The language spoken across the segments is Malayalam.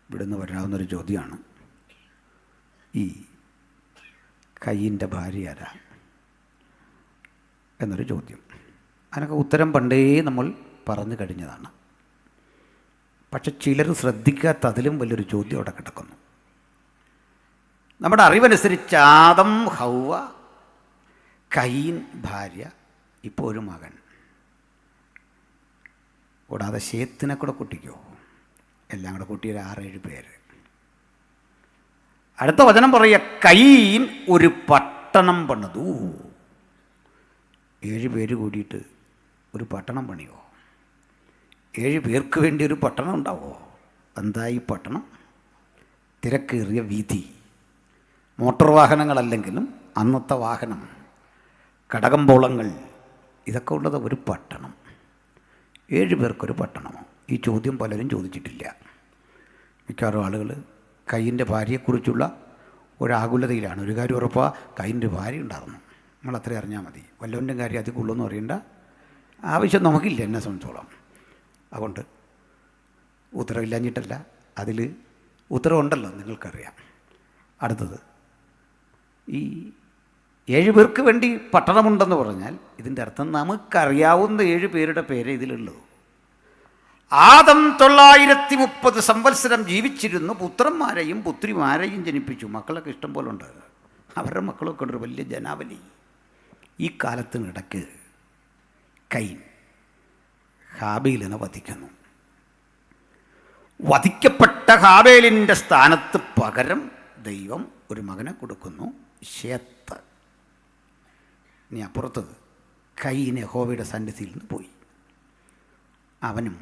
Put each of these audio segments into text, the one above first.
ഇവിടുന്ന് വരാവുന്നൊരു ചോദ്യമാണ്, ഈ കയ്യിൻ്റെ ഭാര്യ ആരാ എന്നൊരു ചോദ്യം. അതിനൊക്കെ ഉത്തരം പണ്ടേ നമ്മൾ പറഞ്ഞു കഴിഞ്ഞതാണ്. പക്ഷെ ചിലർ ശ്രദ്ധിക്കാത്ത അതിലും വലിയൊരു ചോദ്യം അവിടെ കിടക്കുന്നു. നമ്മുടെ അറിവനുസരിച്ച് ആദം, ഹൗവ, കയീൻ ഭാര്യ, ഇപ്പോൾ ഒരു മകൻ, കൂടാതെ ശേത്തിനെ കൂടെ കൂട്ടിക്കോ, എല്ലാം കൂടെ കൂട്ടിയൊരു 6-7 പേര്. അടുത്ത വചനം പറയുക, കയീൻ ഒരു പട്ടണം പണിതു. 7 പേര് കൂടിയിട്ട് ഒരു പട്ടണം പണിയോ? 7 പേർക്ക് വേണ്ടി ഒരു പട്ടണം ഉണ്ടാവോ? എന്തായി പട്ടണം? തിരക്കേറിയ വീഥി, മോട്ടോർ വാഹനങ്ങളല്ലെങ്കിലും അന്നത്തെ വാഹനം, കടകമ്പോളങ്ങൾ, ഇതൊക്കെ ഉള്ളത് ഒരു പട്ടണം. 7 പേർക്കൊരു പട്ടണമോ? ഈ ചോദ്യം പലരും ചോദിച്ചിട്ടില്ല. മിക്കവാറും ആളുകൾ കയ്യിൻ്റെ ഭാര്യയെക്കുറിച്ചുള്ള ഒരാകുലതയിലാണ്. ഒരു കാര്യം ഉറപ്പാ, കയ്യിൻ്റെ ഭാര്യ ഉണ്ടായിരുന്നു, നമ്മളത്ര അറിഞ്ഞാൽ മതി. വല്ലവൻ്റെ കാര്യം അതിൽ കൊള്ളുമെന്ന് അറിയേണ്ട ആവശ്യം നമുക്കില്ല എന്നെ സംബന്ധിച്ചോളം. അതുകൊണ്ട് ഉത്തരവില്ലാഞ്ഞിട്ടല്ല, അതിൽ ഉത്തരവുണ്ടല്ലോ, നിങ്ങൾക്കറിയാം. അടുത്തത്, ഈ 7 പേർക്ക് വേണ്ടി പട്ടണമുണ്ടെന്ന് പറഞ്ഞാൽ ഇതിൻ്റെ അർത്ഥം നമുക്കറിയാവുന്ന 7 പേരുടെ പേരെ ഇതിലുള്ളൂ. ആദം 930 സംവത്സരം ജീവിച്ചിരുന്നു, പുത്രന്മാരെയും പുത്രിമാരെയും ജനിപ്പിച്ചു. മക്കളൊക്കെ ഇഷ്ടം പോലെ ഉണ്ട്, അവരുടെ മക്കളൊക്കെ ഉണ്ട്, വലിയ ജനാവലി. ഈ കാലത്തിനിടയ്ക്ക് കയീൻ ഹാബേലിനെ വധിക്കുന്നു. വധിക്കപ്പെട്ട ഹാബേലിൻ്റെ സ്ഥാനത്ത് പകരം ദൈവം ഒരു മകനെ കൊടുക്കുന്നു, ശേത്ത്. ഇനി അപ്പുറത്ത് കയീൻ യഹോവയുടെ സന്നിധിയിൽ നിന്ന് പോയി. അവനും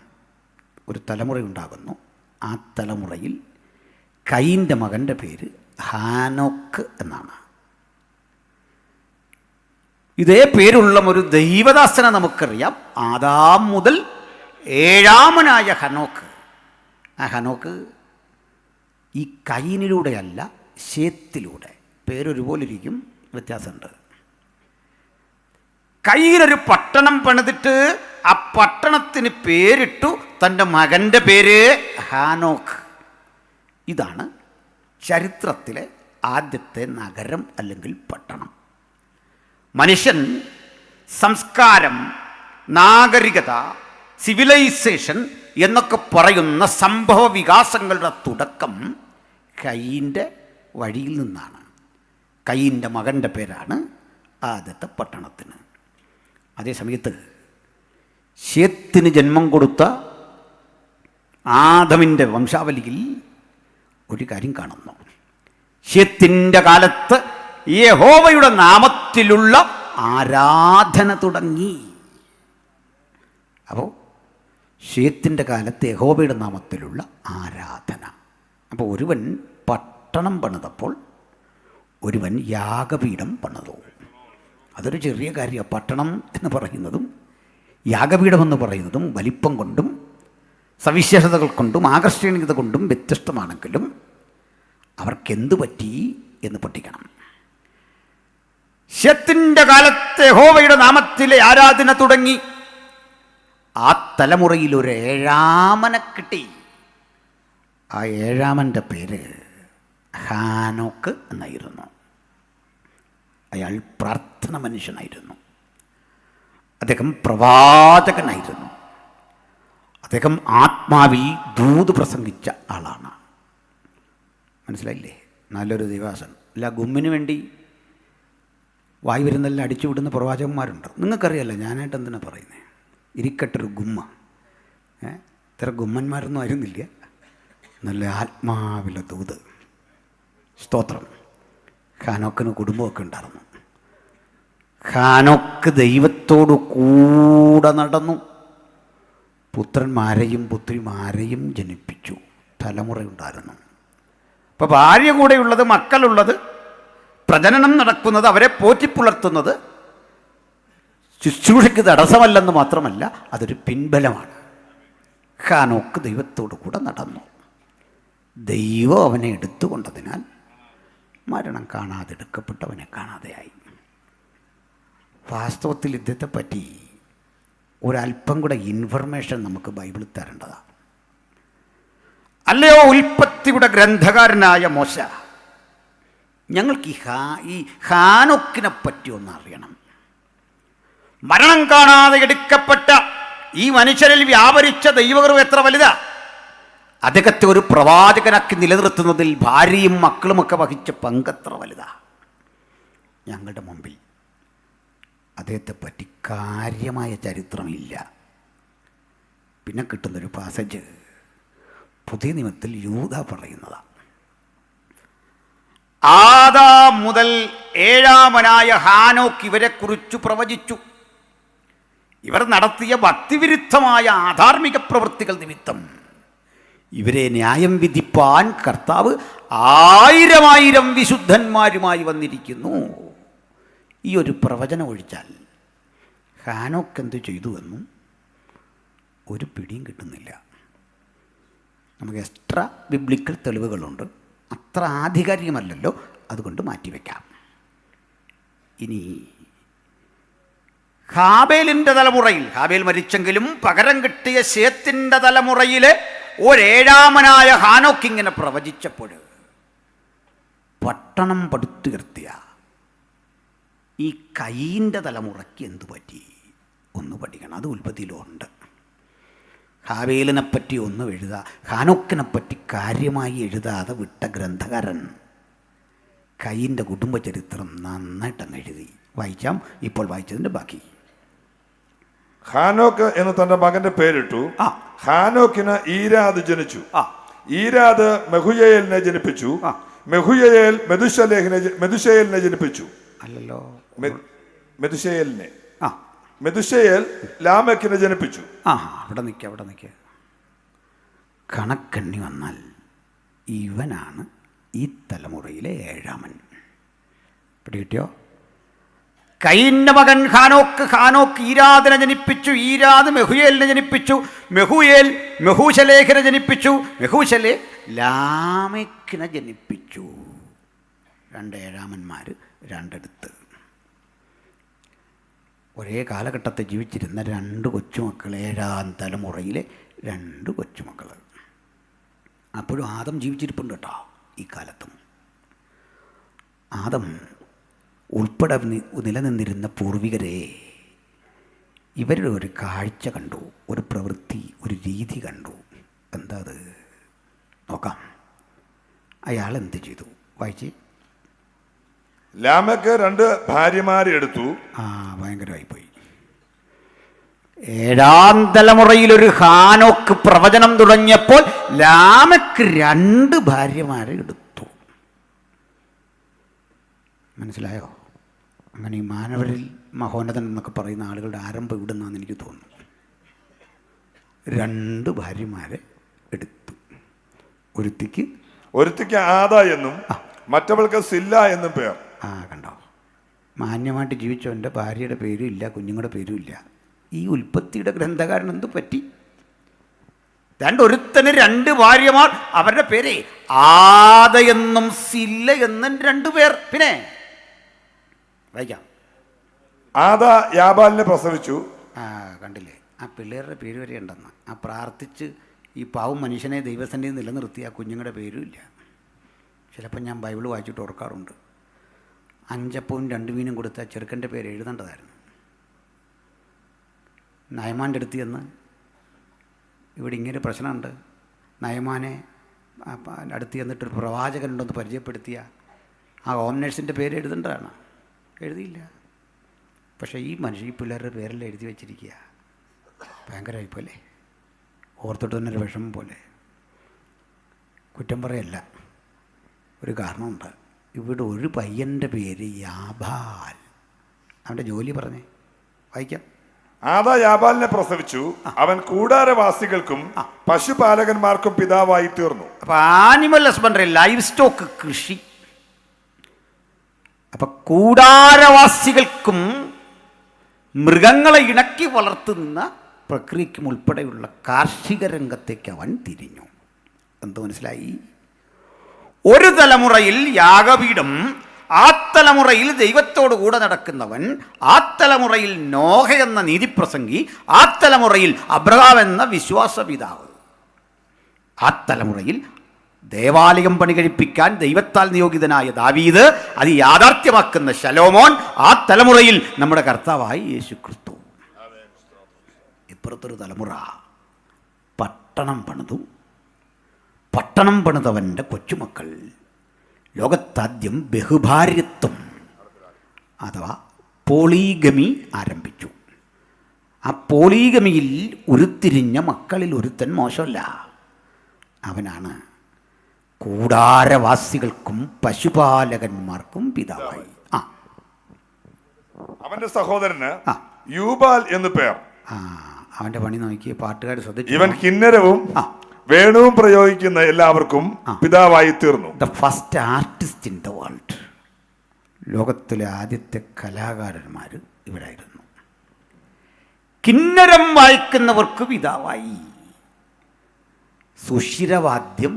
ഒരു തലമുറയുണ്ടാകുന്നു. ആ തലമുറയിൽ കയീൻ്റെ മകൻ്റെ പേര് ഹാനോക്ക് എന്നാണ്. ഇതേ പേരുള്ള ഒരു ദൈവദാസനെ നമുക്കറിയാം, ആദാം മുതൽ 7ാമനായ ഹനോക്ക്. ആ ഹനോക്ക് ഈ കയീനിലൂടെയല്ല, ശേത്തിലൂടെ. പേരൊരുപോലെ ഇരിക്കും, വ്യത്യാസമുണ്ട്. കയീനൊരു പട്ടണം പണിതിട്ട് ആ പട്ടണത്തിന് പേരിട്ടു തൻ്റെ മകൻ്റെ പേര് ഹാനോക്ക്. ഇതാണ് ചരിത്രത്തിലെ ആദ്യത്തെ നഗരം അല്ലെങ്കിൽ പട്ടണം. മനുഷ്യൻ സംസ്കാരം, നാഗരികത, സിവിലൈസേഷൻ എന്നൊക്കെ പറയുന്ന സംഭവ വികാസങ്ങളുടെ തുടക്കം കയീൻ്റെ വഴിയിൽ നിന്നാണ്. കയീൻ്റെ മകൻ്റെ പേരാണ് ആദ്യത്തെ പട്ടണത്തിന്. അതേസമയത്ത് ശേത്തിന് ജന്മം കൊടുത്ത ആദമിൻ്റെ വംശാവലിയിൽ ഒരു കാര്യം കാണുന്നു. ശേത്തിൻ്റെ കാലത്ത് യഹോവയുടെ നാമത്തിലുള്ള ആരാധന തുടങ്ങി. അപ്പോൾ ശേത്തിൻ്റെ കാലത്ത് യഹോവയുടെ നാമത്തിലുള്ള ആരാധന. അപ്പോൾ ഒരുവൻ പട്ടണം പണിതപ്പോൾ ഒരുവൻ യാഗപീഠം പണിതു. അതൊരു ചെറിയ കാര്യമാണ്. പട്ടണം എന്ന് പറയുന്നതും യാഗപീഠമെന്ന് പറയുന്നതും വലിപ്പം കൊണ്ടും സവിശേഷതകൾ കൊണ്ടും ആകർഷണീയത കൊണ്ടും വ്യത്യസ്തമാണെങ്കിലും അവർക്കെന്ത് പറ്റി എന്ന് പഠിക്കണം. ശേത്തിൻ്റെ കാലത്ത് യഹോവയുടെ നാമത്തിലെ ആരാധന തുടങ്ങി. ആ തലമുറയിൽ ഒരു 7ാമനെ കിട്ടി. ആ 7ാമൻ്റെ പേര് ഹാനോക്ക് എന്നായിരുന്നു. അയാൾ പ്രാർത്ഥന മനുഷ്യനായിരുന്നു. അദ്ദേഹം പ്രവാചകനായിരുന്നു. അദ്ദേഹം ആത്മാവിൽ ദൂത് പ്രസംഗിച്ച ആളാണ്. മനസ്സിലായില്ലേ? നല്ലൊരു ദിവാസൻ. അല്ല, ഗുമ്മിന് വേണ്ടി വായി വരുന്നെല്ലാം അടിച്ചുവിടുന്ന പ്രവാചകന്മാരുണ്ട്. നിങ്ങൾക്കറിയാമല്ലോ, ഞാനായിട്ട് എന്തിനാ പറയുന്നത്? ഇരിക്കട്ടൊരു ഗുമ്മ. ഇത്ര ഗുമ്മന്മാരൊന്നും ആയിരുന്നില്ല. നല്ല ആത്മാവിലെ ദൂത്. സ്തോത്രം. ഹാനോക്കിന് കുടുംബമൊക്കെ ഉണ്ടായിരുന്നു. ഹാനോക്ക് ദൈവത്തോടു കൂടെ നടന്നു. പുത്രന്മാരെയും പുത്രിമാരെയും ജനിപ്പിച്ചു. തലമുറയുണ്ടായിരുന്നു. അപ്പോൾ ഭാര്യ കൂടെയുള്ളത്, മക്കളുള്ളത്, പ്രജനനം നടക്കുന്നത്, അവരെ പോറ്റിപ്പുലർത്തുന്നത് ശുശ്രൂഷയ്ക്ക് തടസ്സമല്ലെന്ന് മാത്രമല്ല, അതൊരു പിൻബലമാണ്. ഹാനോക്ക് ദൈവത്തോടു കൂടെ നടന്നു. ദൈവം അവനെ എടുത്തുകൊണ്ടതിനാൽ മരണം കാണാതെടുക്കപ്പെട്ടവനെ കാണാതെയായി. വാസ്തവത്തിൽ ഇദ്ദേഹത്തെപ്പറ്റി ഒരല്പം കൂടെ ഇൻഫർമേഷൻ നമുക്ക് ബൈബിളിൽ തരേണ്ടതാണ്. അല്ലയോ ഉൽപ്പത്തിയുടെ ഗ്രന്ഥകാരനായ മോശ, ഞങ്ങൾക്ക് ഈ ഹാനോക്കിനെ പറ്റി ഒന്ന് അറിയണം. മരണം കാണാതെ എടുക്കപ്പെട്ട ഈ മനുഷ്യരിൽ വ്യാപരിച്ച ദൈവകൃപ എത്ര വലുതാ! അദ്ദേഹത്തെ ഒരു പ്രവാചകനാക്കി നിലനിർത്തുന്നതിൽ ഭാര്യയും മക്കളുമൊക്കെ വഹിച്ച പങ്കെത്ര വലുതാ! ഞങ്ങളുടെ മുമ്പിൽ അദ്ദേഹത്തെ പറ്റി കാര്യമായ ചരിത്രമില്ല. പിന്നെ കിട്ടുന്നൊരു പാസേജ് പുതിയ നിയമത്തിൽ യൂദ പറയുന്നതാണ്. ആദാം മുതൽ ഏഴാമനായ ഹാനോക്ക് ഇവരെക്കുറിച്ച് പ്രവചിച്ചു. ഇവർ നടത്തിയ ഭക്തിവിരുദ്ധമായ ആധാർമിക പ്രവൃത്തികൾ നിമിത്തം ഇവരെ ന്യായം വിധിപ്പാൻ കർത്താവ് 1000 വിശുദ്ധന്മാരുമായി വന്നിരിക്കുന്നു. ഈ ഒരു പ്രവചനം ഒഴിച്ചാൽ ഹാനോക്ക് എന്ത് ചെയ്തു എന്നും ഒരു പിടിയും കിട്ടുന്നില്ല. നമുക്ക് എക്സ്ട്രാ ബിബ്ലിക്കൽ തെളിവുകളുണ്ട്, അത്ര ആധികാരികമല്ലല്ലോ, അതുകൊണ്ട് മാറ്റിവെക്കാം. ഇനി ഹാബേലിൻ്റെ തലമുറയിൽ, ഹാബേൽ മരിച്ചെങ്കിലും പകരം കിട്ടിയ ശേത്തിൻ്റെ തലമുറയിൽ ഒരേഴാമനായ ഹാനോക്ക് ഇങ്ങനെ പ്രവചിച്ചപ്പോൾ പട്ടണം പടുത്തുയർത്തിയ ഈ കയീൻ്റെ തലമുറയ്ക്ക് എന്തു പറ്റി ഒന്ന് പഠിക്കണം. അത് ഉൽപ്പത്തിയിലുണ്ട്. ഹാബേലിനെപ്പറ്റി ഒന്നും എഴുതാ, ഹാനോക്കിനെപ്പറ്റി കാര്യമായി എഴുതാതെ വിട്ട ഗ്രന്ഥകാരൻ കയീൻ്റെ കുടുംബചരിത്രം നന്നായിട്ടങ്ങ് എഴുതി. വായിക്കാം, ഇപ്പോൾ വായിച്ചതിൻ്റെ ബാക്കി. ഹാനോക്ക് എന്ന് തന്റെ മകന്റെ പേരിട്ടു. ഹാനോക്കിന് ഈരാദ് ജനിച്ചു. ഈരാദ് മെഹുയേലിനെ ജനിപ്പിച്ചു. മെഹുയേൽ മെതുശയേലിനെ ജനിപ്പിച്ചു. അല്ലല്ലോ, മെതുശയേലിനെ. മെതുശയേൽ ലാമെക്കിനെ ജനിപ്പിച്ചു. അവിടെ നിൽക്കുക. കണക്കെണ്ണി വന്നാൽ ഇവനാണ് ഈ തലമുറയിലെ ഏഴാമൻ. പിടികിട്ടിയോ? കയീന്റെ മകൻ ഹാനോക്ക്, ഹാനോക്ക് ഈരാദിനെ ജനിപ്പിച്ചു. ഈരാദ് മെഹുയേലിനെ ജനിപ്പിച്ചു. മെഹുയേൽ മെഹൂശലേഖിനെ ജനിപ്പിച്ചു. മെഹൂശലേ ലാമെക്കിനെ ജനിപ്പിച്ചു. 2 ഏഴാമന്മാർ, 2 ഒരേ കാലഘട്ടത്തിൽ ജീവിച്ചിരുന്ന 2 കൊച്ചുമക്കൾ, 7ാം തലമുറയിലെ 2 കൊച്ചുമക്കൾ. അപ്പോഴും ആദം ജീവിച്ചിരിപ്പുണ്ട് കേട്ടോ. ഈ കാലത്തും ആദം ഉൾപ്പെടെ നിലനിന്നിരുന്ന പൂർവികരെ ഇവരുടെ ഒരു കാഴ്ച കണ്ടു, ഒരു പ്രവൃത്തി, ഒരു രീതി കണ്ടു. എന്താ അത് നോക്കാം. അയാൾ എന്ത് ചെയ്തു? വായിച്ച്. ലാമെക്ക് 2 ഭാര്യമാരെ എടുത്തു. ഭയങ്കരമായിപ്പോയി. 7ാം തലമുറയിലൊരു ഹാനോക്ക് പ്രവചനം തുടങ്ങിയപ്പോൾ ലാമെക്ക് 2 ഭാര്യമാരെ എടുത്തു. മനസ്സിലായോ? അങ്ങനെ ഈ മാനവരിൽ മഹോന്നതൻ എന്നൊക്കെ പറയുന്ന ആളുകളുടെ ആരംഭം ഇവിടെ നിന്നാണെന്ന് എനിക്ക് തോന്നുന്നു. 2 ഭാര്യമാരെ എടുത്തു. ഒരുത്തിക്ക് ആദ എന്നും മറ്റവൾക്ക് സില്ല എന്നും പേർ. കണ്ടോ, മാന്യമായിട്ട് ജീവിച്ചവൻ്റെ ഭാര്യയുടെ പേരും ഇല്ല, കുഞ്ഞുങ്ങളുടെ പേരും ഇല്ല. ഈ ഉൽപ്പത്തിയുടെ ഗ്രന്ഥകാരൻ എന്തു പറ്റി? ഒരുത്തന് 2 ഭാര്യമാർ, അവരുടെ പേര് ആദ എന്നും സില്ല എന്നും 2 പേർ. പിന്നെ വായിക്കാം. ആദ യാബാലിനെ പ്രസവിച്ചു. കണ്ടില്ലേ, ആ പിള്ളേരുടെ പേര് വരെ ഉണ്ടെന്ന്. പ്രാർത്ഥിച്ച് ഈ പാവം മനുഷ്യനെ ദൈവസന്നിധി നിലനിർത്തി ആ കുഞ്ഞുങ്ങളുടെ പേരും ഇല്ല. ചിലപ്പോൾ ഞാൻ ബൈബിൾ വായിച്ചിട്ട് ഓർക്കാറുണ്ട്, 5 അപ്പവും 2 മീനും കൊടുത്ത ചെറുക്കൻ്റെ പേര് എഴുതേണ്ടതായിരുന്നു. നയമാൻ്റെ അടുത്ത് ചെന്ന്, ഇവിടെ ഇങ്ങനെ പ്രശ്നമുണ്ട്, നയമാനെ അടുത്ത് ചെന്നിട്ടൊരു പ്രവാചകനുണ്ടെന്ന് പരിചയപ്പെടുത്തിയ ആ ഹോം നേഴ്സിൻ്റെ പേര് എഴുതേണ്ടതാണ്. എഴുതിയില്ല. പക്ഷേ ഈ മനുഷ്യൻ ഈ പിള്ളേരുടെ പേരെല്ലാം എഴുതി വച്ചിരിക്കുക. ഭയങ്കരമായിപ്പോലെ, ഓർത്തിട്ട് തന്നെ ഒരു വിഷമം പോലെ. കുറ്റം പറയല്ല, ഒരു കാരണമുണ്ട്. ഇവിടെ ഒരു പയ്യൻ്റെ പേര് യാബാൽ. അവൻ്റെ ജോലി പറഞ്ഞേ, വായിക്കാം. ആദാ യാബാലിനെ പ്രസവിച്ചു. അവൻ കൂടാരവാസികൾക്കും പശുപാലകന്മാർക്കും പിതാവായി തീർന്നു. അപ്പം ആനിമൽ ഹസ്ബൻഡറി, ലൈവ് സ്റ്റോക്ക് കൃഷി. അപ്പം കൂടാരവാസികൾക്കും മൃഗങ്ങളെ ഇണക്കി വളർത്തുന്ന പ്രക്രിയയ്ക്കും ഉൾപ്പെടെയുള്ള കാർഷിക രംഗത്തേക്ക് അവൻ തിരിഞ്ഞു. എന്ത് മനസ്സിലായി? ഒരു തലമുറയിൽ യാഗപീഠം, ആ തലമുറയിൽ ദൈവത്തോടു കൂടെ നടക്കുന്നവൻ, ആ തലമുറയിൽ നോഹ എന്ന നീതിപ്രസംഗി, ആ തലമുറയിൽ അബ്രഹാം എന്ന വിശ്വാസപിതാവ്. ആ തലമുറയിൽ ദേവാലയം പണി കഴിപ്പിക്കാൻ ദൈവത്താൽ നിയോഗിതനായ ദാവീദ് അത് യാഥാർത്ഥ്യമാക്കുന്ന ശലോമോൻ, ആ തലമുറയിൽ നമ്മുടെ കർത്താവായി യേശു ക്രിസ്തു. ഇപ്പുറത്തൊരു തലമുറ പട്ടണം പണിതു. പട്ടണം പണിതവൻ്റെ കൊച്ചുമക്കൾ ലോകത്താദ്യം ബഹുഭാര്യത്വം അഥവാ പോളീഗമി ആരംഭിച്ചു. ആ പോളീഗമിയിൽ ഉരുത്തിരിഞ്ഞ മക്കളിൽ ഒരുത്തൻ മോശമല്ല. അവനാണ് കൂടാരവാസികൾക്കും പശുപാലകന്മാർക്കും പിതാവായി. അവന്റെ സഹോദരന് യൂബാൽ എന്ന് പേർ. അവന്റെ പണി നോക്കി പാട്ടുകാർ ശ്രദ്ധിച്ചു. ഇവൻ കിന്നരവും വേണുവും പ്രയോഗിക്കുന്ന എല്ലാവർക്കും പിതാവായി തീർന്നു. The first artist in the world. ലോകത്തിലെ ആദ്യത്തെ കലാകാരന്മാർ ഇവരായിരുന്നു. കിന്നരം വായിക്കുന്നവർക്ക് പിതാവായി, സുഷിരവാദ്യം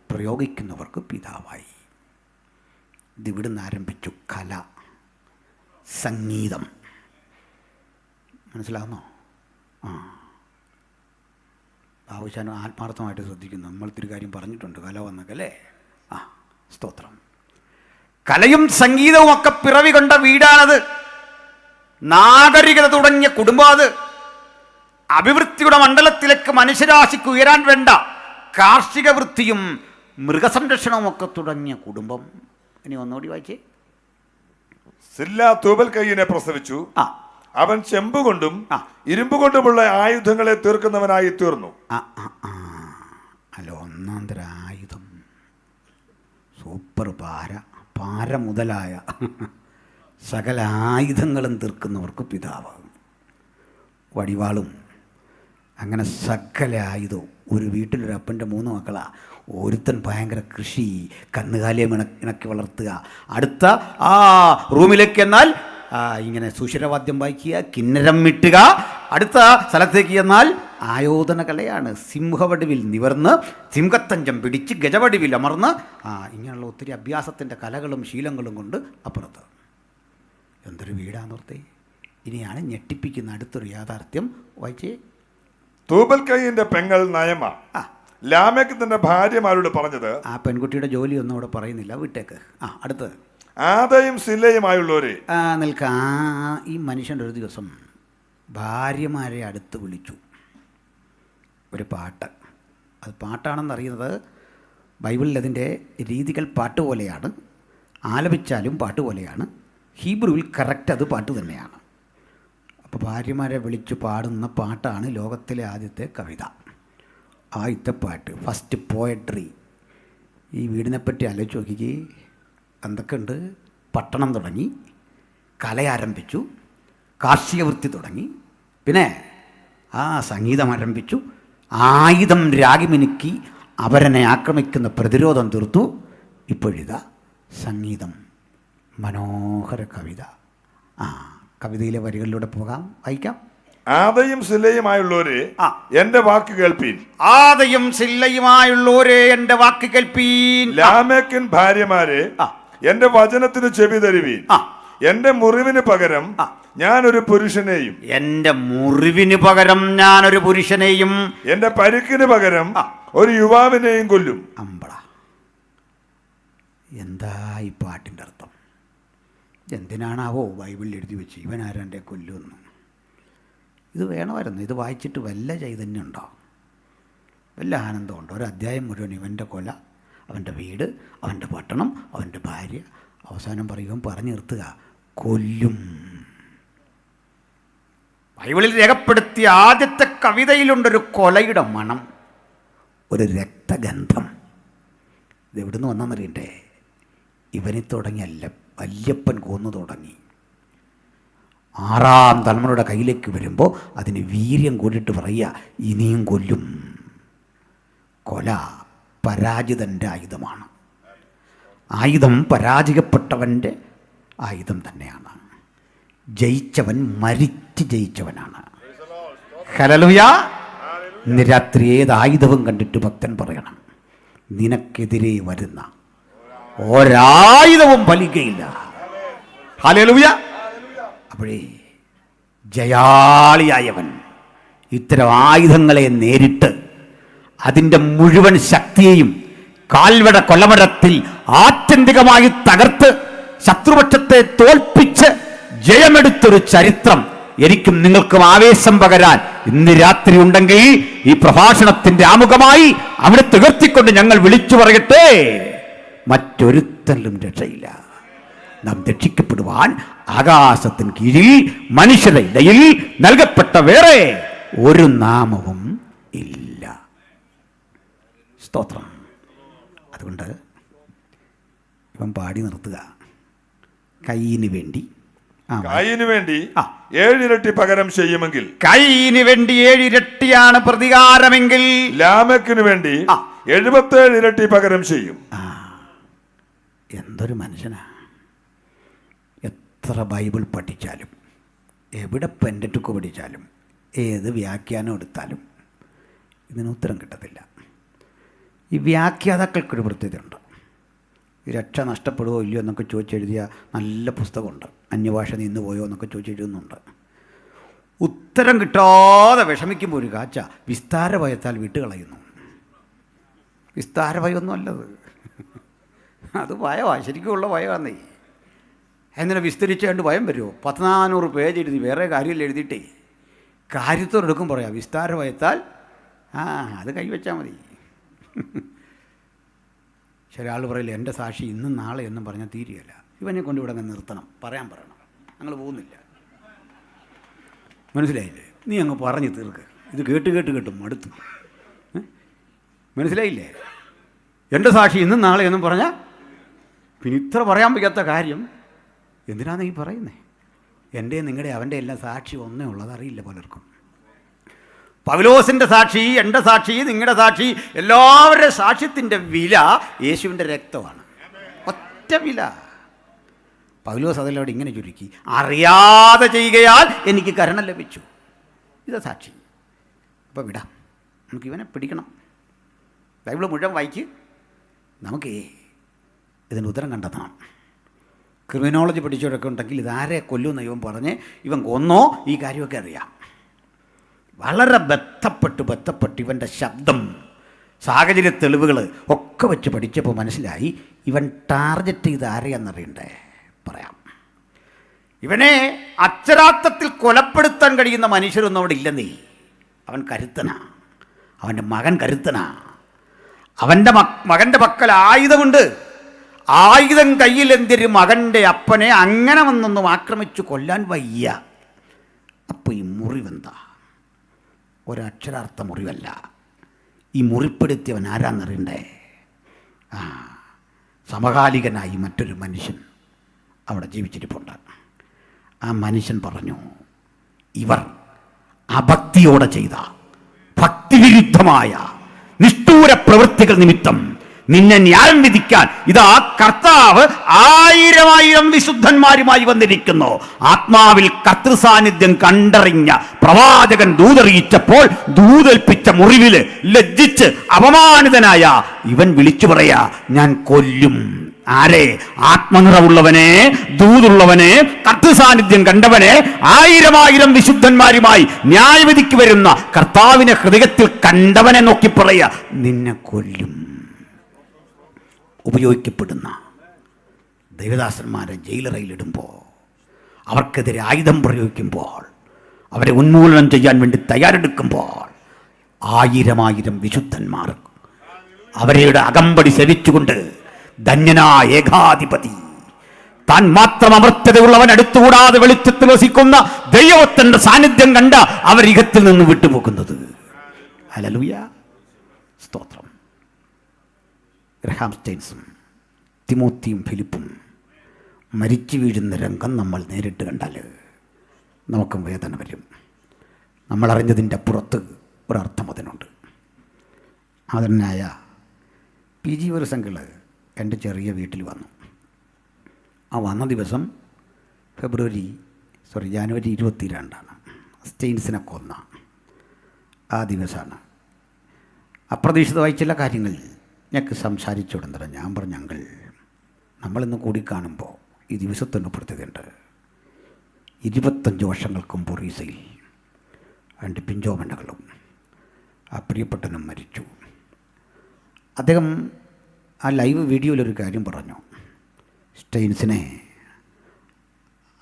പ്രയോഗിക്കുന്നവർക്ക് പിതാവായി. ഇതിവിടുന്ന് ആരംഭിച്ചു കല, സംഗീതം. മനസ്സിലാകുന്നോ? ബാബുശാൻ ആത്മാർത്ഥമായിട്ട് ശ്രദ്ധിക്കുന്നു. നമ്മളിത്തിരി കാര്യം പറഞ്ഞിട്ടുണ്ട്, കല വന്നൊക്കെ അല്ലേ? സ്തോത്രം. കലയും സംഗീതവും ഒക്കെ പിറവി കൊണ്ട വീടാണത്. നാഗരികത തുടങ്ങിയ കുടുംബം അത്. അഭിവൃദ്ധിയുടെ മണ്ഡലത്തിലേക്ക് മനുഷ്യരാശിക്ക് ഉയരാൻ വേണ്ട കാർഷിക വൃത്തിയും മൃഗസംരക്ഷണവും ഒക്കെ തുടങ്ങിയ കുടുംബം. ഇനി ഒന്നുകൂടി വായിച്ചേ. സില്ല തൂബൽ കയ്യിനെ പ്രസവിച്ചു. അവൻ ചെമ്പുകൊണ്ടും ഇരുമ്പുകൊണ്ടുമുള്ള ആയുധങ്ങളെ തീർക്കുന്നവനായി തീർന്നു. അല്ല, ഒന്നാം തരം ആയുധം, സൂപ്പർ പാര മുതലായ സകല ആയുധങ്ങളും തീർക്കുന്നവർക്ക് പിതാവ്. വടിവാളും അങ്ങനെ സകല ആയുധവും. ഒരു വീട്ടിലൊരു അപ്പൻ്റെ 3 മക്കളാ. ഒരുത്തൻ ഭയങ്കര കൃഷി, കന്നുകാലിയെ ഇണക്കി വളർത്തുക. അടുത്ത റൂമിലേക്ക് എന്നാൽ ഇങ്ങനെ സുഷിരവാദ്യം വായിക്കുക, കിന്നരം മിട്ടുക. അടുത്ത സ്ഥലത്തേക്ക് എന്നാൽ ആയോധന കലയാണ്. സിംഹവടിവിൽ നിവർന്ന്, സിംഹത്തഞ്ചം പിടിച്ച്, ഗജവടിവിൽ അമർന്ന്, ഇങ്ങനെയുള്ള ഒത്തിരി അഭ്യാസത്തിൻ്റെ കലകളും ശീലങ്ങളും കൊണ്ട് അപ്പുറത്ത്. എന്തൊരു വീടാന്നോർത്തേ. ഇനിയാണ് ഞെട്ടിപ്പിക്കുന്ന അടുത്തൊരു യാഥാർത്ഥ്യം. വായിച്ചേ. തൂബൽ കയ്യിന്റെ പെങ്ങൾ നയമ ലാമെക്ക് തന്റെ ഭാര്യമാരോട് പറഞ്ഞത്. ആ പെൺകുട്ടിയുടെ ജോലി ഒന്നും അവിടെ പറയുന്നില്ല, വിട്ടേക്ക്. അടുത്തത്. ആദയും സില്ലയുമായുള്ളവരെ ഈ മനുഷ്യൻ്റെ ഒരു ദിവസം ഭാര്യമാരെ അടുത്ത് വിളിച്ചു. ഒരു പാട്ട്. അത് പാട്ടാണെന്നറിയുന്നത് ബൈബിളിൽ അതിൻ്റെ രീതികൾ പാട്ട് പോലെയാണ്, ആലപിച്ചാലും പാട്ട് പോലെയാണ്. ഹീബ്രുവിൽ കറക്റ്റ് അത് പാട്ട് തന്നെയാണ്. അപ്പോൾ ഭാര്യമാരെ വിളിച്ചു പാടുന്ന പാട്ടാണ് ലോകത്തിലെ ആദ്യത്തെ കവിത, ആദ്യത്തെ പാട്ട്, ഫസ്റ്റ് പോയട്രി. ഈ വീടിനെപ്പറ്റി ആലോചിച്ച് നോക്കിക്കേ. എന്തൊക്കെയുണ്ട്? പട്ടണം തുടങ്ങി, കല ആരംഭിച്ചു, കാർഷിക വൃത്തി തുടങ്ങി, പിന്നെ സംഗീതം ആരംഭിച്ചു, ആയുധം രാഗിമിനുക്കി അവരനെ ആക്രമിക്കുന്ന പ്രതിരോധം തീർത്തു. ഇപ്പോഴിതാ സംഗീതം. മനോഹര കവിത. കവിതയിലെ വരികളിലൂടെ പോകാം, വായിക്കാം. ആദയും സില്ലയുമായുള്ളവരെ എന്റെ വാക്ക് കേൾപ്പീൻ. ആദയും സില്ലയുമായുള്ളവരെ എന്റെ വാക്ക് കേൾപ്പീൻ. ലാമെക്കിൻ ഭാര്യമാരെ എന്റെ വചനത്തിന് ചെവി തരുവീൻ. എന്റെ മുറിവിന് പകരം ഞാനൊരു പുരുഷനെയും, എന്റെ മുറിവിന് പകരം ഞാനൊരു പുരുഷനെയും, എന്റെ പരിക്കിന് പകരം ഒരു യുവാവിനെയും കൊല്ലും. അമ്പള. എന്താ ഈ പാട്ടിൻ്റെ അർത്ഥം? എന്തിനാണാവോ ബൈബിളിൽ എഴുതി വെച്ച് ഇവൻ ആരാൻ്റെ കൊല്ലുമെന്ന്? ഇത് വേണമായിരുന്നു. ഇത് വായിച്ചിട്ട് വല്ല ചൈതന്യം ഉണ്ടോ? വല്ല ആനന്ദമുണ്ടോ? ഒരു അധ്യായം മുഴുവൻ ഇവൻ്റെ കൊല, അവൻ്റെ വീട്, അവൻ്റെ പട്ടണം, അവൻ്റെ ഭാര്യ. അവസാനം പറയുമ്പോൾ പറഞ്ഞു നിർത്തുക, കൊല്ലും. ബൈബിളിൽ രേഖപ്പെടുത്തിയ ആദ്യത്തെ കവിതയിലുണ്ടൊരു കൊലയുടെ മണം, ഒരു രക്തഗന്ധം. ഇത് എവിടുന്ന് വന്നാന്നറിയണ്ടേ? ഇവനെ തുടങ്ങിയല്ല, വല്യപ്പൻ കൊന്നു തുടങ്ങി. 6ാം തലമുറയുടെ കയ്യിലേക്ക് വരുമ്പോൾ അതിന് വീര്യം കൂടിയിട്ട് പറയുക, ഇനിയും കൊല്ലും. കൊല പരാജിതൻ്റെ ആയുധമാണ്. ആയുധം പരാജയപ്പെട്ടവൻ്റെ ആയുധം തന്നെയാണ്. ജയിച്ചവൻ മരിച്ച് ജയിച്ചവനാണ്. ഹല്ലേലൂയ. ഇന്ന് രാത്രി ഏത് ആയുധവും കണ്ടിട്ട് ഭക്തൻ പറയണം, നിനക്കെതിരെ വരുന്ന ഒരായുധവും ഫലിക്കയില്ല. ഹല്ലേലൂയ. അപ്പോഴേ ജയാളിയായവൻ ഇത്തരം ആയുധങ്ങളെ നേരിട്ട് അതിൻ്റെ മുഴുവൻ ശക്തിയെയും കാൽവട കൊലമരത്തിൽ ആത്യന്തികമായി തകർത്ത് ശത്രുപക്ഷത്തെ തോൽപ്പിച്ച് ജയമെടുത്തൊരു ചരിത്രം എനിക്കും നിങ്ങൾക്കും ആവേശം പകരാൻ ഇന്ന് രാത്രി ഉണ്ടെങ്കിൽ ഈ പ്രഭാഷണത്തിന്റെ ആമുഖമായി അവിടെ ഉയർത്തിക്കൊണ്ട് ഞങ്ങൾ വിളിച്ചു പറയട്ടെ, മറ്റൊരുത്തലും രക്ഷയില്ല. നാം രക്ഷിക്കപ്പെടുവാൻ ആകാശത്തിന് കീഴിൽ മനുഷ്യരുടെ ഇടയിൽ നൽകപ്പെട്ട വേറെ ഒരു നാമവും ഇല്ല. സ്തോത്രം. അതുകൊണ്ട് ഇവൻ പാടി നിർത്തുക. കയ്യിന് വേണ്ടി 7 ഇരട്ടി പകരം ചെയ്യുമെങ്കിൽ, കയ്യിന് വേണ്ടി 7 ഇരട്ടിയാണ് പ്രതികാരമെങ്കിൽ, ലാമെക്കിന് വേണ്ടി 77 ഇരട്ടി പകരം ചെയ്യും. എന്തൊരു മനുഷ്യനാ! എത്ര ബൈബിൾ പഠിച്ചാലും, എവിടെ പെൻഡറ്റുക്ക് പഠിച്ചാലും, ഏത് വ്യാഖ്യാനം എടുത്താലും ഇതിന് ഉത്തരം കിട്ടത്തില്ല. ഈ വ്യാഖ്യാതാക്കൾക്കൊരു പ്രത്യേകതയുണ്ട്. ഈ രക്ഷ നഷ്ടപ്പെടുമോ ഇല്ലയോ എന്നൊക്കെ ചോദിച്ചെഴുതിയ നല്ല പുസ്തകമുണ്ട്. അന്യഭാഷ നിന്ന് പോയോ എന്നൊക്കെ ചോദിച്ചെഴുതുന്നുണ്ട്. ഉത്തരം കിട്ടാതെ വിഷമിക്കുമ്പോൾ ഒരു കാച്ച വിസ്താരഭയത്താൽ വിട്ടുകളയുന്നു. വിസ്താരഭയമൊന്നും അല്ലത്, അത് ഭയമാണ്, ശരിക്കുമുള്ള ഭയമാന്നേ. എന്തിനാ വിസ്തരിച്ചുകൊണ്ട് ഭയം വരുമോ? 1400 പേജ് എഴുതി വേറെ കാര്യമില്ല എഴുതിയിട്ടേ കാര്യത്തോടെടുക്കും പറയാം വിസ്താരഭയത്താൽ അത് കൈവച്ചാൽ മതി. ചില ആൾ പറയില്ല എൻ്റെ സാക്ഷി ഇന്നും നാളെ എന്നും പറഞ്ഞാൽ തീരുകയില്ല. ഇവനെ കൊണ്ട് ഇവിടെ നിർത്തണം, പറയണം. ഞങ്ങൾ പോകുന്നില്ല. മനസ്സിലായില്ലേ? നീ അങ്ങ് പറഞ്ഞു തീർക്ക്. ഇത് കേട്ട് മടുത്തു. മനസ്സിലായില്ലേ? എൻ്റെ സാക്ഷി ഇന്നും നാളെ എന്നും പറഞ്ഞാൽ പിന്നെ ഇത്ര പറയാൻ വയ്യാത്ത കാര്യം എന്തിനാണ് ഈ പറയുന്നത്? എൻ്റെ നിങ്ങളുടെ അവൻ്റെ എല്ലാം സാക്ഷി ഒന്നേ ഉള്ളത് അറിയില്ല പലർക്കും. പൗലോസിൻ്റെ സാക്ഷി, എൻ്റെ സാക്ഷി, നിങ്ങളുടെ സാക്ഷി, എല്ലാവരുടെ സാക്ഷ്യത്തിൻ്റെ വില യേശുവിൻ്റെ രക്തമാണ്. ഒറ്റ വില. പൗലോസ് അതിലൂടെ ഇങ്ങനെ ചുരുക്കി, അറിയാതെ ചെയ്യുകയാൽ എനിക്ക് കരുണ ലഭിച്ചു. ഇതാ സാക്ഷി. അപ്പോൾ വിടാം, നമുക്ക് ഇവനെ പിടിക്കണം. ബൈബിൾ മുഴുവൻ വായിക്ക്, നമുക്ക് ഇതിന് ഉത്തരം കണ്ടെത്തണം. ക്രിമിനോളജി പഠിച്ചവരൊക്കെ ഉണ്ടെങ്കിൽ ഇതാരെ കൊല്ലുമെന്ന് ഇവൻ പറഞ്ഞ് ഇവൻ കൊന്നോ ഈ കാര്യമൊക്കെ അറിയാം. വളരെ ബന്ധപ്പെട്ട് ഇവൻ്റെ ശബ്ദം, സാഹചര്യ തെളിവുകൾ ഒക്കെ വെച്ച് പഠിച്ചപ്പോൾ മനസ്സിലായി ഇവൻ ടാർഗറ്റ് ചെയ്ത് ആരെയാണെന്നറിയണ്ടേ. പറയാം. ഇവനെ അക്ഷരാർത്ഥത്തിൽ കൊലപ്പെടുത്താൻ കഴിയുന്ന മനുഷ്യരൊന്നും അവിടെ ഇല്ലെന്നേ. അവൻ കരുത്തനാ, അവൻ്റെ മകൻ കരുത്തനാ. അവൻ്റെ മകൻ്റെ പക്കൽ ആയുധമുണ്ട്. ആയുധം കയ്യിലെന്തൊരു മകൻ്റെ അപ്പനെ അങ്ങനെ വന്നൊന്നും ആക്രമിച്ചു കൊല്ലാൻ വയ്യ. അപ്പോൾ ഈ മുറിവെന്താ? ഒരക്ഷരാർത്ഥ മുറിവല്ല. ഈ മുറിപ്പെടുത്തിയവൻ ആരാന്നറിയണ്ടേ? സമകാലികനായി മറ്റൊരു മനുഷ്യൻ അവിടെ ജീവിച്ചിരിപ്പുണ്ട്. ആ മനുഷ്യൻ പറഞ്ഞു, ഇവർ അഭക്തിയോടെ ചെയ്ത ഭക്തിവിരുദ്ധമായ നിഷ്ഠൂര പ്രവൃത്തികൾ നിമിത്തം നിന്നെ ന്യായം വിധിക്കാൻ ഇതാ കർത്താവ് 1000 വിശുദ്ധന്മാരുമായി വന്നിരിക്കുന്നു. ആത്മാവിൽ കർത്തൃസാന്നിധ്യം കണ്ടറിഞ്ഞ പ്രവാചകൻ ദൂതറിയിച്ചപ്പോൾ ദൂതൽപ്പിച്ച മുറിവില് ലജ്ജിച്ച് അപമാനിതനായ ഇവൻ വിളിച്ചു പറയാ, ഞാൻ കൊല്ലും. ആരെ? ആത്മനിറവുള്ളവനെ, ദൂതുള്ളവനെ, കർത്തൃസാന്നിധ്യം കണ്ടവനെ 1000 വിശുദ്ധന്മാരുമായി ന്യായവിധിക്ക് വരുന്ന കർത്താവിനെ ഹൃദയത്തിൽ കണ്ടവനെ നോക്കി പറയാ, നിന്നെ കൊല്ലും. ഉപയോഗിക്കപ്പെടുന്ന ദൈവദാസന്മാരെ ജയിലറയിലിടുമ്പോൾ, അവർക്കെതിരെ ആയുധം പ്രയോഗിക്കുമ്പോൾ, അവരെ ഉന്മൂലനം ചെയ്യാൻ വേണ്ടി തയ്യാറെടുക്കുമ്പോൾ 1000 വിശുദ്ധന്മാർ അവരുടെ അകമ്പടി സേവിച്ചുകൊണ്ട് ധന്യനായ ഏകാധിപതി, താൻ മാത്രം അമർത്യതയുള്ളവൻ, അടുത്തുകൂടാതെ വെളിച്ചത്തിൽ വസിക്കുന്ന ദൈവത്തിന്റെ സാന്നിധ്യം കണ്ട അവർ ഇഹത്തിൽ നിന്ന് വിട്ടുപോകുന്നത്. ഹല്ലേലൂയ, സ്തോത്രം. ഗ്രഹാം സ്റ്റെയിൻസും തിമോത്തിയും ഫിലിപ്പും മരിച്ചു വീഴുന്ന രംഗം നമ്മൾ നേരിട്ട് കണ്ടാൽ നമുക്കും വേദന വരും. നമ്മളറിഞ്ഞതിൻ്റെ അപ്പുറത്ത് ഒരർത്ഥം അതിനുണ്ട്. അതിനായ PG വരസംഘിൾ എൻ്റെ ചെറിയ വീട്ടിൽ വന്നു. ആ വന്ന ദിവസം ജാനുവരി 22 സ്റ്റെയിൻസിനെ കൊന്ന ആ ദിവസമാണ്. അപ്രതീക്ഷിതമായി ചില കാര്യങ്ങൾ ഞങ്ങൾക്ക് സംസാരിച്ചുകൊടുന്നില്ല. ഞാൻ പറഞ്ഞു, അങ്കിൾ, നമ്മളിന്ന് കൂടിക്കാണുമ്പോൾ ഈ ദിവസത്തിൻ്റെ പ്രത്യേകതയുണ്ട്. 25 വർഷങ്ങൾക്ക് മുമ്പ് ഒറീസയിൽ 2 പിഞ്ചോമനകളും ആ പ്രിയപ്പെട്ടനും മരിച്ചു. അദ്ദേഹം ആ ലൈവ് വീഡിയോയിലൊരു കാര്യം പറഞ്ഞു. സ്റ്റെയിൻസിനെ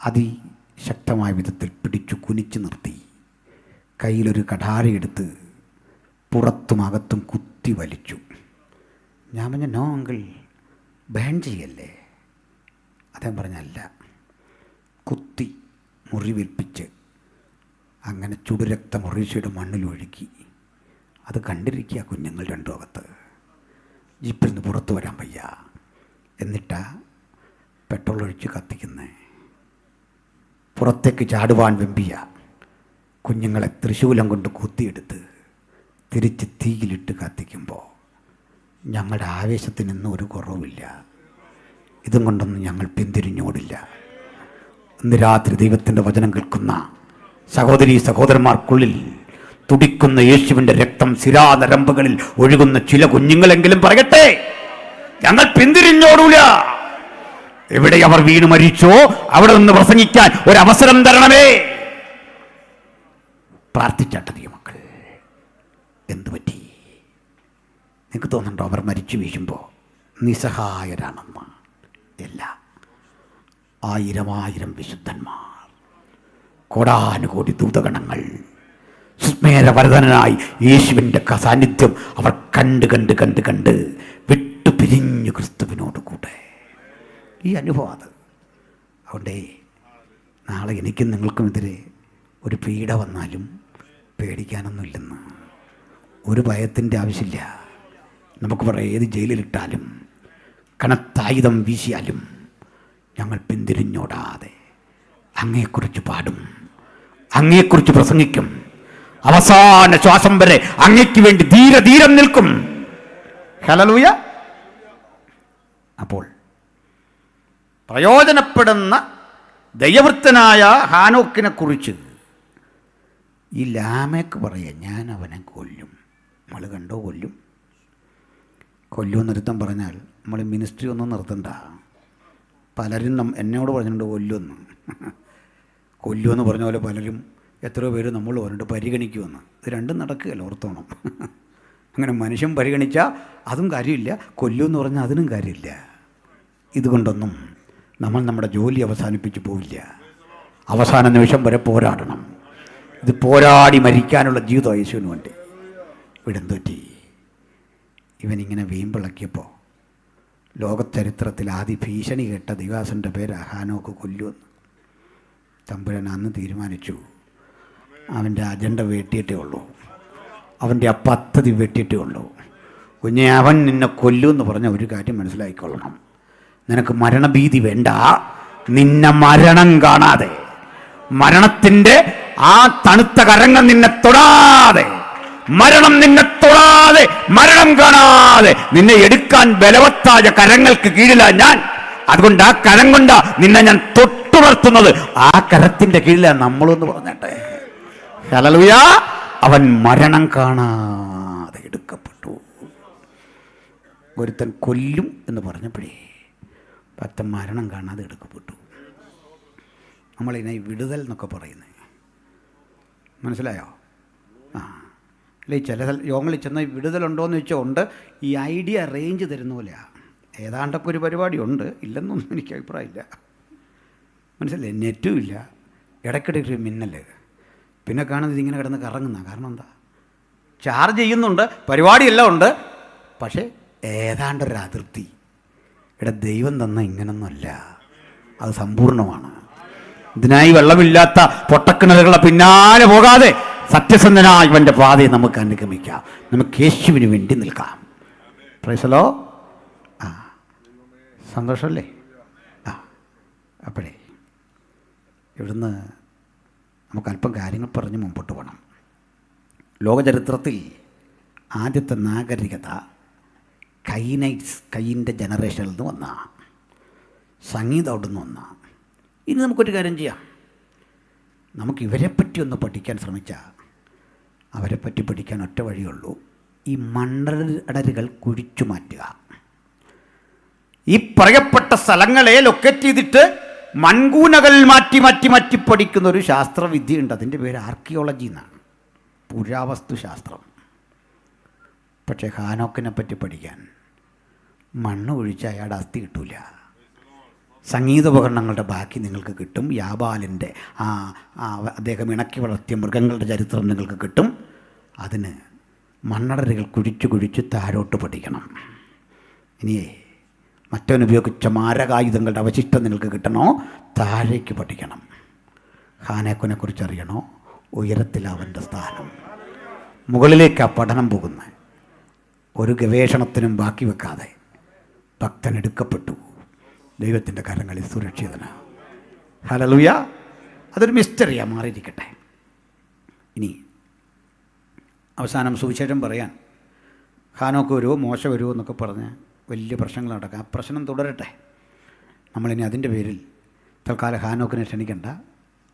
അതിശക്തമായ വിധത്തിൽ പിടിച്ചു കുനിച്ചു നിർത്തി കയ്യിലൊരു കഠാരയെടുത്ത് പുറത്തും അകത്തും കുത്തി വലിച്ചു. ഞാൻ പറഞ്ഞ നോ അങ്കിൾ, ബാൻ ചെയ്യല്ലേ. അദ്ദേഹം പറഞ്ഞല്ല, കുത്തി മുറിവേൽപ്പിച്ച് അങ്ങനെ ചുടുരക്തം ഒറീസയുടെ മണ്ണിലൊഴുക്കി. അത് കണ്ടിരിക്കുക കുഞ്ഞുങ്ങൾ രണ്ടും അകത്ത്. ജീപ്പിൽ നിന്ന് പുറത്തു വരാൻ വയ്യ. എന്നിട്ടാ പെട്രോൾ ഒഴിച്ച് കത്തിക്കുന്നേ. പുറത്തേക്ക് ചാടുവാൻ വെമ്പിയ കുഞ്ഞുങ്ങളെ തൃശൂലം കൊണ്ട് കുത്തിയെടുത്ത് തിരിച്ച് തീയിലിട്ട് കത്തിക്കുമ്പോൾ ഞങ്ങളുടെ ആവേശത്തിനൊന്നും ഒരു കുറവില്ല. ഇതും കൊണ്ടൊന്നും ഞങ്ങൾ പിന്തിരിഞ്ഞോടില്ല. ഇന്ന് രാത്രി ദൈവത്തിൻ്റെ വചനം കേൾക്കുന്ന സഹോദരീ സഹോദരന്മാർക്കുള്ളിൽ തുടിക്കുന്ന യേശുവിൻ്റെ രക്തം സിരാനരമ്പുകളിൽ ഒഴുകുന്ന ചില കുഞ്ഞുങ്ങളെങ്കിലും പറയട്ടെ, ഞങ്ങൾ പിന്തിരിഞ്ഞോടൂല. എവിടെ അവർ വീണ് മരിച്ചോ അവിടെ നിന്ന് പ്രസംഗിക്കാൻ ഒരവസരം തരണമേ. പ്രാർത്ഥിച്ചാട്ടതിയ മക്കൾ, എന്തു പറ്റി? നിങ്ങൾക്ക് തോന്നുന്നുണ്ടോ അവർ മരിച്ചു വീഴുമ്പോൾ നിസ്സഹായരാണെന്ന്? ഇല്ല. 1000 വിശുദ്ധന്മാർ, കോടാനുകോടി ദൂതഗണങ്ങൾ സുസ്മേരവരതനായി യേശുവിൻ്റെ സാന്നിധ്യം അവർ കണ്ട് കണ്ട് കണ്ട് കണ്ട് വിട്ടു പിരിഞ്ഞു ക്രിസ്തുവിനോട് കൂടെ. ഈ അനുഭവം അത്. അതുകൊണ്ടേ നാളെ എനിക്കും നിങ്ങൾക്കും എതിരെ ഒരു പീഡ വന്നാലും പേടിക്കാനൊന്നുമില്ലെന്ന്. ഒരു ഭയത്തിൻ്റെ ആവശ്യമില്ല. നമുക്ക് പറയാം, ഏത് ജയിലിലിട്ടാലും കനത്തായുധം വീശിയാലും ഞങ്ങൾ പിന്തിരിഞ്ഞോടാതെ അങ്ങയെക്കുറിച്ച് പാടും, അങ്ങയെക്കുറിച്ച് പ്രസംഗിക്കും, അവസാന ശ്വാസം വരെ അങ്ങയ്ക്ക് വേണ്ടി ധീരം നിൽക്കും. ഹല്ലേലൂയ. അപ്പോൾ പ്രയോജനപ്പെടുന്ന ദൈവവൃത്തനായ ഹാനോക്കിനെ കുറിച്ച് ഈ ലാമേക്ക് പറയാം, ഞാൻ അവനെ കൊല്ലും. നമ്മൾ കണ്ടോ കൊല്ലും നിർത്താൻ പറഞ്ഞാൽ നമ്മൾ മിനിസ്ട്രി ഒന്നും നിർത്തണ്ട. പലരും എന്നോട് പറഞ്ഞിട്ടുണ്ട് കൊല്ലുമെന്ന് പറഞ്ഞ പോലെ പലരും എത്രയോ പേര് നമ്മൾ പറഞ്ഞിട്ട് പരിഗണിക്കുമെന്ന്. ഇത് രണ്ടും നടക്കുകയല്ല, ഓർത്തോണം. അങ്ങനെ മനുഷ്യൻ പരിഗണിച്ചാൽ അതും കാര്യമില്ല, കൊല്ലുമെന്ന് പറഞ്ഞാൽ അതിനും കാര്യമില്ല. ഇതുകൊണ്ടൊന്നും നമ്മൾ നമ്മുടെ ജോലി അവസാനിപ്പിച്ച് പോവില്ല. അവസാന നിമിഷം വരെ പോരാടണം. ഇത് പോരാടി മരിക്കാനുള്ള ജീവിതം യേശുവിന് വേണ്ടി. ഇവിടെ എന്തൊറ്റി ഇവനിങ്ങനെ വീമ്പിളക്കിയപ്പോൾ ലോകചരിത്രത്തിൽ ആദ്യ ഭീഷണി കേട്ട ദിവാസൻ്റെ പേര് ഹാനോക്ക് കൊല്ലുമെന്ന്. തമ്പുരാൻ അന്ന് തീരുമാനിച്ചു. അവൻ്റെ അജണ്ട വെട്ടിയിട്ടേ ഉള്ളൂ, അവൻ്റെ ആ പദ്ധതി വെട്ടിയിട്ടേ ഉള്ളൂ. കുഞ്ഞെ, അവൻ നിന്നെ കൊല്ലുമെന്ന് പറഞ്ഞ ഒരു കാര്യം മനസ്സിലാക്കിക്കൊള്ളണം. നിനക്ക് മരണഭീതി വേണ്ട. നിന്നെ മരണം കാണാതെ, മരണത്തിൻ്റെ ആ തണുത്ത കരങ്ങൾ നിന്നെ തൊടാതെ, മരണം നിന്നെ തൊടാതെ, മരണം കാണാതെ നിന്നെ എടുക്കാൻ ബലവത്തായ കരങ്ങൾക്ക് കീഴിലാ ഞാൻ. അതുകൊണ്ട് ആ കരം കൊണ്ടാ നിന്നെ ഞാൻ തൊട്ടുണർത്തുന്നത്. ആ കരത്തിന്റെ കീഴിലാണ് നമ്മളൊന്ന് പറഞ്ഞട്ടെ. ഹല്ലേലൂയ. അവൻ മരണം കാണാതെ എടുക്കപ്പെട്ടു. ഒരുത്തൻ കൊല്ലും എന്ന് പറഞ്ഞപ്പോഴേ പത്തൻ മരണം കാണാതെ എടുക്കപ്പെട്ടു. നമ്മളിതിനെ വിടുതൽ എന്നൊക്കെ പറയുന്നത് മനസ്സിലായോ? അല്ലെ, ചില യോഗങ്ങളിൽ ചെന്ന് വിടുതലുണ്ടോയെന്ന് ചോദിച്ചാൽ ഉണ്ട്. ഈ ഐഡിയ അറേഞ്ച് തരുന്ന പോലെയാണ്. ഏതാണ്ടൊക്കെ ഒരു പരിപാടി ഉണ്ട്, ഇല്ലെന്നൊന്നും എനിക്ക് അഭിപ്രായമില്ല. മനസ്സിലായി? നെറ്റും ഇല്ല, ഇടയ്ക്കിടയ്ക്ക് മിന്നൽ, പിന്നെ കാണുന്നത് ഇങ്ങനെ കിടന്ന് കറങ്ങുന്ന. കാരണം എന്താ? ചാർജ് ചെയ്യുന്നുണ്ട്, പരിപാടിയെല്ലാം ഉണ്ട്, പക്ഷേ ഏതാണ്ടൊരു അതിർത്തി. ഇവിടെ ദൈവം തന്ന ഇങ്ങനൊന്നുമല്ല, അത് സമ്പൂർണ്ണമാണ്. ഇതിനായി വെള്ളമില്ലാത്ത പൊട്ടക്കിണറുകളെ പിന്നാലെ പോകാതെ സത്യസന്ധനായി ഇവൻ്റെ പാതയെ നമുക്ക് അനുഗമിക്കാം. നമുക്ക് യേശുവിന് വേണ്ടി നിൽക്കാം. Praise the Lord. സന്തോഷമല്ലേ? അപ്പോഴേ ഇവിടുന്ന് നമുക്ക് അല്പം കാര്യങ്ങൾ പറഞ്ഞ് മുമ്പോട്ട് പോകണം. ലോകചരിത്രത്തിൽ ആദ്യത്തെ നാഗരികത കൈൻ്റെ ജനറേഷനിൽ നിന്ന് വന്ന സംഗീതം അവിടെ നിന്ന് വന്ന. ഇനി നമുക്കൊരു കാര്യം ചെയ്യാം. നമുക്ക് ഇവരെപ്പറ്റി ഒന്ന് പഠിക്കാൻ ശ്രമിച്ചാൽ അവരെപ്പറ്റി പഠിക്കാൻ ഒറ്റ വഴിയുള്ളൂ. ഈ മണ്ണടരുകൾ കുഴിച്ചു മാറ്റുക. ഈ പറയപ്പെട്ട സ്ഥലങ്ങളെ ലൊക്കേറ്റ് ചെയ്തിട്ട് മൺകൂനകൾ മാറ്റി മാറ്റി മാറ്റി പഠിക്കുന്ന ഒരു ശാസ്ത്രവിദ്യയുണ്ട്. അതിൻ്റെ പേര് ആർക്കിയോളജി എന്നാണ്, പുരാവസ്തു ശാസ്ത്രം. പക്ഷേ ഹാനോക്കിനെ പറ്റി പഠിക്കാൻ മണ്ണ് ഒഴിച്ച് അയാളുടെ അസ്ഥി കിട്ടൂല. സംഗീതോപകരണങ്ങളുടെ ബാക്കി നിങ്ങൾക്ക് കിട്ടും. യാബാലിൻ്റെ അദ്ദേഹം ഇണക്കി വളർത്തിയ മൃഗങ്ങളുടെ ചരിത്രം നിങ്ങൾക്ക് കിട്ടും. അതിന് മണ്ണടരുകൾ കുഴിച്ച് കുഴിച്ച് താഴോട്ട് പഠിക്കണം. ഇനിയേ മറ്റവൻ ഉപയോഗിച്ച മാരകായുധങ്ങളുടെ അവശിഷ്ടം നിങ്ങൾക്ക് കിട്ടണോ, താഴേക്ക് പഠിക്കണം. ഹാനോക്കിനെക്കുറിച്ച് അറിയണോ, ഉയരത്തിൽ അവൻ്റെ സ്ഥാനം. മുകളിലേക്ക് ആ പഠനം പോകുന്നത്. ഒരു ഗവേഷണത്തിനും ബാക്കി വെക്കാതെ ഭക്തൻ എടുക്കപ്പെട്ടു, ദൈവത്തിൻ്റെ കരങ്ങളിൽ സുരക്ഷിതനാണ്. ഹല്ലേലൂയ. അതൊരു മിസ്റ്ററിയാണ്, മാറിയിരിക്കട്ടെ. ഇനി അവസാനം സുവിശേഷം പറയാൻ ഹാനോക്ക് വരുമോ മോശ വരുമോ എന്നൊക്കെ പറഞ്ഞ് വലിയ പ്രശ്നങ്ങൾ നടക്കാം. ആ പ്രശ്നം തുടരട്ടെ. നമ്മളിനി അതിൻ്റെ പേരിൽ തൽക്കാലം ഹാനോക്കിനെ ക്ഷണിക്കണ്ട.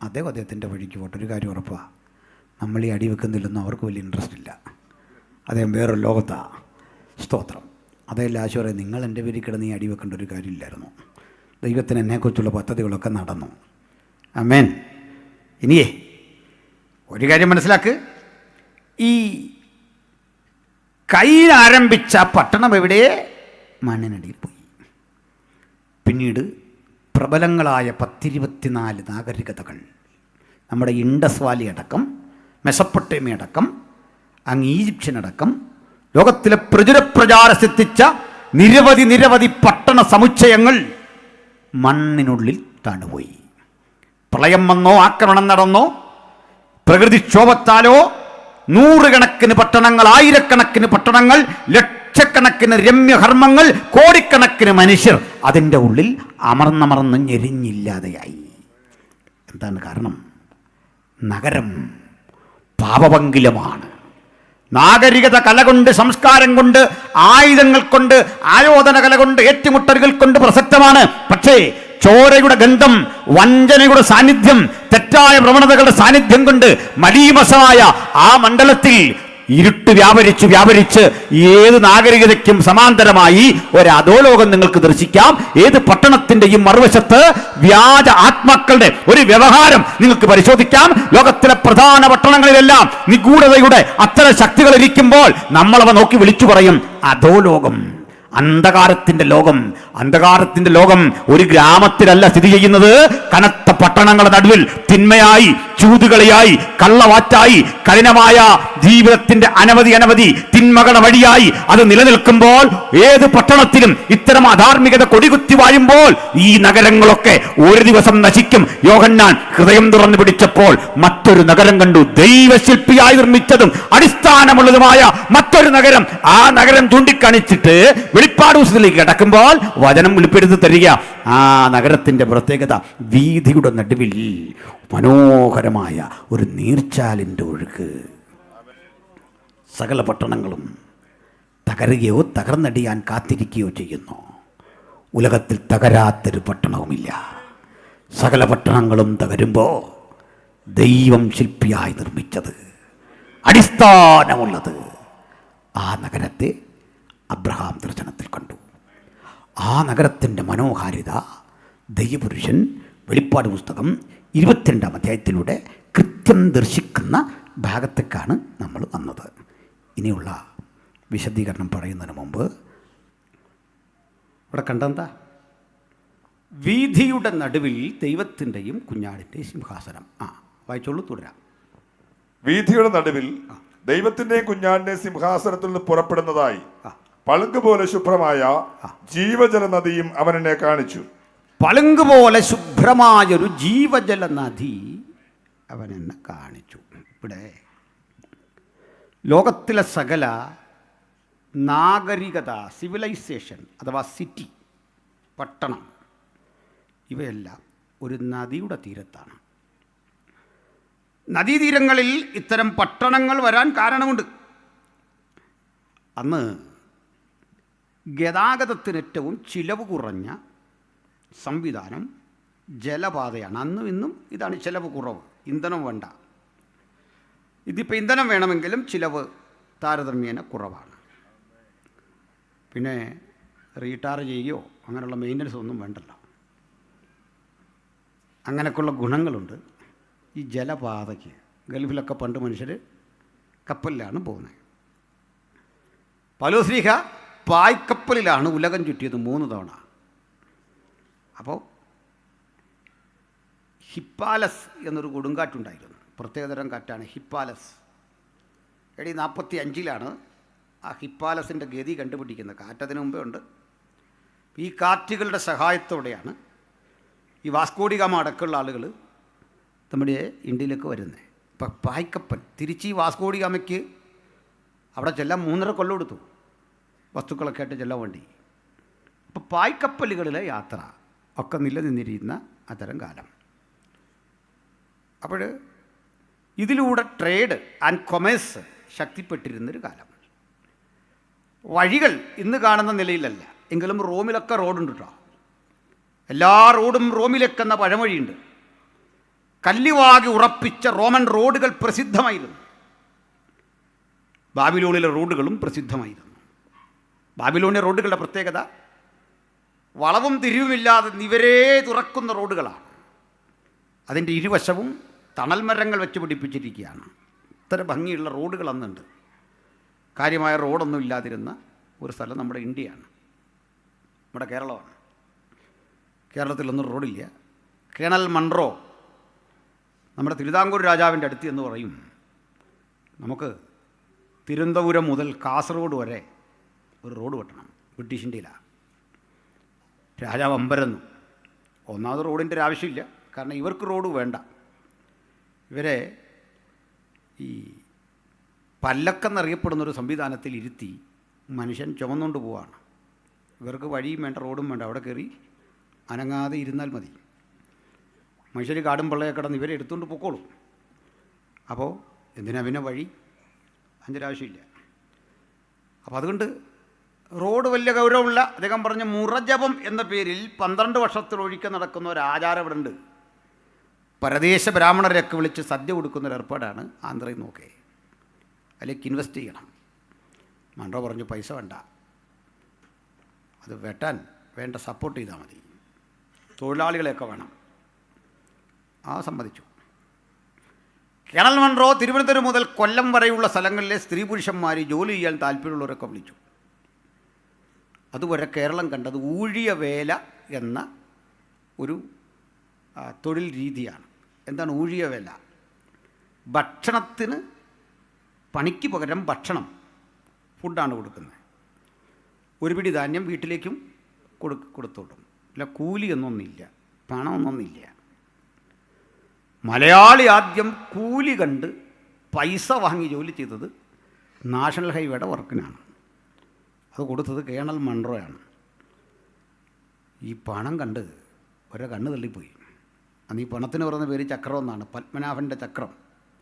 അദ്ദേഹത്തിൻ്റെ വഴിക്ക് പോട്ടെ. ഒരു കാര്യം ഉറപ്പാണ്, നമ്മൾ ഈ അടി വെക്കുന്നില്ലെന്നും അവർക്ക് വലിയ ഇൻട്രസ്റ്റ് ഇല്ല. അദ്ദേഹം വേറൊരു ലോകത്താണ്. സ്തോത്രം. അതെല്ലാം ആശു പറയും, നിങ്ങൾ എൻ്റെ പേരിൽ കിടന്ന് ഈ അടി വെക്കേണ്ട ഒരു കാര്യമില്ലായിരുന്നു. ദൈവത്തിന് എന്നെക്കുറിച്ചുള്ള പദ്ധതികളൊക്കെ നടന്നു. ആമേൻ. ഇനിയേ ഒരു കാര്യം മനസ്സിലാക്ക്, ഈ കയ്യിൽ ആരംഭിച്ച പട്ടണം എവിടെ? മണ്ണിനടിയിൽ പോയി. പിന്നീട് പ്രബലങ്ങളായ 10-24 നാഗരികതകൾ, നമ്മുടെ ഇൻഡസ് വാലി അടക്കം, മെസപ്പൊട്ടേമിയ അടക്കം, അങ്ങ് ഈജിപ്ഷ്യനടക്കം ലോകത്തിലെ പ്രചാരത്തെത്തിച്ച നിരവധി പട്ടണ സമുച്ചയങ്ങൾ മണ്ണിനുള്ളിൽ താണുപോയി. പ്രളയം വന്നോ, ആക്രമണം നടന്നോ, പ്രകൃതിക്ഷോഭത്താലോ നൂറുകണക്കിന് പട്ടണങ്ങൾ, ആയിരക്കണക്കിന് പട്ടണങ്ങൾ, ലക്ഷക്കണക്കിന് രമ്യകർമ്മങ്ങൾ, കോടിക്കണക്കിന് മനുഷ്യർ അതിൻ്റെ ഉള്ളിൽ അമർന്നമർന്ന് ഞെരിഞ്ഞില്ലാതെയായി. എന്താണ് കാരണം? നഗരം പാപപങ്കിലമാണ്. നാഗരികത കലകൊണ്ട്, സംസ്കാരം കൊണ്ട്, ആയുധങ്ങൾ കൊണ്ട്, ആയോധന കല കൊണ്ട്, ഏറ്റുമുട്ടലുകൾ കൊണ്ട് പ്രസക്തമാണ്. പക്ഷേ ചോരയുടെ ഗന്ധം, വഞ്ചനയുടെ സാന്നിധ്യം, തെറ്റായ പ്രവണതകളുടെ സാന്നിധ്യം കൊണ്ട് മലീമസമായ ആ മണ്ഡലത്തിൽ ഇരുട്ട് വ്യാപരിച്ച് ഏത് നാഗരികതയ്ക്കും സമാന്തരമായി ഒരു അധോലോകം നിങ്ങൾക്ക് ദർശിക്കാം. ഏത് പട്ടണത്തിൻ്റെയും മറുവശത്ത് വ്യാജ ആത്മാക്കളുടെ ഒരു വ്യവഹാരം നിങ്ങൾക്ക് പരിശോധിക്കാം. ലോകത്തിലെ പ്രധാന പട്ടണങ്ങളിലെല്ലാം നിഗൂഢതയുടെ അത്തരം ശക്തികൾ ഇരിക്കുമ്പോൾ നമ്മളവ നോക്കി വിളിച്ചു പറയും അധോലോകം, അന്ധകാരത്തിന്റെ ലോകം. അന്ധകാരത്തിന്റെ ലോകം ഒരു ഗ്രാമത്തിലല്ല സ്ഥിതി ചെയ്യുന്നത്. കനത്ത പട്ടണങ്ങളുടെ നടുവിൽ തിന്മയായി, ചൂതുകളിയായി, കള്ളവാറ്റായി, കഠിനമായ ജീവിതത്തിന്റെ അനവധി തിന്മകളുടെ വഴിയായി അത് നിലനിൽക്കുമ്പോൾ, ഏത് പട്ടണത്തിലും ഇത്തരം അധാർമികത കൊടികുത്തി വാഴുമ്പോൾ ഈ നഗരങ്ങളൊക്കെ ഒരു ദിവസം നശിക്കും. യോഹന്നാൻ ഹൃദയം തുറന്നു പിടിച്ചപ്പോൾ മറ്റൊരു നഗരം കണ്ടു, ദൈവശില്പിയായി നിർമ്മിച്ചതും അടിസ്ഥാനമുള്ളതുമായ മറ്റൊരു നഗരം. ആ നഗരം ചൂണ്ടിക്കാണിച്ചിട്ട് വെളിപ്പാട് പുസ്തകത്തിലേക്ക് കടക്കുമ്പോൾ വചനം വെളിപ്പെടുത്തി തരിക. ആ നഗരത്തിന്റെ പ്രത്യേകത, വീഥിയുടെ നടുവിൽ മനോഹരമായ ഒരു നീർച്ചാലിൻ്റെ ഒഴുക്ക്. സകല പട്ടണങ്ങളും തകരുകയോ തകർന്നടിയാൻ കാത്തിരിക്കുകയോ ചെയ്യുന്നു. ഉലകത്തിൽ തകരാത്തൊരു പട്ടണവുമില്ല. സകല പട്ടണങ്ങളും തകരുമ്പോൾ ദൈവം ശില്പിയായി നിർമ്മിച്ചത്, അടിസ്ഥാനമുള്ളത്, ആ നഗരത്തെ അബ്രഹാം ദർശനത്തിൽ കണ്ടു. ആ നഗരത്തിൻ്റെ മനോഹാരിത ദൈവപുരുഷൻ വെളിപ്പാട് പുസ്തകം 22-ാം അധ്യായത്തിലൂടെ കൃത്യം ദർശിക്കുന്ന ഭാഗത്തേക്കാണ് നമ്മൾ വന്നത്. ഇനിയുള്ള വിശദീകരണം പറയുന്നതിന് മുമ്പ് ഇവിടെ കണ്ടെന്താ? വീഥിയുടെ നടുവിൽ ദൈവത്തിൻ്റെയും കുഞ്ഞാടിൻ്റെയും സിംഹാസനം. വായിച്ചോളൂ, തുടരാം. വീഥിയുടെ നടുവിൽ ദൈവത്തിന്റെയും കുഞ്ഞാടിന്റെയും സിംഹാസനത്തിൽ നിന്ന് പുറപ്പെടുന്നതായി പളുങ്ക് പോലെ ശുഭ്രമായ ജീവജല നദിയും അവൻ എന്നെ കാണിച്ചു. പളുങ്ക് പോലെ ശുഭ്രമായൊരു ജീവജല നദി അവൻ എന്നെ കാണിച്ചു. ഇവിടെ ലോകത്തിലെ സകല നാഗരികത, സിവിലൈസേഷൻ അഥവാ സിറ്റി, പട്ടണം, ഇവയെല്ലാം ഒരു നദിയുടെ തീരത്താണ്. നദീതീരങ്ങളിൽ ഇത്തരം പട്ടണങ്ങൾ വരാൻ കാരണമുണ്ട്. അന്ന് ഗതാഗതത്തിന് ഏറ്റവും ചിലവ് കുറഞ്ഞ സംവിധാനം ജലപാതയാണ്. അന്നും ഇന്നും ഇതാണ് ചിലവ് കുറവ്. ഇന്ധനം വേണ്ട. ഇതിപ്പോൾ ഇന്ധനം വേണമെങ്കിലും ചിലവ് താരതമ്യേന കുറവാണ്. പിന്നെ റീടാർ ചെയ്യുകയോ അങ്ങനെയുള്ള മെയിൻ്റനൻസ് ഒന്നും വേണ്ടല്ലോ. അങ്ങനെയൊക്കെയുള്ള ഗുണങ്ങളുണ്ട് ഈ ജലപാതയ്ക്ക്. ഗൾഫിലൊക്കെ പണ്ട് മനുഷ്യർ കപ്പലിലാണ് പോകുന്നത്. പൗലോസ്ലീഹ പായ്ക്കപ്പലിലാണ് ഉലകം ചുറ്റിയത് 3 തവണ. അപ്പോൾ ഹിപ്പാലസ് എന്നൊരു കൊടുങ്കാറ്റുണ്ടായിരുന്നു. പ്രത്യേകതരം കാറ്റാണ് ഹിപ്പാലസ്. AD 45 ആ ഹിപ്പാലസിൻ്റെ ഗതി കണ്ടുപിടിക്കുന്നത്. കാറ്റതിന് മുമ്പേ ഉണ്ട്. ഈ കാറ്റുകളുടെ സഹായത്തോടെയാണ് ഈ വാസ്കോഡിഗാമ അടക്കമുള്ള ആളുകൾ നമ്മുടെ ഇന്ത്യയിലേക്ക് വരുന്നത്. ഇപ്പം പായ്ക്കപ്പൽ തിരിച്ച് ഈ വാസ്കോഡിഗാമയ്ക്ക് അവിടെ ചെല്ലാൻ 3.5 കൊല്ലം എടുത്തു, വസ്തുക്കളൊക്കെ ആയിട്ട് ചെല്ലാൻ വേണ്ടി. അപ്പോൾ പായ്ക്കപ്പലുകളിലെ യാത്ര ഒക്കെ നിലനിന്നിരുന്ന അത്തരം കാലം. അപ്പോൾ ഇതിലൂടെ ട്രേഡ് ആൻഡ് കൊമേഴ്സ് ശക്തിപ്പെട്ടിരുന്നൊരു കാലം. വഴികൾ ഇന്ന് കാണുന്ന നിലയിലല്ല, എങ്കിലും റോമിലൊക്കെ റോഡുണ്ട് കേട്ടോ. എല്ലാ റോഡും റോമിലേക്കെന്ന പഴമൊഴിയുണ്ട്. കല്ലുവാകി ഉറപ്പിച്ച റോമൻ റോഡുകൾ പ്രസിദ്ധമായിരുന്നു. ബാബിലോണിലെ റോഡുകളും പ്രസിദ്ധമായിരുന്നു. ബാബിലോണിയ റോഡുകളുടെ പ്രത്യേകത വളവും തിരിവുമില്ലാതെ നിവരേ തുറക്കുന്ന റോഡുകളാണ്. അതിൻ്റെ ഇരുവശവും തണൽ മരങ്ങൾ വെച്ച് പിടിപ്പിച്ചിരിക്കുകയാണ്. ഇത്ര ഭംഗിയുള്ള റോഡുകൾ അന്നുണ്ട്. കാര്യമായ റോഡൊന്നും ഇല്ലാതിരുന്ന ഒരു സ്ഥലം നമ്മുടെ ഇന്ത്യയാണ്, നമ്മുടെ കേരളമാണ്. കേരളത്തിലൊന്നും റോഡില്ല. കേണൽ മൺറോ നമ്മുടെ തിരുവിതാംകൂർ രാജാവിൻ്റെ അടുത്ത് എന്ന് പറയും, നമുക്ക് തിരുവനന്തപുരം മുതൽ കാസർഗോഡ് വരെ ഒരു റോഡ് വെട്ടണം, ബ്രിട്ടീഷ് ഇന്ത്യയിലാണ്. രാജാവ് അമ്പരന്നു. ഒന്നാമത് റോഡിൻ്റെ ഒരു ആവശ്യമില്ല, കാരണം ഇവർക്ക് റോഡ് വേണ്ട. ഇവരെ ഈ പല്ലക്കെന്നറിയപ്പെടുന്നൊരു സംവിധാനത്തിൽ ഇരുത്തി മനുഷ്യൻ ചുമന്നുകൊണ്ട് പോവാണ്. ഇവർക്ക് വഴിയും വേണ്ട, റോഡും വേണ്ട. അവിടെ കയറി അനങ്ങാതെ ഇരുന്നാൽ മതി. മനുഷ്യർ കാടും പള്ളയെ കിടന്ന് ഇവരെ എടുത്തുകൊണ്ട് പൊക്കോളും. അപ്പോൾ എന്തിനാ പിന്നെ വഴി? അതിൻ്റെ ആവശ്യമില്ല. അപ്പോൾ അതുകൊണ്ട് റോഡ് വലിയ ഗൗരവമുള്ള, അദ്ദേഹം പറഞ്ഞ മുറജപം എന്ന പേരിൽ 12 വർഷത്തിലൊഴിക്കെ നടക്കുന്ന ഒരു ആചാരം ഇവിടെ ഉണ്ട്. പരദേശ ബ്രാഹ്മണരെയൊക്കെ വിളിച്ച് സദ്യ കൊടുക്കുന്നൊരു ഏർപ്പാടാണ് ആന്ധ്രയിൽ നോക്കേ. അതിലേക്ക് ഇൻവെസ്റ്റ് ചെയ്യണം. മൺറോ പറഞ്ഞു പൈസ വേണ്ട, അത് വെട്ടാൻ വേണ്ട സപ്പോർട്ട് ചെയ്താൽ മതി, തൊഴിലാളികളെയൊക്കെ വേണം. ആ സമ്മതിച്ചു. കേണൽ മൺറോ തിരുവനന്തപുരം മുതൽ കൊല്ലം വരെയുള്ള സ്ഥലങ്ങളിലെ സ്ത്രീ പുരുഷന്മാർ ജോലി ചെയ്യാൻ താല്പര്യമുള്ളവരൊക്കെ വിളിച്ചു. അതുവരെ കേരളം കണ്ടത് ഊഴിയ വേല എന്ന ഒരു തൊഴിൽ രീതിയാണ്. എന്താണ് ഊഴിയ വേല? ഭക്ഷണത്തിന്, പണിക്ക് പകരം ഭക്ഷണം, ഫുഡാണ് കൊടുക്കുന്നത്. ഒരു പിടി ധാന്യം വീട്ടിലേക്കും കൊടുത്തോട്ടും. അല്ല കൂലി എന്നൊന്നില്ല, പണമൊന്നൊന്നില്ല. മലയാളി ആദ്യം കൂലി കണ്ട് പൈസ വാങ്ങി ജോലി ചെയ്തത് നാഷണൽ ഹൈവേയുടെ വർക്കിനാണ്. അത് കൊടുത്തത് കേണൽ മൺറോയാണ്. ഈ പണം കണ്ട് ഒരേ കണ്ണ് തള്ളിപ്പോയി. അന്ന് ഈ പണത്തിന് പറയുന്ന പേര് ചക്രം എന്നാണ്, പത്മനാഭൻ്റെ ചക്രം.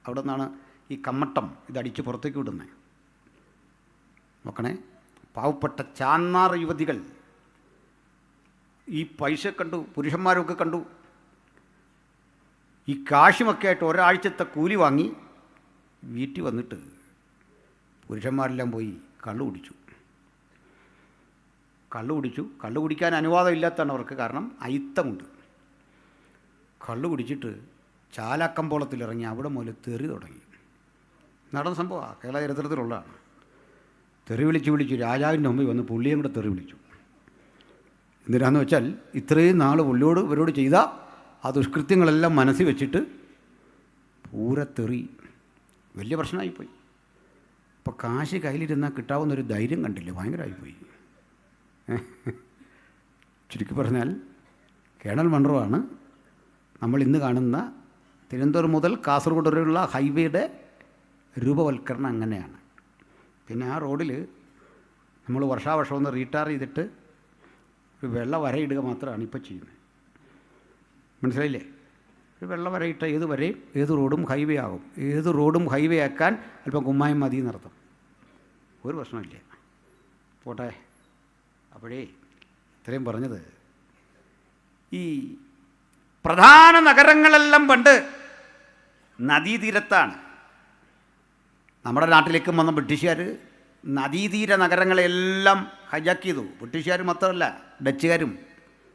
അവിടെ നിന്നാണ് ഈ കമ്മട്ടം ഇതടിച്ച് പുറത്തേക്ക് വിടുന്നത്. നോക്കണേ, പാവപ്പെട്ട ചാന്നാർ യുവതികൾ ഈ പൈസ കണ്ടു, പുരുഷന്മാരൊക്കെ കണ്ടു. ഈ കാശുമൊക്കെ ആയിട്ട് ഒരാഴ്ചത്തെ കൂലി വാങ്ങി വീട്ടിൽ വന്നിട്ട് പുരുഷന്മാരെല്ലാം പോയി കള്ളു കുടിച്ചു. കള്ളു കുടിക്കാൻ അനുവാദം ഇല്ലാത്തതാണ് അവർക്ക്, കാരണം അയിത്തമുണ്ട്. കള്ളു കുടിച്ചിട്ട് ചാലാക്കമ്പോളത്തിലിറങ്ങി അവിടെ മുതൽ തെറി തുടങ്ങി. നടന്ന സംഭവമാണ്, കേരള ചരിത്രത്തിലുള്ളതാണ്. തെറി വിളിച്ചു രാജാവിൻ്റെ മുമ്പിൽ വന്ന് പുള്ളിയും കൂടെ തെറി വിളിച്ചു. എന്തിനാന്ന് വെച്ചാൽ ഇത്രയും നാൾ പുള്ളിയോട് ഇവരോട് ചെയ്ത ആ ദുഷ്കൃത്യങ്ങളെല്ലാം മനസ്സിൽ വെച്ചിട്ട് പൂരത്തെറി. വലിയ പ്രശ്നമായിപ്പോയി. അപ്പോൾ കാശ് കയ്യിലിരുന്നാൽ കിട്ടാവുന്നൊരു ധൈര്യം കണ്ടില്ല, ഭയങ്കരമായിപ്പോയി. ചുരുക്കി പറഞ്ഞാൽ കേണൽ മൺറോ ആണ് നമ്മൾ ഇന്ന് കാണുന്ന തിരുവനന്തപുരം മുതൽ കാസർഗോഡ് വരെയുള്ള ഹൈവേയുടെ രൂപവൽക്കരണം. അങ്ങനെയാണ്. പിന്നെ ആ റോഡിൽ നമ്മൾ വർഷാവർഷം ഒന്ന് റീടാർ ചെയ്തിട്ട് ഒരു വെള്ള വരയിടുക മാത്രമാണ് ഇപ്പോൾ ചെയ്യുന്നത്. മനസ്സിലായില്ലേ? ഒരു വെള്ള വരയിട്ട ഏത് വരെയും ഏത് റോഡും ഹൈവേ ആകും. ഏത് റോഡും ഹൈവേ ആക്കാൻ അല്പം കുമ്മായം മതി എന്നർത്ഥം. ഒരു പ്രശ്നമില്ല. പോട്ടെ. അപ്പോഴേ ഇത്രയും പറഞ്ഞത്, ഈ പ്രധാന നഗരങ്ങളെല്ലാം പണ്ട് നദീതീരത്താണ്. നമ്മുടെ നാട്ടിലേക്കും വന്ന ബ്രിട്ടീഷുകാർ നദീതീര നഗരങ്ങളെല്ലാം ഹൈജാക്ക് ചെയ്തു. ബ്രിട്ടീഷുകാർ മാത്രമല്ല, ഡച്ചുകാരും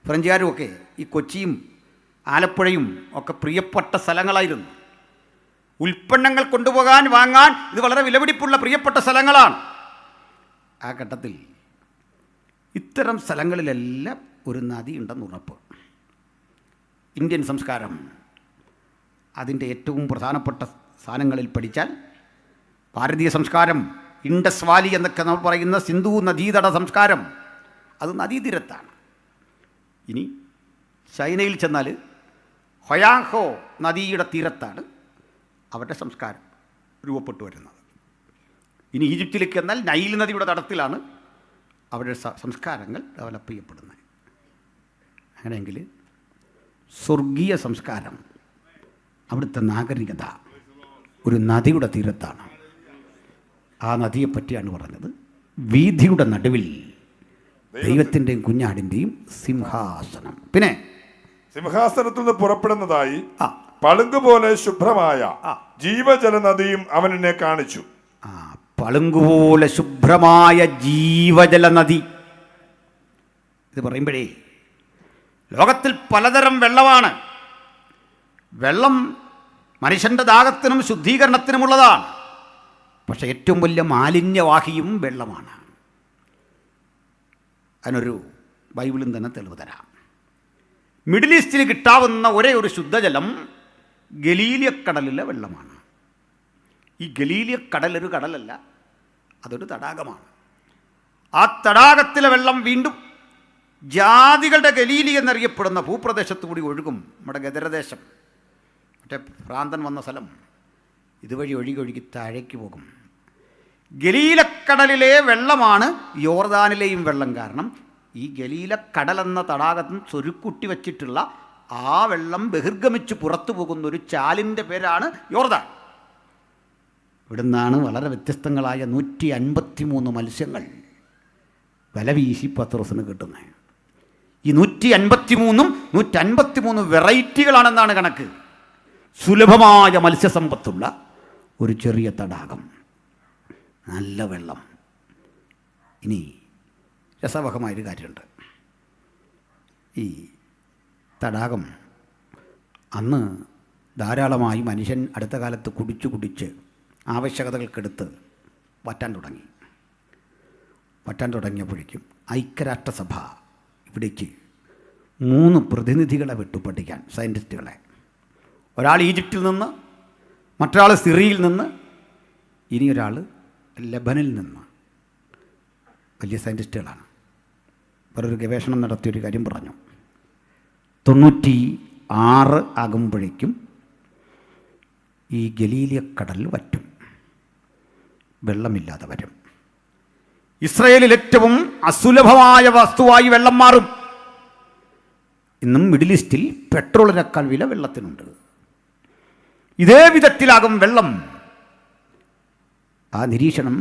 ഫ്രഞ്ചുകാരും ഒക്കെ ഈ കൊച്ചിയും ആലപ്പുഴയും ഒക്കെ പ്രിയപ്പെട്ട സ്ഥലങ്ങളായിരുന്നു. ഉൽപ്പന്നങ്ങൾ കൊണ്ടുപോകാൻ, വാങ്ങാൻ ഇത് വളരെ വിലപിടിപ്പുള്ള പ്രിയപ്പെട്ട സ്ഥലങ്ങളാണ്. ആ ഘട്ടത്തിൽ ഇത്തരം സ്ഥലങ്ങളിലെല്ലാം ഒരു നദി ഉണ്ടെന്ന് ഉറപ്പ്. ഇന്ത്യൻ സംസ്കാരം അതിൻ്റെ ഏറ്റവും പ്രധാനപ്പെട്ട സ്ഥാനങ്ങളിൽ പഠിച്ചാൽ ഭാരതീയ സംസ്കാരം, ഇൻഡസ് വാലി എന്നൊക്കെ നമ്മൾ പറയുന്ന സിന്ധു നദീതട സംസ്കാരം, അത് നദീതീരത്താണ്. ഇനി ചൈനയിൽ ചെന്നാൽ ഹൊയാങ്ഹോ നദിയുടെ തീരത്താണ് അവരുടെ സംസ്കാരം രൂപപ്പെട്ടു വരുന്നത്. ഇനി ഈജിപ്തിലേക്ക് എന്നാൽ നൈൽ നദിയുടെ തടത്തിലാണ് അവരുടെ സംസ്കാരങ്ങൾ ഡെവലപ്പ് ചെയ്യപ്പെടുന്നത്. അങ്ങനെയെങ്കിൽ സ്വർഗീയ സംസ്കാരം, അവിടുത്തെ നാഗരികത ഒരു നദിയുടെ തീരത്താണ്. ആ നദിയെപ്പറ്റിയാണ് പറഞ്ഞത്. വീഥിയുടെ നടുവിൽ ദൈവത്തിൻ്റെയും കുഞ്ഞാടിൻ്റെയും സിംഹാസനം. പിന്നെ സിംഹാസനത്തിൽ നിന്ന് പുറപ്പെടുന്നതായി പളുങ്കുപോലെ ശുഭ്രമായ ജീവജല നദിയും അവൻ എന്നെ കാണിച്ചു. പളുങ്കുപോലെ ശുഭ്രമായ ജീവജല നദി. ഇത് പറയുമ്പോഴേ ലോകത്തിൽ പലതരം വെള്ളമാണ്. വെള്ളം മനുഷ്യൻ്റെ ദാഹത്തിനും ശുദ്ധീകരണത്തിനുമുള്ളതാണ്. പക്ഷേ ഏറ്റവും വലിയ മാലിന്യവാഹിയും വെള്ളമാണ്. അതിനൊരു ബൈബിളിൽ തന്നെ തെളിവ് തരാം. മിഡിൽ ഈസ്റ്റിൽ കിട്ടാവുന്ന ഒരേ ഒരു ശുദ്ധജലം ഗലീലിയക്കടലിലെ വെള്ളമാണ്. ഈ ഗലീലിയക്കടൽ ഒരു കടലല്ല, അതൊരു തടാകമാണ്. ആ തടാകത്തിലെ വെള്ളം വീണ്ടും ജാതികളുടെ ഗലീലി എന്നറിയപ്പെടുന്ന ഭൂപ്രദേശത്തു കൂടി ഒഴുകും. നമ്മുടെ ഗദരദേശം, മറ്റേ ഭ്രാന്തൻ വന്ന സ്ഥലം, ഇതുവഴി ഒഴുകി താഴേക്ക് പോകും. ഗലീലക്കടലിലെ വെള്ളമാണ് യോർദാനിലെയും വെള്ളം. കാരണം ഈ ഗലീലക്കടൽ എന്ന തടാകത്തിൽ ചൊരുക്കുട്ടി വച്ചിട്ടുള്ള ആ വെള്ളം ബഹിർഗമിച്ച് പുറത്തു പോകുന്ന ഒരു ചാലിൻ്റെ പേരാണ് യോർദാൻ. ഇവിടുന്നാണ് വളരെ വ്യത്യസ്തങ്ങളായ 153 മത്സ്യങ്ങൾ വില വീശി പത്രോസിന് കിട്ടുന്നത്. ഈ 153 വെറൈറ്റികളാണെന്നാണ് കണക്ക്. സുലഭമായ മത്സ്യസമ്പത്തുള്ള ഒരു ചെറിയ തടാകം, നല്ല വെള്ളം. ഇനി രസവഹമായൊരു കാര്യമുണ്ട്. ഈ തടാകം അന്ന് ധാരാളമായി മനുഷ്യൻ അടുത്ത കാലത്ത് കുടിച്ച് ആവശ്യകതകൾക്കെടുത്ത് വറ്റാൻ തുടങ്ങിയപ്പോഴേക്കും ഐക്യരാഷ്ട്രസഭ ഇവിടേക്ക് 3 പ്രതിനിധികളെ വിട്ടു പഠിക്കാൻ, സയൻറ്റിസ്റ്റുകളെ. ഒരാൾ ഈജിപ്തിൽ നിന്ന്, മറ്റൊരാൾ സിറിയയിൽ നിന്ന്, ഇനിയൊരാൾ ലെബനിൽ നിന്ന്. വലിയ സയൻറ്റിസ്റ്റുകളാണ്. വേറൊരു ഗവേഷണം നടത്തിയൊരു കാര്യം പറഞ്ഞു. 96 ആകുമ്പോഴേക്കും ഈ ഗലീലിയക്കടൽ വറ്റും, വെള്ളമില്ലാതെ വരും. ഇസ്രയേലിൽ ഏറ്റവും അസുലഭമായ വസ്തുവായി വെള്ളം മാറും. ഇന്നും മിഡിൽ ഈസ്റ്റിൽ പെട്രോളിനേക്കാൾ വില വെള്ളത്തിനുണ്ട്. ഇതേ വിധത്തിലാകും വെള്ളം. ആ നിരീക്ഷണം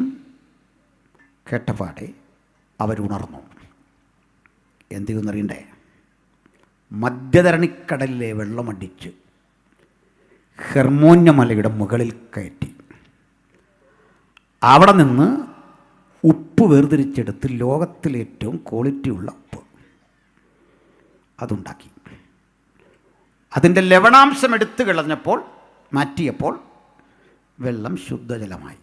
കേട്ടപാടെ അവരുണർന്നു. എന്ത് ചെയ്യുന്നറിയണ്ടേ? മധ്യധരണിക്കടലിലെ വെള്ളമടിച്ച് ഹെർമോന്യ മലയുടെ മുകളിൽ കയറ്റി അവിടെ നിന്ന് ഉപ്പ് വേർതിരിച്ചെടുത്ത് ലോകത്തിലെ ഏറ്റവും ക്വാളിറ്റിയുള്ള ഉപ്പ് അതുണ്ടാക്കി. അതിൻ്റെ ലവണാംശം എടുത്തു കളഞ്ഞപ്പോൾ, മാറ്റിയപ്പോൾ വെള്ളം ശുദ്ധജലമായി.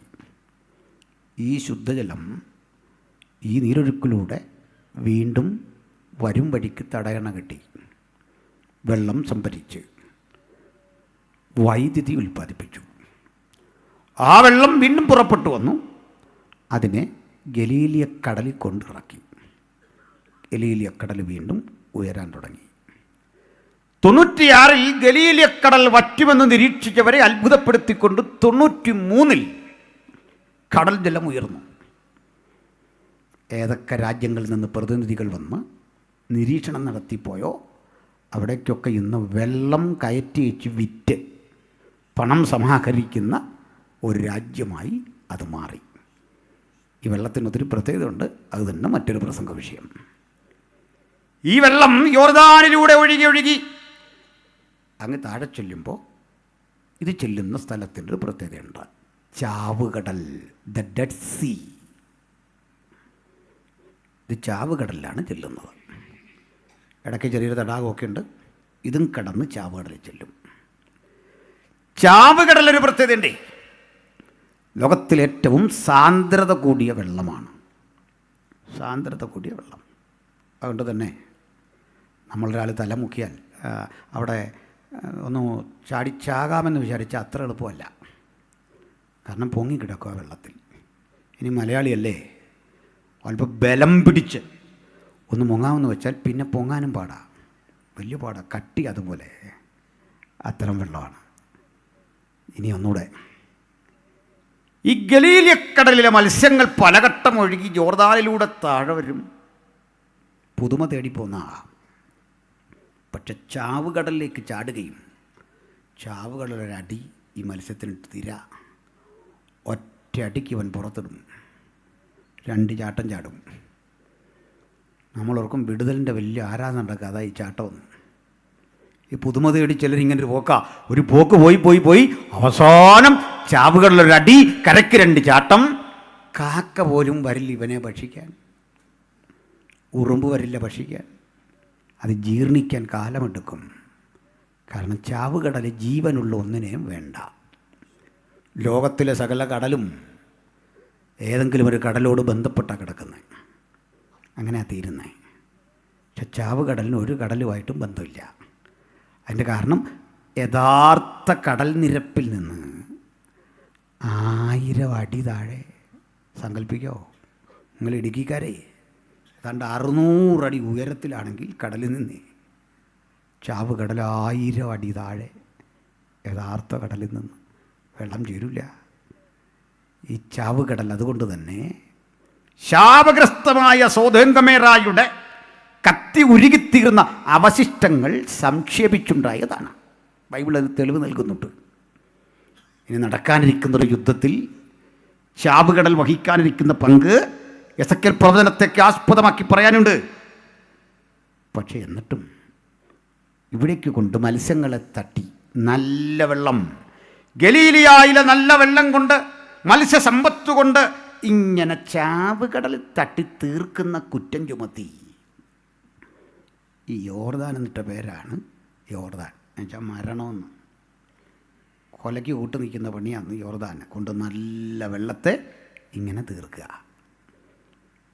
ഈ ശുദ്ധജലം ഈ നീരൊഴുക്കിലൂടെ വീണ്ടും വരും വഴിക്ക് തടയണ കെട്ടി വെള്ളം സംഭരിച്ച് വൈദ്യുതി ഉൽപ്പാദിപ്പിച്ചു. ആ വെള്ളം വീണ്ടും പുറപ്പെട്ടു വന്നു. അതിനെ ഗലീലിയക്കടലിൽ കൊണ്ടിറക്കി. ഗലീലിയക്കടൽ വീണ്ടും ഉയരാൻ തുടങ്ങി. 96 ഗലീലിയക്കടൽ വറ്റുമെന്ന് നിരീക്ഷിച്ചവരെ അത്ഭുതപ്പെടുത്തിക്കൊണ്ട് 93 കടൽ ജലം ഉയർന്നു. ഏതൊക്കെ രാജ്യങ്ങളിൽ നിന്ന് പ്രതിനിധികൾ വന്ന് നിരീക്ഷണം നടത്തിപ്പോയോ അവിടേക്കൊക്കെ ഇന്ന് വെള്ളം കയറ്റി വെച്ച് വിറ്റ് പണം സമാഹരിക്കുന്ന ഒരു രാജ്യമായി അത് മാറി. ഈ വെള്ളത്തിനൊത്തിരി പ്രത്യേകതയുണ്ട്. അത് തന്നെ മറ്റൊരു പ്രസംഗ വിഷയം. ഈ വെള്ളം യോർദാനിലൂടെ ഒഴുകി അങ്ങ് താഴെ ചെല്ലുമ്പോൾ ഇത് ചെല്ലുന്ന സ്ഥലത്തിൻ്റെ ഒരു പ്രത്യേകതയുണ്ട്. ചാവുകടൽ, ദ ഡെഡ് സീ. ഇത് ചാവുകടലിലാണ് ചെല്ലുന്നത്. ഇടയ്ക്ക് ചെറിയൊരു തടാകമൊക്കെ ഉണ്ട്. ഇതും കടന്ന് ചാവുകടലിൽ ചെല്ലും. ചാവുകടലൊരു പ്രത്യേകതയുണ്ട്. ലോകത്തിലേറ്റവും സാന്ദ്രത കൂടിയ വെള്ളമാണ്. സാന്ദ്രത കൂടിയ വെള്ളം. അതുകൊണ്ട് തന്നെ നമ്മളൊരാൾ തലമുക്കിയാൽ അവിടെ ഒന്ന് ചാടിച്ചാകാമെന്ന് വിചാരിച്ചാൽ അത്ര എളുപ്പമല്ല. കാരണം പൊങ്ങിക്കിടക്കുക വെള്ളത്തിൽ. ഇനി മലയാളിയല്ലേ, അല്പം ബലം പിടിച്ച് ഒന്ന് മുങ്ങാമെന്ന് വെച്ചാൽ പിന്നെ പൊങ്ങാനും പാടാ, വലിയ പാടാ, കട്ടി അതുപോലെ അത്തരം വെള്ളമാണ്. ഇനി ഒന്നുകൂടെ, ഈ ഗലീലക്കടലിലെ മത്സ്യങ്ങൾ പലഘട്ടം ഒഴുകി ജോർദാനിലൂടെ താഴെ വരും, പുതുമ തേടിപ്പോന്നാകാം. പക്ഷെ ചാവുകടലിലേക്ക് ചാടുകയും ചാവുകടലൊരടി ഈ മത്സ്യത്തിന് തിര ഒറ്റയടിക്ക് ഇവൻ പുറത്തിടും, 2 ചാട്ടം ചാടും. നമ്മളോർക്കും വിടുതലിൻ്റെ വലിയ ആരാധന ഉണ്ടാക്കുക, അതാ ഈ ചാട്ടമൊന്നും. ഈ പുതുമ തേടി ചിലരിങ്ങനെ ഒരു പോക്ക് പോയി അവസാനം ചാവുകളിലൊരടി, കരയ്ക്ക് 2 ചാട്ടം. കാക്ക പോലും വരില്ല ഇവനെ ഭക്ഷിക്കാൻ, ഉറുമ്പ് വരില്ല ഭക്ഷിക്കാൻ. അത് ജീർണിക്കാൻ കാലമെടുക്കും. കാരണം ചാവുകടൽ ജീവനുള്ള ഒന്നിനെയും വേണ്ട. ലോകത്തിലെ സകല കടലും ഏതെങ്കിലും ഒരു കടലോട് ബന്ധപ്പെട്ടാണ് കിടക്കുന്നത്, അങ്ങനെയാണ് തീരുന്നത്. പക്ഷെ ചാവുകടലിന് ഒരു കടലുമായിട്ടും ബന്ധമില്ല. അതിൻ്റെ കാരണം യഥാർത്ഥ കടൽ നിരപ്പിൽ നിന്ന് 1000 അടി താഴെ. സങ്കല്പിക്കോ നിങ്ങൾ ഇടുക്കിക്കാരെ, ഏതാണ്ട് 600 അടി ഉയരത്തിലാണെങ്കിൽ കടലിൽ നിന്ന് ചാവുകടൽ 1000 അടി താഴെ യഥാർത്ഥ കടലിൽ നിന്ന് വെള്ളം ചേരില്ല ഈ ചാവുകടൽ. അതുകൊണ്ട് തന്നെ ശാപഗ്രസ്തമായ സോദോംഗൊമോറയുടെ കത്തി ഉരുകിത്തീർന്ന അവശിഷ്ടങ്ങൾ സംക്ഷേപിച്ചുണ്ടായതാണ്. ബൈബിൾ അത് തെളിവ് നൽകുന്നുണ്ട്. ഇനി നടക്കാനിരിക്കുന്നൊരു യുദ്ധത്തിൽ ചാവുകടൽ വഹിക്കാനിരിക്കുന്ന പങ്ക് എസെക്കിയേൽ പ്രവചനത്തേക്ക് ആസ്പദമാക്കി പറയാനുണ്ട്. പക്ഷേ എന്നിട്ടും ഇവിടേക്ക് കൊണ്ട് മത്സ്യങ്ങളെ തട്ടി നല്ല വെള്ളം, ഗലീലിയായിലെ നല്ല വെള്ളം കൊണ്ട്, മത്സ്യസമ്പത്ത് കൊണ്ട് ഇങ്ങനെ ചാവുകടലിൽ തട്ടി തീർക്കുന്ന കുറ്റം ചുമത്തി. ഈ യോർദാൻ എന്നിട്ട പേരാണ് യോർദാൻ, എന്നുവെച്ചാൽ മരണമെന്ന്. കൊലയ്ക്ക് കൂട്ട് നിൽക്കുന്ന പണിയാണ് യോർദാൻ കൊണ്ട് നല്ല വെള്ളത്തെ ഇങ്ങനെ തീർക്കുക.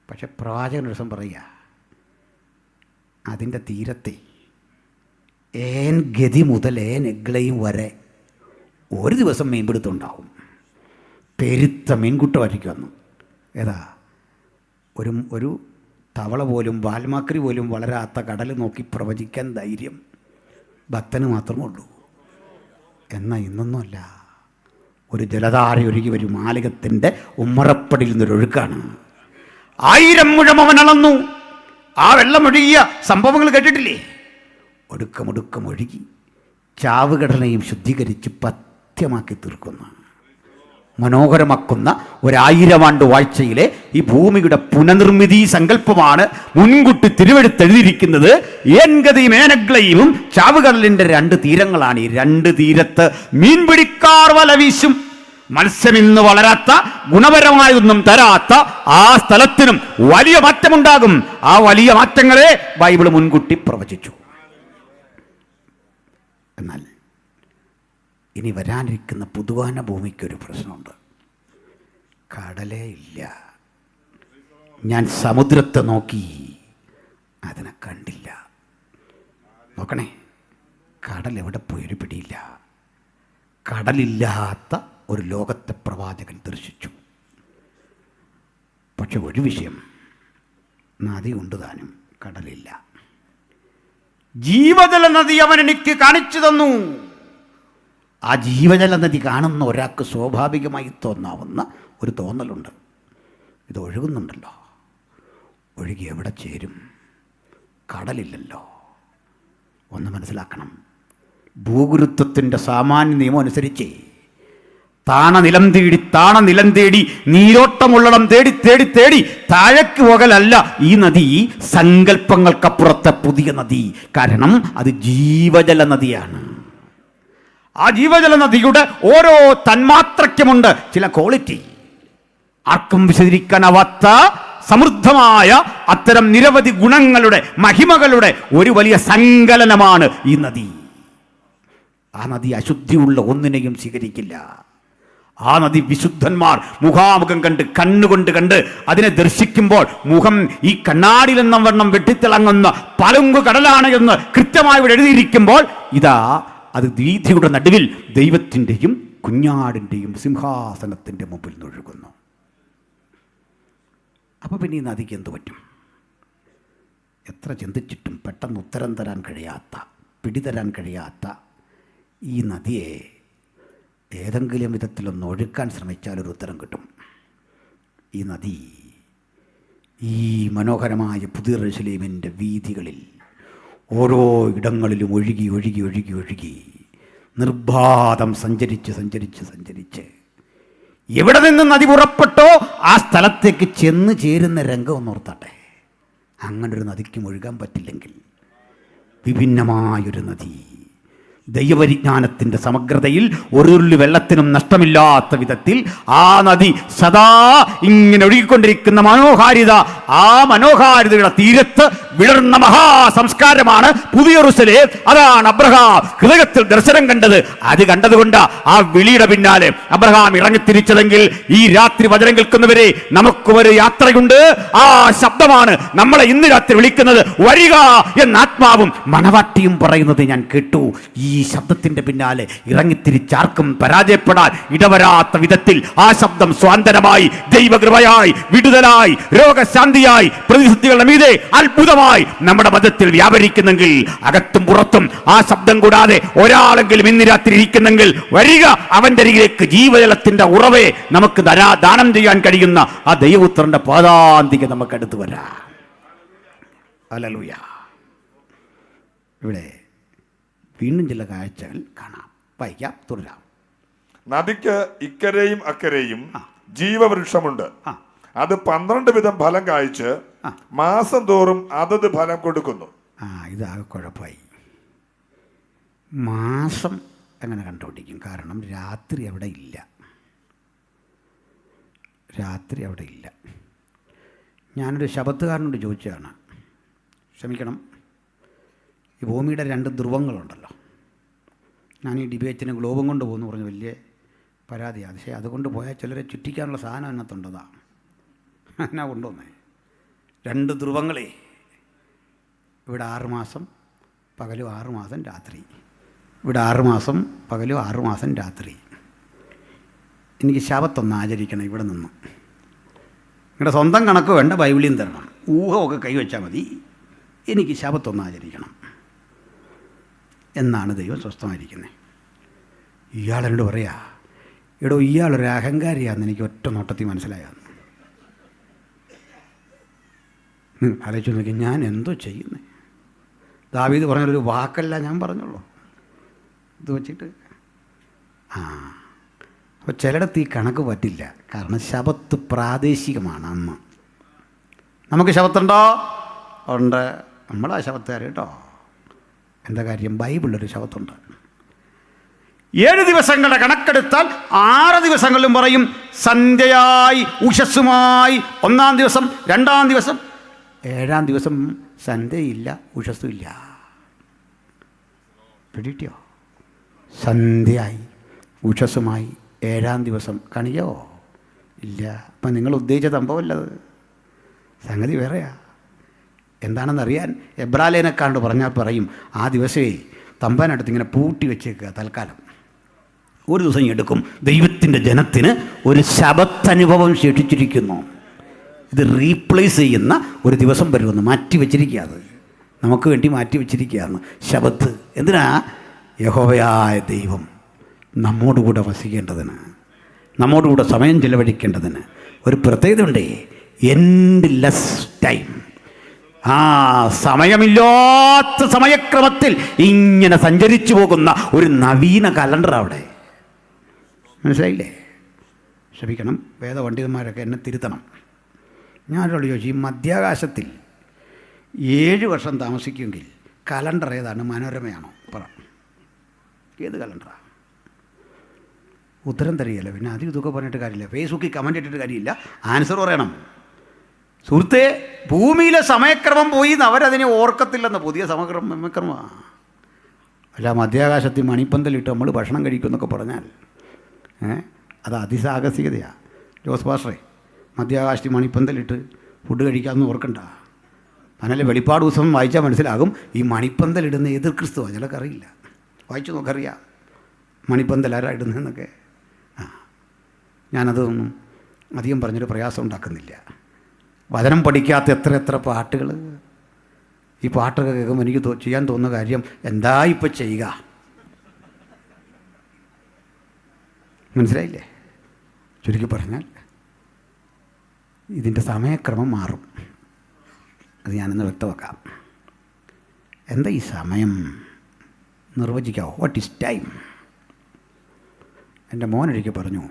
പക്ഷെ പ്രവാചകൻ ഒരു ദിവസം പറയുക, അതിൻ്റെ തീരത്തെ ഏൻ ഗതി മുതൽ ഏൻ എഗ്ലയും വരെ ഒരു ദിവസം മീൻപിടുത്തമുണ്ടാവും. പെരുത്ത മീൻകുട്ടമായിരിക്കും അന്ന്. ഏതാ ഒരു തവള പോലും വാൽമാക്രി പോലും വളരാത്ത കടൽ നോക്കി പ്രവചിക്കാൻ ധൈര്യം ഭക്തന് മാത്രമേ ഉള്ളൂ. എന്നാൽ ഇന്നൊന്നുമല്ല. ഒരു ജലധാര ഒഴുകി വരും, മാലികത്തിൻ്റെ ഉമ്മറപ്പടിയിൽ നിന്നൊരൊഴുക്കാണ്. 1000 മുഴം അവൻ അളന്നു. ആ വെള്ളം ഒഴുകിയ സംഭവങ്ങൾ കേട്ടിട്ടില്ലേ? ഒടുക്കം ഒഴുകി ചാവുകടലിനെയും ശുദ്ധീകരിച്ച് പഥ്യമാക്കി തീർക്കുന്ന, മനോഹരമാക്കുന്ന 1000 ആണ്ട് വാഴ്ചയിലെ ഈ ഭൂമിയുടെ പുനർനിർമ്മിതി സങ്കല്പമാണ് മുൻകൂട്ടി തിരുവെടുത്തെഴുതിയിരിക്കുന്നത്. ഏൻഗതിയും ഏനഗ്ലയും ചാവുകടലിൻ്റെ 2 തീരങ്ങളാണ്. ഈ 2 തീരത്ത് മീൻപിടിക്കാർ വല വീശും. മത്സ്യം ഇന്ന് വളരാത്ത, ഗുണപരമായൊന്നും തരാത്ത ആ സ്ഥലത്തിനും വലിയ മാറ്റമുണ്ടാകും. ആ വലിയ മാറ്റങ്ങളെ ബൈബിൾ മുൻകൂട്ടി പ്രവചിച്ചു. എന്നാൽ ഇനി വരാനിരിക്കുന്ന പുതുവാന ഭൂമിക്കൊരു പ്രശ്നമുണ്ട്. കടലേ ഇല്ല. ഞാൻ സമുദ്രത്തെ നോക്കി, അതിനെ കണ്ടില്ല. നോക്കണേ, കടൽ എവിടെ പോയൊരു പിടിയില്ല. കടലില്ലാത്ത ഒരു ലോകത്തെ പ്രവാചകൻ ദർശിച്ചു. പക്ഷെ ഒരു വിഷയം, നദി ഉണ്ട് താനും, കടലില്ല. ജീവജല നദി അവൻ എനിക്ക് കാണിച്ചു തന്നു. ആ ജീവജല നദി കാണുന്ന ഒരാൾക്ക് സ്വാഭാവികമായി തോന്നാവുന്ന ഒരു തോന്നലുണ്ട്, ഇത് ഒഴുകുന്നുണ്ടല്ലോ. ഒഴുകി എവിടെ ചേരും? കടലില്ലല്ലോ. ഒന്ന് മനസ്സിലാക്കണം, ഭൂഗുരുത്വത്തിൻ്റെ സാമാന്യ നിയമം അനുസരിച്ച് താണ നിലം തേടി നീരോട്ടമുള്ളിടം തേടി തേടി തേടി താഴേക്ക് പോകലല്ല ഈ നദി, സങ്കല്പങ്ങൾക്കപ്പുറത്തെ പുതിയ നദി. കാരണം അത് ജീവജല നദിയാണ്. ആ ജീവജല നദിയുടെ ഓരോ തന്മാത്രയ്ക്കുമുണ്ട് ചില ക്വാളിറ്റി. ആർക്കും വിശദീകരിക്കാനാവാത്ത സമൃദ്ധമായ അത്തരം നിരവധി ഗുണങ്ങളുടെ, മഹിമകളുടെ ഒരു വലിയ സങ്കലനമാണ് ഈ നദി. ആ നദി അശുദ്ധിയുള്ള ഒന്നിനെയും സ്വീകരിക്കില്ല. ആ നദി വിശുദ്ധന്മാർ മുഖാമുഖം കണ്ട് കണ്ണുകൊണ്ട് കണ്ട് അതിനെ ദർശിക്കുമ്പോൾ മുഖം ഈ കണ്ണാടിയിൽ എന്ന വണ്ണം വെട്ടിത്തിളങ്ങുന്ന പളുങ്കു കടലാണ് എന്ന് കൃത്യമായി ഇവിടെ എഴുതിയിരിക്കുമ്പോൾ ഇതാ അത് വീഥിയുടെ നടുവിൽ ദൈവത്തിൻ്റെയും കുഞ്ഞാടിൻ്റെയും സിംഹാസനത്തിൻ്റെ മുമ്പിൽ ഒഴുകുന്നു. അപ്പോൾ പിന്നെ ഈ നദിക്ക് എന്തു പറ്റും? എത്ര ചിന്തിച്ചിട്ടും പെട്ടെന്ന് ഉത്തരം തരാൻ കഴിയാത്ത, പിടിതരാൻ കഴിയാത്ത ഈ നദിയെ ഏതെങ്കിലും വിധത്തിലൊന്ന് ഒഴുക്കാൻ ശ്രമിച്ചാൽ ഒരു ഉത്തരം കിട്ടും. ഈ നദി ഈ മനോഹരമായ പുതിയ യെരൂശലേമിൻ്റെ വീഥികളിൽ ഓരോ ഇടങ്ങളിലും ഒഴുകി ഒഴുകി ഒഴുകി ഒഴുകി നിർബാധം സഞ്ചരിച്ച് സഞ്ചരിച്ച് സഞ്ചരിച്ച് എവിടെ നിന്ന് നദി പുറപ്പെട്ടോ ആ സ്ഥലത്തേക്ക് ചെന്ന് ചേരുന്ന രംഗം ഒന്നോർത്താട്ടെ. അങ്ങനൊരു നദിക്കും ഒഴുകാൻ പറ്റില്ലെങ്കിൽ വിഭിന്നമായൊരു നദി ദൈവപരിജ്ഞാനത്തിൻ്റെ സമഗ്രതയിൽ ഒരുള്ളി വെള്ളത്തിനും നഷ്ടമില്ലാത്ത വിധത്തിൽ ആ നദി സദാ ഇങ്ങനെ ഒഴുകിക്കൊണ്ടിരിക്കുന്ന മനോഹാരിത, ആ മനോഹാരിതയുടെ തീരത്ത് വിളർന്ന മഹാസംസ്കാരമാണ് പുതിയ യെരൂശലേം. അതാണ് അബ്രഹാം ഹൃദയത്തിൽ ദർശനം കണ്ടത്. അത് കണ്ടതുകൊണ്ട് ആ വിളിയുടെ പിന്നാലെ അബ്രഹാം ഇറങ്ങിത്തിരിച്ചതെങ്കിൽ ഈ രാത്രി വചനം കേൾക്കുന്നവരെ നമുക്ക് ഒരു യാത്രയുണ്ട്. ആ ശബ്ദമാണ് നമ്മളെ ഇന്ന് രാത്രി വിളിക്കുന്നത്. വരിക എന്ന ആത്മാവും മണവാട്ടിയും പറയുന്നത് ഞാൻ കേട്ടു. ഈ ശബ്ദത്തിന്റെ പിന്നാലെ ഇറങ്ങിത്തിരിച്ചാർക്കും പരാജയപ്പെടാൻ ഇടവരാത്ത വിധത്തിൽ ആ ശബ്ദം സ്വാന്തനമായി, ദൈവകൃപയായി, വിടുതലായി, രോഗശാന്തിയായി, പ്രതിസന്ധികളുടെ മീതെ അത്ഭുതമായി നമ്മുടെ മതത്തിൽ വ്യാപരിക്കുന്നെങ്കിൽ, അകത്തും പുറത്തും ആ ശബ്ദം കൂടാതെ ഒരാളെങ്കിലും ഇന്ന് രാത്രി ഇരിക്കുന്നെങ്കിൽ വരിക. അവന്റെ അരികിലേക്ക് ജീവജലത്തിന്റെ ഉറവെ നമുക്ക് ദാനം ചെയ്യാൻ കഴിയുന്ന ആ ദൈവപുത്രന്റെ പാദാന്തിക നമുക്ക് അടുത്ത് വരാം. ഹല്ലേലൂയ. ഇവിടെ വീണ്ടും ചില കാഴ്ചകൾ കാണാം. വായിക്കാം, തുടരാം. നദിക്ക് ഇക്കരെയും അക്കരെയും ജീവവൃക്ഷമുണ്ട്. അത് 12 വിധം ഫലം കായ്ച്ച് മാസം തോറും അതത് ഫലം കൊടുക്കുന്നു. ഇതാകെ കുഴപ്പമായി. മാസം എങ്ങനെ കണ്ടുപിടിക്കും? കാരണം രാത്രി അവിടെ ഇല്ല. രാത്രി അവിടെ ഇല്ല. ഞാനൊരു ശബത്തുകാരനോട് ചോദിച്ചതാണ്. ക്ഷമിക്കണം, ഈ ഭൂമിയുടെ 2 ധ്രുവങ്ങളുണ്ടല്ലോ. ഞാൻ ഈ ഡിബേറ്റിന് ഗ്ലോബും കൊണ്ട് പോകുന്നു പറഞ്ഞു വലിയ പരാതിയാണ്. പക്ഷേ അതുകൊണ്ട് പോയാൽ ചിലരെ ചുറ്റിക്കാനുള്ള സാധനം അതിനകത്തുണ്ടതാണ്. എന്നാ കൊണ്ടുവന്നേ 2 ധ്രുവങ്ങളെ. ഇവിടെ 6 മാസം പകലും 6 മാസം രാത്രി. ഇവിടെ 6 മാസം പകലും 6 മാസം രാത്രി. എനിക്ക് ശബത്തൊന്ന് ആചരിക്കണം ഇവിടെ നിന്ന്. നിങ്ങളുടെ സ്വന്തം കണക്ക് വേണ്ട, ബൈബിളിൽ തരണം. ഊഹമൊക്കെ കൈവച്ചാൽ മതി. എനിക്ക് ശബത്തൊന്ന് ആചരിക്കണം എന്നാണ് ദൈവം സ്വസ്ഥമായിരിക്കുന്നത്. ഇയാളെന്നോട് പറയാ, എടോ ഇയാളൊരു അഹങ്കാരിയാണെന്ന് എനിക്ക് ഒറ്റ നോട്ടത്തിൽ മനസ്സിലായാന്ന്. ആലോചിച്ച് നോക്കി, ഞാൻ എന്തോ ചെയ്യുന്നത്? ദാവീദ് പറഞ്ഞൊരു വാക്കല്ല ഞാൻ പറഞ്ഞുള്ളൂ. ഇത് വെച്ചിട്ട് അപ്പോൾ ചിലയിടത്ത് ഈ കണക്ക് പറ്റില്ല. കാരണം ശബത്ത് പ്രാദേശികമാണ്. അന്ന് നമുക്ക് ശബത്തുണ്ടോ? ഉണ്ട്. നമ്മളാ ശബത്തുകാർ കേട്ടോ. എന്താ കാര്യം? ബൈബിളിലൊരു ശബത്തുണ്ട്. 7 ദിവസങ്ങളുടെ കണക്കെടുത്താൽ 6 ദിവസങ്ങളിലും പറയും സന്ധ്യയായി ഉഷസ്സുമായി. 1-ാം ദിവസം, 2-ാം ദിവസം, 7-ാം ദിവസം സന്ധ്യയില്ല, ഉഷസ്സുമില്ല. പിടിയോ? സന്ധ്യയായി ഉഷസ്സുമായി 7-ാം ദിവസം കണിയോ ഇല്ല. അപ്പം നിങ്ങൾ ഉദ്ദേശിച്ച സംഭവമല്ലത്, സംഗതി വേറെയാ. എന്താണെന്നറിയാൻ എബ്രാലേനെക്കാണ്ട് പറഞ്ഞാൽ പറയും ആ ദിവസമേ തമ്പാനടുത്ത് ഇങ്ങനെ പൂട്ടി വെച്ചേക്കുക തൽക്കാലം. ഒരു ദിവസം എടുക്കും. ദൈവത്തിൻ്റെ ജനത്തിന് ഒരു ശബത്തനുഭവം ശേഷിച്ചിരിക്കുന്നു. ഇത് റീപ്ലേസ് ചെയ്യുന്ന ഒരു ദിവസം വരുമെന്ന് മാറ്റി വെച്ചിരിക്കുക. അത് നമുക്ക് വേണ്ടി മാറ്റി വെച്ചിരിക്കുകയാണ് ശബത്ത്. എന്തിനാ? യഹോവയായ ദൈവം നമ്മോടുകൂടെ വസിക്കേണ്ടതിന്, നമ്മോടുകൂടെ സമയം ചിലവഴിക്കേണ്ടതിന്. ഒരു പ്രത്യേകത ഉണ്ട്, എൻഡ് ലെസ് ടൈം. സമയമില്ലാത്ത സമയക്രമത്തിൽ ഇങ്ങനെ സഞ്ചരിച്ചു പോകുന്ന ഒരു നവീന കലണ്ടർ അവിടെ. മനസ്സിലായില്ലേ? ക്ഷമിക്കണം, വേദപണ്ഡിതന്മാരൊക്കെ എന്നെ തിരുത്തണം. ഞാനോട് ചോദിച്ചു, ഈ മധ്യാകാശത്തിൽ 7 വർഷം താമസിക്കുമെങ്കിൽ കലണ്ടർ ഏതാണ്? മനോരമയാണോ? പറ, ഏത് കലണ്ടറാണ്? ഉത്തരം തരികയല്ല. പിന്നെ അതും ഇതൊക്കെ പറഞ്ഞിട്ട് കാര്യമില്ല. ഫേസ്ബുക്കിൽ കമൻ്റ് ഇട്ടിട്ട് കാര്യമില്ല, ആൻസർ പറയണം. സുഹൃത്തെ, ഭൂമിയിലെ സമയക്രമം പോയി അവരതിനെ ഓർക്കത്തില്ലെന്ന്. പുതിയ സമയക്രമമാണ്. അല്ല മധ്യാകാശത്തിൽ മണിപ്പന്തലിട്ട് നമ്മൾ ഭക്ഷണം കഴിക്കുമെന്നൊക്കെ പറഞ്ഞാൽ അത് അതിസാഹസികതയാണ്. ജോസ് പാസ്റ്ററെ മധ്യാകാശി മണിപ്പന്തലിട്ട് ഫുഡ് കഴിക്കാമെന്ന് ഓർക്കണ്ട. അങ്ങനെ വെളിപ്പാട് ദിവസം വായിച്ചാൽ മനസ്സിലാകും ഈ മണിപ്പന്തലിടുന്ന എതിർ ക്രിസ്തുവാണ്. ചിലക്കറിയില്ല, വായിച്ചു നോക്കറിയാം മണിപ്പന്തൽ ആരാ ഇടുന്നതെന്നൊക്കെ. ഞാനതൊന്നും അധികം പറഞ്ഞൊരു പ്രയാസം ഉണ്ടാക്കുന്നില്ല. വചനം പഠിക്കാത്ത എത്ര പാട്ടുകൾ. ഈ പാട്ടൊക്കെ കേൾക്കുമ്പോൾ എനിക്ക് ചെയ്യാൻ തോന്നുന്ന കാര്യം എന്താ ഇപ്പം ചെയ്യുക, മനസ്സിലായില്ലേ? ചുരുക്കി പറഞ്ഞാൽ ഇതിൻ്റെ സമയക്രമം മാറും. അത് ഞാനിന്ന് വ്യക്തമാക്കാം. എന്താ ഈ സമയം നിർവചിക്കാമോ? What is time? എൻ്റെ മോനൊരിക്കൽ പറഞ്ഞു,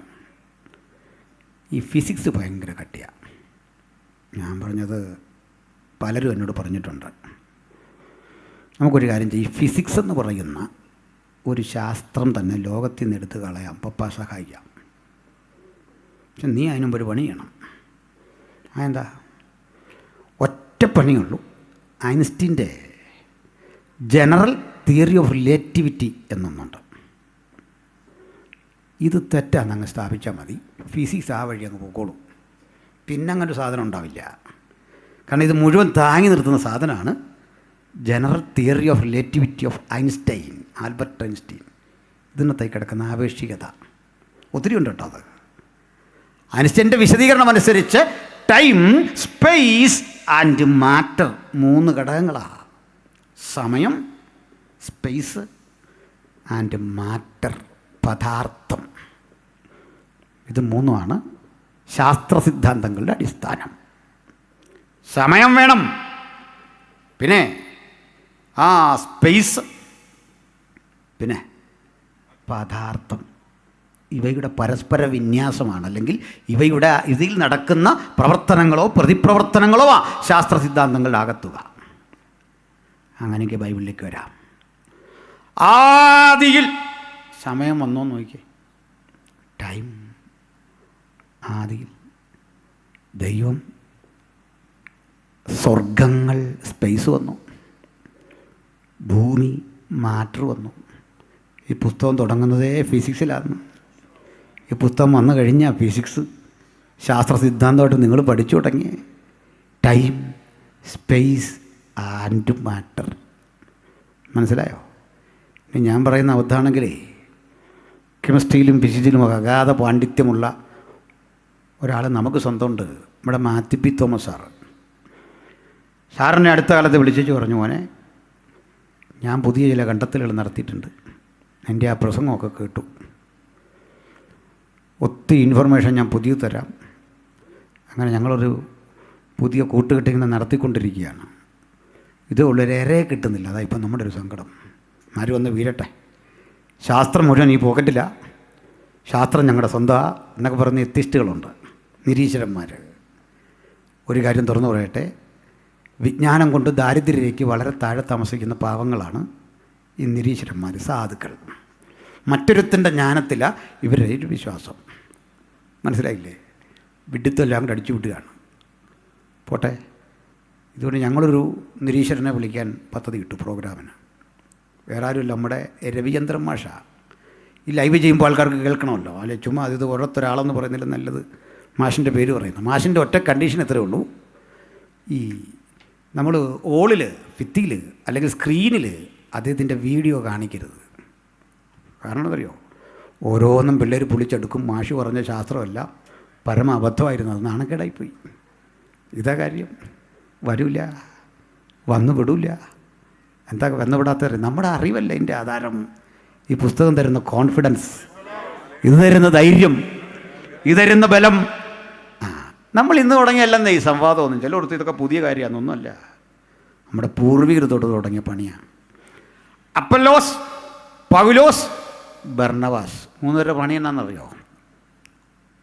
ഈ ഫിസിക്സ് ഭയങ്കര കട്ടിയാണ്. ഞാൻ പറഞ്ഞത് പലരും എന്നോട് പറഞ്ഞിട്ടുണ്ട്. നമുക്കൊരു കാര്യം ചെയ്യും, ഫിസിക്സ് എന്ന് പറയുന്ന ഒരു ശാസ്ത്രം തന്നെ ലോകത്തിൽ നിന്ന് എടുത്ത് കളയാം, പപ്പ സഹായിക്കാം. പക്ഷെ നീ അതിനുമ്പ് ഒരു പണി ചെയ്യണം. അതെന്താ? ഒറ്റ പണിയുള്ളൂ. ഐൻസ്റ്റീൻ്റെ ജനറൽ തിയറി ഓഫ് റിലേറ്റിവിറ്റി എന്നൊന്നുണ്ട്. ഇത് തെറ്റാന്ന് അങ്ങ് സ്ഥാപിച്ചാൽ മതി. ഫിസിക്സ് ആ വഴി അങ്ങ് പോയിക്കോളും. പിന്നെ അങ്ങനെ ഒരു സാധനം ഉണ്ടാവില്ല. കാരണം ഇത് മുഴുവൻ താങ്ങി നിർത്തുന്ന സാധനമാണ് general theory of relativity of Einstein, Albert Einstein. ഇതിനകത്തേക്ക് കിടക്കുന്ന ആപേക്ഷികത ഒത്തിരി ഉണ്ട് കേട്ടോ. അത് ഐൻസ്റ്റൈൻ്റെ വിശദീകരണം അനുസരിച്ച് ടൈം, സ്പേസ് ആൻഡ് മാറ്റർ 3 ഘടകങ്ങളാണ്. സമയം, സ്പേസ് ആൻഡ് മാറ്റർ, പദാർത്ഥം. ഇത് 3മാണ് ശാസ്ത്ര സിദ്ധാന്തങ്ങളുടെ അടിസ്ഥാനം. സമയം വേണം, പിന്നെ സ്പേസ്, പിന്നെ പദാർത്ഥം. ഇവയുടെ പരസ്പര വിന്യാസമാണ്, അല്ലെങ്കിൽ ഇതിൽ നടക്കുന്ന പ്രവർത്തനങ്ങളോ പ്രതിപ്രവർത്തനങ്ങളോ ശാസ്ത്ര സിദ്ധാന്തങ്ങളുടെ ആകത്തുക. അങ്ങനെയൊക്കെ ബൈബിളിലേക്ക് വരാം. ആദിയിൽ സമയം വന്നോ നോക്കിയേ. ടൈം ആദിയിൽ ദൈവം, സ്വർഗങ്ങൾ, സ്പേസ് വന്നു, ഭൂമി, മാറ്റർ വന്നു. ഈ പുസ്തകം തുടങ്ങുന്നതേ ഫിസിക്സിലാണ്. ഈ പുസ്തകം വന്നു കഴിഞ്ഞാൽ ഫിസിക്സ് ശാസ്ത്ര സിദ്ധാന്തമായിട്ട് നിങ്ങൾ പഠിച്ചു തുടങ്ങി. Time, space and matter. മനസ്സിലായോ? ഇനി ഞാൻ പറയുന്ന അബദ്ധമാണെങ്കിലേ, കെമിസ്ട്രിയിലും ഫിസിക്സിലും അഗാധ പാണ്ഡിത്യമുള്ള ഒരാൾ നമുക്ക് സ്വന്തമുണ്ട്. നമ്മുടെ മാത്യു പി തോമസ് സാറ്. സാറിനെ അടുത്ത കാലത്ത് വിളിച്ചു പറഞ്ഞു, മോനെ ഞാൻ പുതിയ ചില കണ്ടെത്തലുകൾ നടത്തിയിട്ടുണ്ട്, എൻ്റെ ആ പ്രസംഗമൊക്കെ കേട്ടു, ഒത്തിരി ഇൻഫർമേഷൻ ഞാൻ പുതിയത് തരാം. അങ്ങനെ ഞങ്ങളൊരു പുതിയ കൂട്ടുകെട്ടിങ്ങനെ നടത്തിക്കൊണ്ടിരിക്കുകയാണ്. ഇത് ഉള്ളൊരേറെ കിട്ടുന്നില്ല. അതാ ഇപ്പം നമ്മുടെ ഒരു സങ്കടം. ആരും ഒന്ന് വീരട്ടെ. ശാസ്ത്രം മുഴുവൻ ഈ പോക്കറ്റില്ല. ശാസ്ത്രം ഞങ്ങളുടെ സ്വന്തം എന്നൊക്കെ പറഞ്ഞ് എത്തിസ്റ്റുകളുണ്ട്, നിരീശ്വരന്മാർ. ഒരു കാര്യം തുറന്നു പറയട്ടെ, വിജ്ഞാനം കൊണ്ട് ദാരിദ്ര്യരേഖയ്ക്ക് വളരെ താഴെ താമസിക്കുന്ന പാവങ്ങളാണ് ഈ നിരീശ്വരന്മാർ, സാധുക്കൾ. മറ്റൊരുത്തിൻ്റെ ജ്ഞാനത്തിലാണ് ഇവരുടെ ഒരു വിശ്വാസം. മനസ്സിലായില്ലേ? വിഡിത്തെല്ലാം കൂടെ അടിച്ചു വിട്ടുകയാണ്. പോട്ടെ. ഇതുകൊണ്ട് ഞങ്ങളൊരു നിരീശ്വരനെ വിളിക്കാൻ പദ്ധതി ഇട്ടു പ്രോഗ്രാമിന്. വേറെ ആരുമില്ല, നമ്മുടെ രവിചന്ദ്രൻ മാഷ. ഈ ലൈവ് ചെയ്യുമ്പോൾ ആൾക്കാർക്ക് കേൾക്കണമല്ലോ, അല്ലെ ചുമ്മാ അത് ഓരോരുത്തരാളെന്ന് പറയുന്നില്ല, നല്ലത് മാഷിൻ്റെ പേര് പറയുന്നു. മാഷിൻ്റെ ഒറ്റ കണ്ടീഷൻ എത്രയേ ഉള്ളൂ, ഈ നമ്മൾ ഓളിൽ, ഭിത്തിയിൽ അല്ലെങ്കിൽ സ്ക്രീനിൽ അദ്ദേഹത്തിൻ്റെ വീഡിയോ കാണിക്കരുത്. കാരണം എന്തറിയോ, ഓരോന്നും പിള്ളേർ പൊളിച്ചെടുക്കും. മാഷ് പറഞ്ഞ ശാസ്ത്രമല്ല, പരമ അബദ്ധമായിരുന്നു. അത് നാണക്കേടായിപ്പോയി. ഇതാ കാര്യം. വരില്ല, വന്നു വിടില്ല. എന്താ വന്നുവിടാത്ത? നമ്മുടെ അറിവല്ല ഇതിൻ്റെ ആധാരം. ഈ പുസ്തകം തരുന്ന കോൺഫിഡൻസ്, ഇത് തരുന്ന ധൈര്യം, ഇത് തരുന്ന ബലം. നമ്മൾ ഇന്ന് തുടങ്ങിയല്ലെന്നേ ഈ സംവാദമൊന്നും. ചിലയിടത്ത് ഇതൊക്കെ പുതിയ കാര്യമാണെന്നൊന്നുമല്ല, നമ്മുടെ പൂർവികർ തൊട്ട് തുടങ്ങിയ പണിയാണ്. അപ്പല്ലോസ്, പൗലോസ്, ബർണബാസ് 3 പേരുടെ പണി എന്നാണെന്നറിയോ?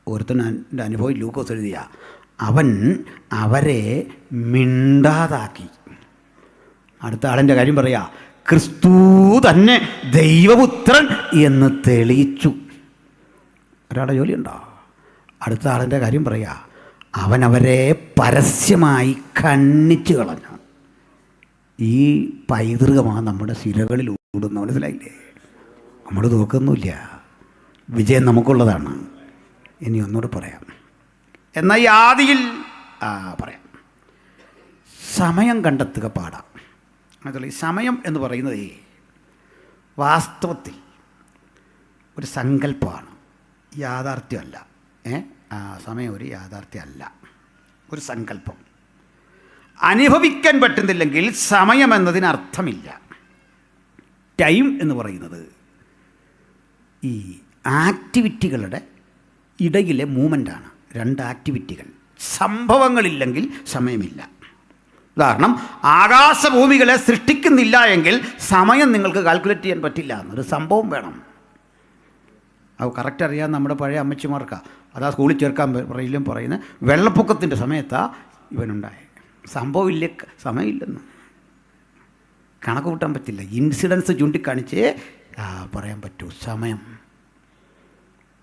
ഒരുത്തൻ്റെ അനുഭവം ലൂക്കോസ് എഴുതിയ, അവൻ അവരെ മിണ്ടാതാക്കി. അടുത്ത ആളിൻ്റെ കാര്യം പറയാ, ക്രിസ്തു തന്നെ ദൈവപുത്രൻ എന്ന് തെളിയിച്ചു. ഒരാളുടെ ജോലിയുണ്ടോ? അടുത്ത ആളിൻ്റെ കാര്യം പറയാ, അവൻ അവരെ പരസ്യമായി ഖണ്ഡിച്ചു കളഞ്ഞു. ഈ പൈതൃകമാണ് നമ്മുടെ സിരകളിൽ ഓടുന്നത്. മനസ്സിലായില്ലേ? നമ്മൾ നോക്കൊന്നുമില്ല, വിജയം നമുക്കുള്ളതാണ്. ഇനി ഒന്നുകൂടി പറയാം. എന്നാൽ ഈ ആദിയിൽ പറയാം. സമയം കണ്ടെത്തുക പാടാം. അതുപോലെ ഈ സമയം എന്ന് പറയുന്നത് വാസ്തവത്തിൽ ഒരു സങ്കല്പമാണ്, യാഥാർത്ഥ്യമല്ല. സമയം ഒരു യാഥാർത്ഥ്യമല്ല, ഒരു സങ്കല്പം. അനുഭവിക്കാൻ പറ്റുന്നില്ലെങ്കിൽ സമയം എന്നതിന് അർത്ഥമില്ല. ടൈം എന്ന് പറയുന്നത് ഈ ആക്ടിവിറ്റികളുടെ ഇടയിലെ മൂവ്മെൻ്റാണ്. രണ്ട് ആക്ടിവിറ്റികൾ, സംഭവങ്ങളില്ലെങ്കിൽ സമയമില്ല. ഉദാഹരണം, ആകാശഭൂമികളെ സൃഷ്ടിക്കുന്നില്ല എങ്കിൽ സമയം നിങ്ങൾക്ക് കാൽക്കുലേറ്റ് ചെയ്യാൻ പറ്റില്ല. എന്നൊരു സംഭവം വേണം. അത് കറക്റ്റ് അറിയാൻ നമ്മുടെ പഴയ അമ്മച്ചിമാർക്കാണ്. അതാ സ്കൂളിൽ ചേർക്കാൻ പറയുന്നത് വെള്ളപ്പൊക്കത്തിൻ്റെ സമയത്താണ് ഇവനുണ്ടായത്. സംഭവമില്ല, സമയമില്ലെന്ന് കണക്ക് കൂട്ടാൻ പറ്റില്ല. ഇൻസിഡൻസ് ചൂണ്ടിക്കാണിച്ചേ പറയാൻ പറ്റൂ സമയം.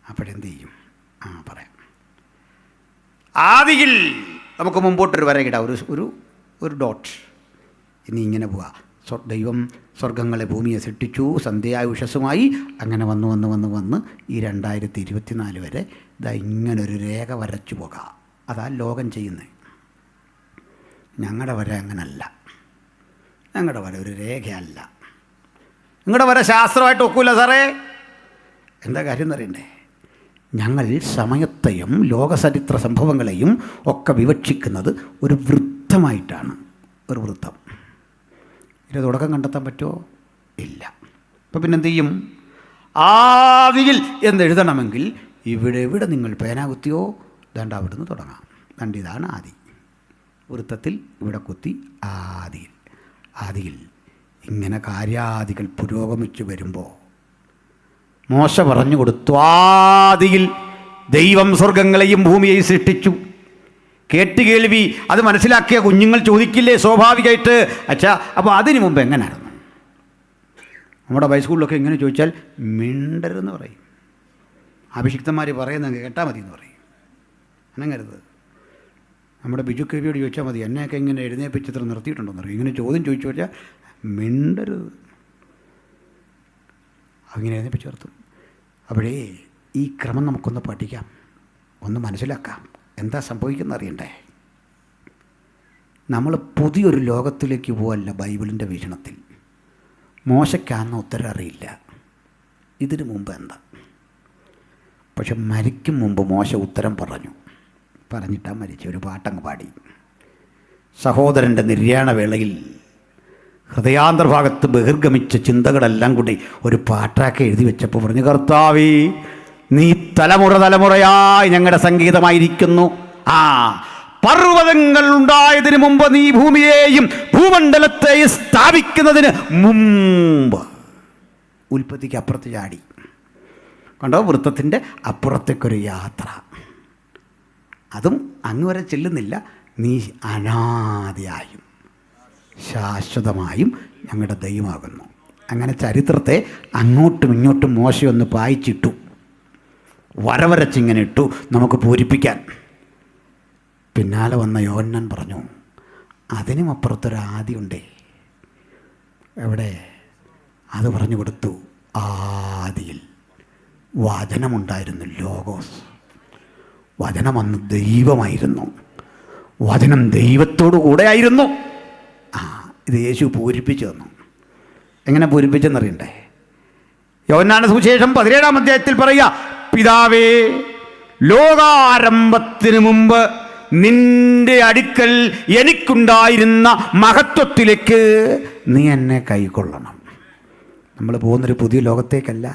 അപ്പോഴെന്ത് ചെയ്യും? പറയാം. ആദിയിൽ നമുക്ക് മുമ്പോട്ടൊരു വരയിടാം, ഒരു ഡോട്ട്. ഇനി ഇങ്ങനെ പോവാ. ദൈവം സ്വർഗങ്ങളെ ഭൂമിയെ സൃഷ്ടിച്ചു, സന്ധ്യയായ ഉഷസ്സുമായി. അങ്ങനെ വന്ന് ഈ 2024 വരെ ഇതാ ഇങ്ങനൊരു രേഖ വരച്ചു പോകാം. അതാ ലോകം ചെയ്യുന്നത്. ഞങ്ങളുടെ വര അങ്ങനല്ല. ഞങ്ങളുടെ വര ഒരു രേഖയല്ല. നിങ്ങളുടെ വര ശാസ്ത്രമായിട്ട് ഒക്കില്ല സാറേ. എന്താ കാര്യം എന്നറിയണ്ടേ? ഞങ്ങൾ സമയത്തെയും ലോകചരിത്ര സംഭവങ്ങളെയും ഒക്കെ വിവക്ഷിക്കുന്നത് ഒരു വൃത്തമായിട്ടാണ്. ഒരു വൃത്തം. ഇതിൻ്റെ തുടക്കം കണ്ടെത്താൻ പറ്റുമോ? ഇല്ല. അപ്പോൾ പിന്നെന്ത് ചെയ്യും? ആദിയിൽ എന്നെഴുതണമെങ്കിൽ ഇവിടെ നിങ്ങൾ പേന കുത്തിയോ? ദാണ്ട് അവിടുന്ന് തുടങ്ങാം. ദാണ്ട് ഇതാണ് ആദി. വൃത്തത്തിൽ ഇവിടെ കുത്തി ആദിയിൽ ഇങ്ങനെ കാര്യാദികൾ പുരോഗമിച്ചു വരുമ്പോൾ മോശ പറഞ്ഞു കൊടുത്തു, ആദിയിൽ ദൈവം സ്വർഗങ്ങളെയും ഭൂമിയെയും സൃഷ്ടിച്ചു. കേട്ടുകേൾവി അത് മനസ്സിലാക്കിയ കുഞ്ഞുങ്ങൾ ചോദിക്കില്ലേ സ്വാഭാവികമായിട്ട്, അച്ഛാ അപ്പോൾ അതിന് മുമ്പ് എങ്ങനെയായിരുന്നു? നമ്മുടെ ഹൈസ്കൂളിലൊക്കെ എങ്ങനെ ചോദിച്ചാൽ മിണ്ടരുതെന്ന് പറയും. അഭിഷിക്തന്മാർ പറയുന്നത് കേട്ടാൽ മതി എന്ന് പറയും. അനങ്ങരുത്. നമ്മുടെ ബിജു കവിയോട് ചോദിച്ചാൽ മതി, എന്നെയൊക്കെ ഇങ്ങനെ എഴുന്നേപ്പിച്ച് ഇത്ര നിർത്തിയിട്ടുണ്ടോന്ന് പറയും. ഇങ്ങനെ ചോദ്യം ചോദിച്ചു വെച്ചാൽ മിണ്ടരുത്. അങ്ങനെ എഴുന്നേപ്പിച്ച് നിർത്തും. അപ്പോഴേ ഈ ക്രമം നമുക്കൊന്ന് പഠിക്കാം, ഒന്ന് മനസ്സിലാക്കാം. എന്താ സംഭവിക്കുന്നത് അറിയണ്ടേ? നമ്മൾ പുതിയൊരു ലോകത്തിലേക്ക് പോവല്ല. ബൈബിളിൻ്റെ വീക്ഷണത്തിൽ മോശയ്ക്കാന്ന് ഉത്തരം അറിയില്ല, ഇതിനു മുമ്പ് എന്താ. പക്ഷെ മരിക്കും മുമ്പ് മോശ ഉത്തരം പറഞ്ഞിട്ടാണ് മരിച്ച. ഒരു പാട്ടങ്ങ് പാടി. സഹോദരൻ്റെ നിര്യാണവേളയിൽ ഹൃദയാന്തർഭാഗത്ത് ബഹിർഗമിച്ച ചിന്തകളെല്ലാം കൂടി ഒരു പാട്ടാക്കി എഴുതി വെച്ചപ്പോൾ പറഞ്ഞു, കർത്താവേ നീ തലമുറയായി ഞങ്ങളുടെ സംഗീതമായിരിക്കുന്നു. പർവ്വതങ്ങൾ ഉണ്ടായതിനു മുമ്പ് നീ ഭൂമിയെയും ഭൂമണ്ഡലത്തെയും സ്ഥാപിക്കുന്നതിന് മുമ്പ്. ഉൽപ്പത്തിക്ക് അപ്പുറത്ത് ചാടി. കണ്ടോ? വൃത്തത്തിൻ്റെ അപ്പുറത്തേക്കൊരു യാത്ര. അതും അങ്ങ് വരെ ചെല്ലുന്നില്ല. നീ അനാദിയായും ശാശ്വതമായും ഞങ്ങളുടെ ദൈവമാകുന്നു. അങ്ങനെ ചരിത്രത്തെ അങ്ങോട്ടും ഇങ്ങോട്ടും മോശയൊന്ന് പായിച്ചിട്ടു, വരവരച്ചിങ്ങനെ ഇട്ടു നമുക്ക് പൂരിപ്പിക്കാൻ. പിന്നാലെ വന്ന യോഹന്നാൻ പറഞ്ഞു, അതിനും അപ്പുറത്തൊരു ആദിയുണ്ടേ. എവിടെ? അത് പറഞ്ഞു കൊടുത്തു. ആദിയിൽ വചനമുണ്ടായിരുന്നു, ലോഗോസ്. വചനം അന്ന് ദൈവമായിരുന്നു. വചനം ദൈവത്തോടു കൂടെ ആയിരുന്നു. ഇത് യേശു പൂരിപ്പിച്ചു തന്നു. എങ്ങനെ പൂരിപ്പിച്ചെന്നറിയണ്ടേ? യോഹന്നാന്റെ സുവിശേഷം 17-ാം അധ്യായത്തിൽ പറയുക, പിതാവേ, ലോകാരംഭത്തിന് മുമ്പ് നിന്റെ അടുക്കൽ എനിക്കുണ്ടായിരുന്ന മഹത്വത്തിലേക്ക് നീ എന്നെ കൈക്കൊള്ളണം. നമ്മൾ പോകുന്നൊരു പുതിയ ലോകത്തേക്കല്ല,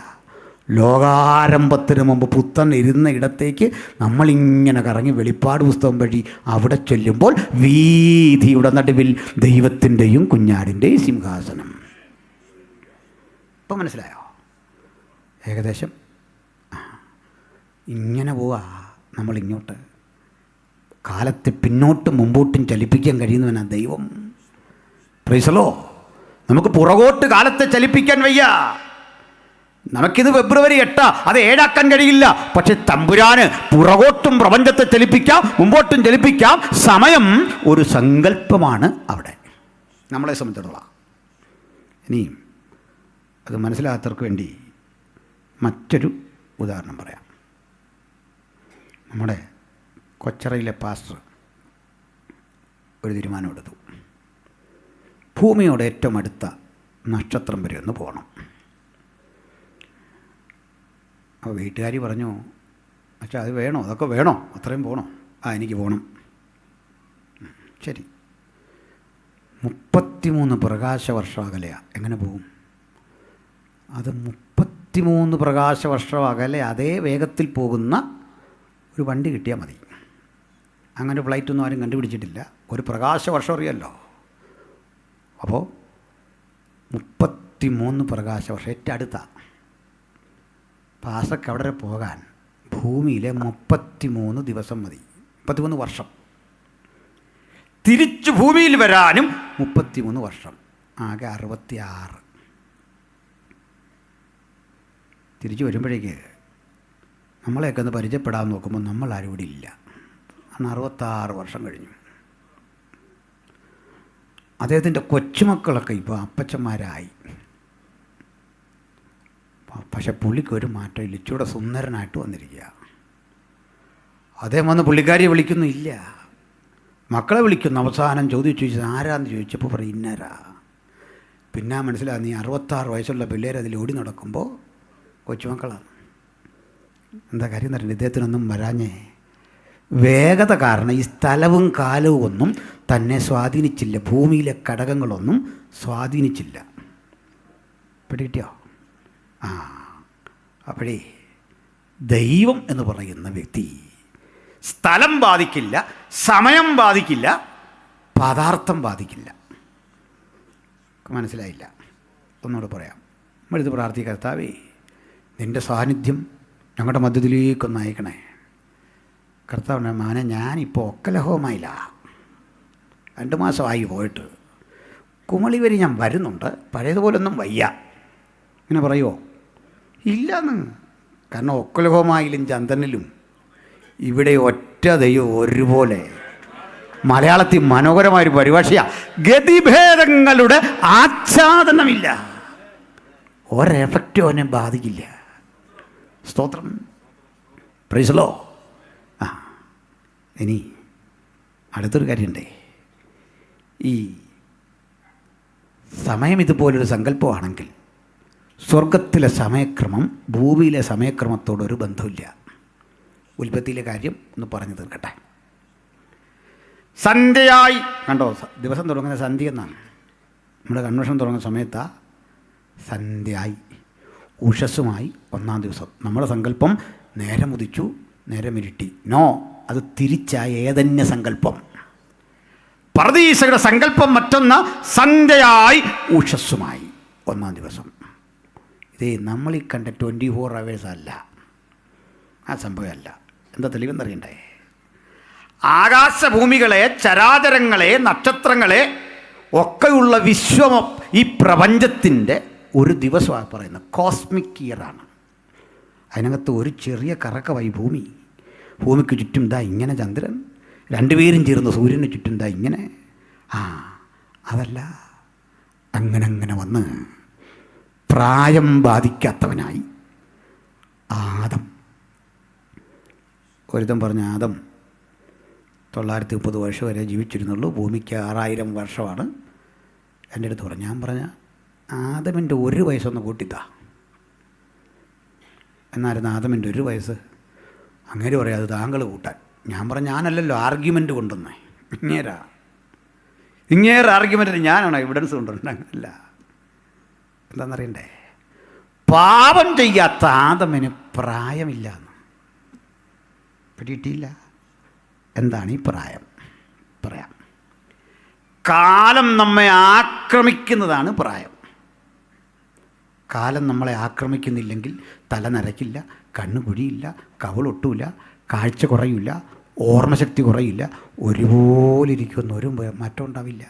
ലോകാരംഭത്തിന് മുമ്പ് പുത്രൻ ഇരുന്ന ഇടത്തേക്ക് നമ്മളിങ്ങനെ കറങ്ങി വെളിപ്പാട് പുസ്തകം വഴി അവിടെ ചെല്ലുമ്പോൾ വീഥിയുടെ നടുവിൽ ദൈവത്തിൻ്റെയും കുഞ്ഞാടിൻ്റെയും സിംഹാസനം. ഇപ്പം മനസ്സിലായോ? ഏകദേശം ഇങ്ങനെ പോവാ നമ്മളിങ്ങോട്ട്. കാലത്തെ പിന്നോട്ടും മുമ്പോട്ടും ചലിപ്പിക്കാൻ കഴിയുന്നവനാണ് ദൈവം. പ്രൈസലോ. നമുക്ക് പുറകോട്ട് കാലത്തെ ചലിപ്പിക്കാൻ വയ്യ. നമുക്കിത് ഫെബ്രുവരി 8, അത് 7 കഴിയില്ല. പക്ഷെ തമ്പുരാന് പുറകോട്ടും പ്രപഞ്ചത്തെ ചലിപ്പിക്കാം, മുമ്പോട്ടും ചലിപ്പിക്കാം. സമയം ഒരു സങ്കല്പമാണ് അവിടെ നമ്മളെ സംബന്ധിച്ചിടത്തോളം. ഇനിയും അത് മനസ്സിലാകാത്തവർക്ക് വേണ്ടി മറ്റൊരു ഉദാഹരണം പറയാം. നമ്മുടെ കൊച്ചറയിലെ പാസ്റ്റർ ഒരു തീരുമാനമെടുത്തു. ഭൂമിയോട് ഏറ്റവും അടുത്ത നക്ഷത്രം വരെ ഒന്ന് പോകണം. അപ്പോൾ വീട്ടുകാർ പറഞ്ഞു, അച്ഛാ അത് വേണോ, അതൊക്കെ വേണോ, അത്രയും പോകണോ? എനിക്ക് പോകണം. ശരി. 33 പ്രകാശവർഷം അകലെയാണ്. എങ്ങനെ പോകും? അത് 33 പ്രകാശവർഷം അകലെ അതേ വേഗത്തിൽ പോകുന്ന ഒരു വണ്ടി കിട്ടിയാൽ മതി. അങ്ങനെ ഫ്ലൈറ്റൊന്നും ആരും കണ്ടുപിടിച്ചിട്ടില്ല. ഒരു പ്രകാശവർഷം അറിയാമല്ലോ. അപ്പോൾ 33 പ്രകാശവർഷം ഏറ്റവും അടുത്താണ്. പാസ്റ്റർക്ക് അവിടെ പോകാൻ ഭൂമിയിലെ 33 ദിവസം മതി. 33 വർഷം. തിരിച്ച് ഭൂമിയിൽ വരാനും 33 വർഷം. ആകെ 66. തിരിച്ചു വരുമ്പോഴേക്ക് നമ്മളെയൊക്കെ ഒന്ന് പരിചയപ്പെടാൻ നോക്കുമ്പോൾ നമ്മളാരും ഇവിടെ ഇല്ല. കാരണം 66 വർഷം കഴിഞ്ഞു. അദ്ദേഹത്തിൻ്റെ കൊച്ചുമക്കളൊക്കെ ഇപ്പോൾ അപ്പച്ചന്മാരായി. പക്ഷെ പുള്ളിക്ക് ഒരു മാറ്റമില്ല. ഇച്ചിരൂടെ സുന്ദരനായിട്ട് വന്നിരിക്കുക. അദ്ദേഹം വന്ന് പുള്ളിക്കാരിയെ വിളിക്കുന്നില്ല, മക്കളെ വിളിക്കുന്നു. അവസാനം ചോദിച്ചു ആരാന്ന് ചോദിച്ചപ്പോൾ പറയും ഇന്നാരാ. പിന്നെ മനസ്സിലാകും, നീ 66 വയസ്സുള്ള പിള്ളേർ അതിൽ ഓടി നടക്കുമ്പോൾ കൊച്ചുമക്കളാണ്. എന്താ കാര്യം എന്ന് പറഞ്ഞാൽ ഇദ്ദേഹത്തിനൊന്നും വരാഞ്ഞേ വേഗത കാരണം ഈ സ്ഥലവും കാലവും ഒന്നും തന്നെ സ്വാധീനിച്ചില്ല. ഭൂമിയിലെ ഘടകങ്ങളൊന്നും സ്വാധീനിച്ചില്ല. പിടികിട്ടിയോ? അപ്പോഴേ ദൈവം എന്ന് പറയുന്ന വ്യക്തി സ്ഥലം ബാധിക്കില്ല, സമയം ബാധിക്കില്ല, പദാർത്ഥം ബാധിക്കില്ല. മനസ്സിലായില്ല? ഒന്നുകൂടെ പറയാം. നമ്മളിത് പ്രാർത്ഥിക്കുക, കർത്താവേ നിൻ്റെ സാന്നിധ്യം ഞങ്ങളുടെ മധ്യത്തിലേക്കൊന്ന് അയക്കണേ. കർത്താവിനെ മാനെ ഞാനിപ്പോൾ ഒക്കലഹോമായില്ല, 2 മാസമായി പോയിട്ട്. കുമളി വരെ ഞാൻ വരുന്നുണ്ട്, പഴയതുപോലൊന്നും വയ്യ. ഇങ്ങനെ പറയുമോ? ഇല്ലെന്ന്. കാരണം ഒക്കലഹോമായിലും ചന്ദനിലും ഇവിടെ ഒറ്റ ദൈവം ഒരുപോലെ. മലയാളത്തിൽ മനോഹരമായൊരു പരിഭാഷയാണ്. ഗതിഭേദങ്ങളുടെ ആച്ഛാദനമില്ല. ഒരെഫക്റ്റും അവനെ ബാധിക്കില്ല. സ്തോത്രം. Praise the Lord. ഇനി അടുത്തൊരു കാര്യമുണ്ടേ. ഈ സമയം ഇതുപോലൊരു സങ്കല്പമാണെങ്കിൽ സ്വർഗത്തിലെ സമയക്രമം ഭൂമിയിലെ സമയക്രമത്തോടൊരു ബന്ധമില്ല. ഉൽപ്പത്തിയിലെ കാര്യം ഒന്ന് പറഞ്ഞു തീർക്കട്ടെ. സന്ധ്യയായി കണ്ടോ, ദിവസം തുടങ്ങുന്ന സന്ധ്യ എന്നാണ്. നമ്മുടെ കൺവെൻഷൻ തുടങ്ങുന്ന സമയത്താണ് സന്ധ്യയായി, ഉഷസ്സുമായി 1-ാം ദിവസം. നമ്മുടെ സങ്കല്പം നേരം ഉദിച്ചു നേരം ഇരുട്ടി. നോ, അത് തിരിച്ചായ ഏതന്യ സങ്കല്പം. പർദീസയുടെ സങ്കല്പം മറ്റൊന്ന്, സന്ധ്യയായി ഉഷസ്സുമായി 1-ാം ദിവസം. ഇതേ നമ്മൾ ഈ കണ്ട 24 hours അല്ല, ആ സംഭവമല്ല. എന്താ തെളിവെന്നറിയണ്ടേ? ആകാശഭൂമികളെ, ചരാചരങ്ങളെ, നക്ഷത്രങ്ങളെ ഒക്കെയുള്ള വിശ്വം, ഈ പ്രപഞ്ചത്തിൻ്റെ ഒരു ദിവസമാണ് പറയുന്നത്. കോസ്മിക് ഇയറാണ്. അതിനകത്ത് ഒരു ചെറിയ കറക്കമായി ഭൂമി. ഭൂമിക്ക് ചുറ്റും ദാ ഇങ്ങനെ ചന്ദ്രൻ, 2 പേരും ചേർന്ന് സൂര്യന് ചുറ്റും ദാ ഇങ്ങനെ. അതല്ല, അങ്ങനെ വന്ന് പ്രായം ബാധിക്കാത്തവനായി ആദം. ഒരുത്തൻ പറഞ്ഞ ആദം 930 വർഷം വരെ ജീവിച്ചിരുന്നുള്ളൂ, ഭൂമിക്ക് 6000 വർഷമാണ്. എൻ്റെ അടുത്ത് പറഞ്ഞു. ഞാൻ പറഞ്ഞ ആദമിൻ്റെ 1 വയസ്സൊന്ന് കൂട്ടിത്താ. എന്നായിരുന്നു ആദമിൻ്റെ 1 വയസ്സ്? അങ്ങനെ പറയാം, അത് താങ്കൾ കൂട്ടാൻ. ഞാൻ പറഞ്ഞു ഞാനല്ലല്ലോ ആർഗ്യുമെൻ്റ് കൊണ്ടുവന്നേ, ഇങ്ങേറെ ആർഗ്യുമെൻറ്റിന് ഞാനാണോ എവിഡൻസ് കൊണ്ടുവന്നത്? അങ്ങനല്ല. എന്താണെന്നറിയണ്ടേ? പാപം ചെയ്യാത്ത ആദമിന് പ്രായമില്ല എന്ന് പിടിയിട്ടില്ല. എന്താണ് ഈ പ്രായം? പറയാം. കാലം നമ്മെ ആക്രമിക്കുന്നതാണ് പ്രായം. കാലം നമ്മളെ ആക്രമിക്കുന്നില്ലെങ്കിൽ തല നരയ്ക്കില്ല, കണ്ണ് കുഴിയില്ല, കവളൊട്ടൂല, കാഴ്ച കുറയില്ല, ഓർമ്മശക്തി കുറയില്ല, ഒരുപോലെ ഇരിക്കുന്ന ഒരു മാറ്റം ഉണ്ടാവില്ല.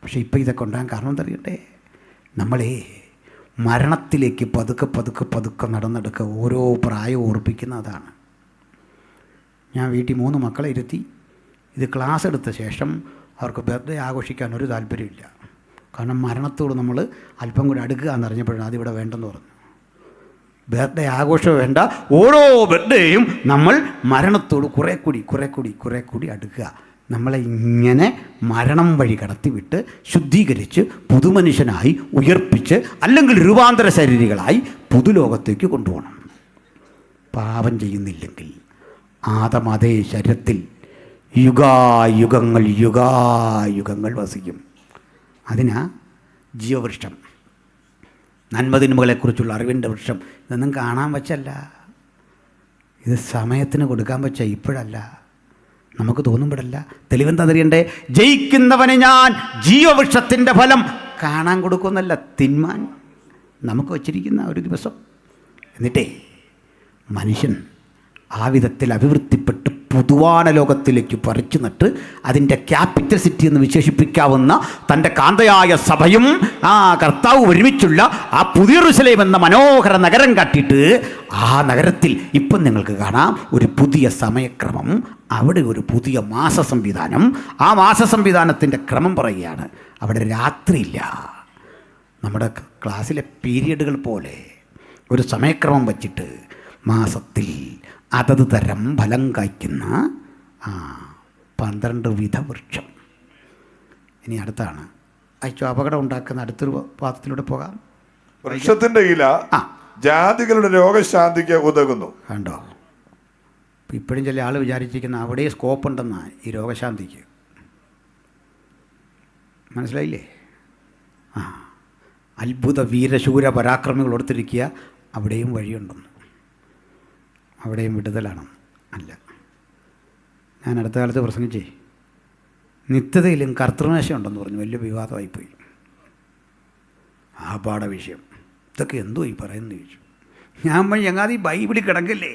പക്ഷേ ഇപ്പോൾ ഇതൊക്കെ ഉണ്ടാകാൻ കാരണം എന്തറിയണ്ടേ? നമ്മളെ മരണത്തിലേക്ക് പതുക്കെ നടന്നെടുക്കുക. ഓരോ പ്രായം ഓർപ്പിക്കുന്ന അതാണ്. ഞാൻ വീട്ടിൽ 3 മക്കളെ ഇരുത്തി ഇത് ക്ലാസ് എടുത്ത ശേഷം അവർക്ക് ബർത്ത്ഡേ ആഘോഷിക്കാൻ ഒരു താല്പര്യമില്ല. കാരണം മരണത്തോട് നമ്മൾ അല്പം കൂടി അടുക്കുക എന്നറിഞ്ഞപ്പോഴാണ് അതിവിടെ വേണ്ടെന്ന് പറഞ്ഞു. ബർത്ത്ഡേ ആഘോഷം വേണ്ട, ഓരോ ബർത്ത്ഡേയും നമ്മൾ മരണത്തോട് കുറേ കൂടി അടുക്കുക. നമ്മളെ ഇങ്ങനെ മരണം വഴി കടത്തിവിട്ട് ശുദ്ധീകരിച്ച് പുതുമനുഷ്യനായി ഉയർപ്പിച്ച് അല്ലെങ്കിൽ രൂപാന്തര ശരീരികളായി പുതുലോകത്തേക്ക് കൊണ്ടുപോകണം. പാപം ചെയ്യുന്നില്ലെങ്കിൽ ആദം അതേ ശരീരത്തിൽ യുഗായുഗങ്ങൾ വസിക്കും. അതിനാ ജീവവൃക്ഷം, നന്മതിന്മകളെക്കുറിച്ചുള്ള അറിവിൻ്റെ വൃക്ഷം. ഇതൊന്നും കാണാൻ വച്ചല്ല, ഇത് സമയത്തിന് കൊടുക്കാൻ വച്ച, ഇപ്പോഴല്ല, നമുക്ക് തോന്നുമ്പോഴല്ല. തെളിവെന്താ അറിയണ്ടേ? ജയിക്കുന്നവന് ഞാൻ ജീവവൃക്ഷത്തിൻ്റെ ഫലം കാണാൻ കൊടുക്കുമെന്നല്ല, തിന്മാൻ നമുക്ക് വച്ചിരിക്കുന്ന ഒരു ദിവസം. എന്നിട്ടേ മനുഷ്യൻ ആ വിധത്തിൽ അഭിവൃദ്ധിപ്പെട്ട് പൊതുവാന ലോകത്തിലേക്ക് പറിച്ചു നട്ട് അതിൻ്റെ ക്യാപിറ്റൽ സിറ്റി എന്ന് വിശേഷിപ്പിക്കാവുന്ന തൻ്റെ കാന്തയായ സഭയും ആ കർത്താവ് ഒരുമിച്ചുള്ള ആ പുതിയ യെരൂശലേം എന്ന മനോഹര നഗരം കാട്ടിയിട്ട് ആ നഗരത്തിൽ ഇപ്പം നിങ്ങൾക്ക് കാണാം ഒരു പുതിയ സമയക്രമം, അവിടെ ഒരു പുതിയ മാസ സംവിധാനം. ആ മാസ സംവിധാനത്തിൻ്റെ ക്രമം പറയുകയാണ്. അവിടെ രാത്രിയില്ല. നമ്മുടെ ക്ലാസ്സിലെ പീരിയഡുകൾ പോലെ ഒരു സമയക്രമം വച്ചിട്ട് മാസത്തിൽ അതത് തരം ഫലം കായ്ക്കുന്ന 12 വിധ വൃക്ഷം. ഇനി അടുത്താണ് അയച്ചു അപകടം ഉണ്ടാക്കുന്ന അടുത്തൊരു പാദത്തിലൂടെ പോകാം. വൃക്ഷത്തിന്റെ ഇല ജാതികളുടെ രോഗശാന്തിക്ക് ഉതകുന്നു. കണ്ടോ? ഇപ്പോഴും ചില ആൾ വിചാരിച്ചിരിക്കുന്ന അവിടെ സ്കോപ്പ് ഉണ്ടെന്നാണ് ഈ രോഗശാന്തിക്ക്. മനസ്സിലായില്ലേ? അത്ഭുത വീരശൂര പരാക്രമികൾ കൊടുത്തിരിക്കുക, അവിടെയും വഴിയുണ്ടെന്ന്, അവിടെയും വിടുതലാണ്. അല്ല, ഞാൻ അടുത്ത കാലത്ത് പ്രസംഗിച്ചേ നിത്യതയിലും കർത്തൃമേശ ഉണ്ടെന്ന് പറഞ്ഞു. വലിയ വിവാദമായിപ്പോയി ആ പാഠ വിഷയം. ഇതൊക്കെ എന്തോ ഈ പറയുന്നത് ചോദിച്ചു. ഞാൻ ചങ്ങാതി ബൈബിളിൽ കിടക്കില്ലേ,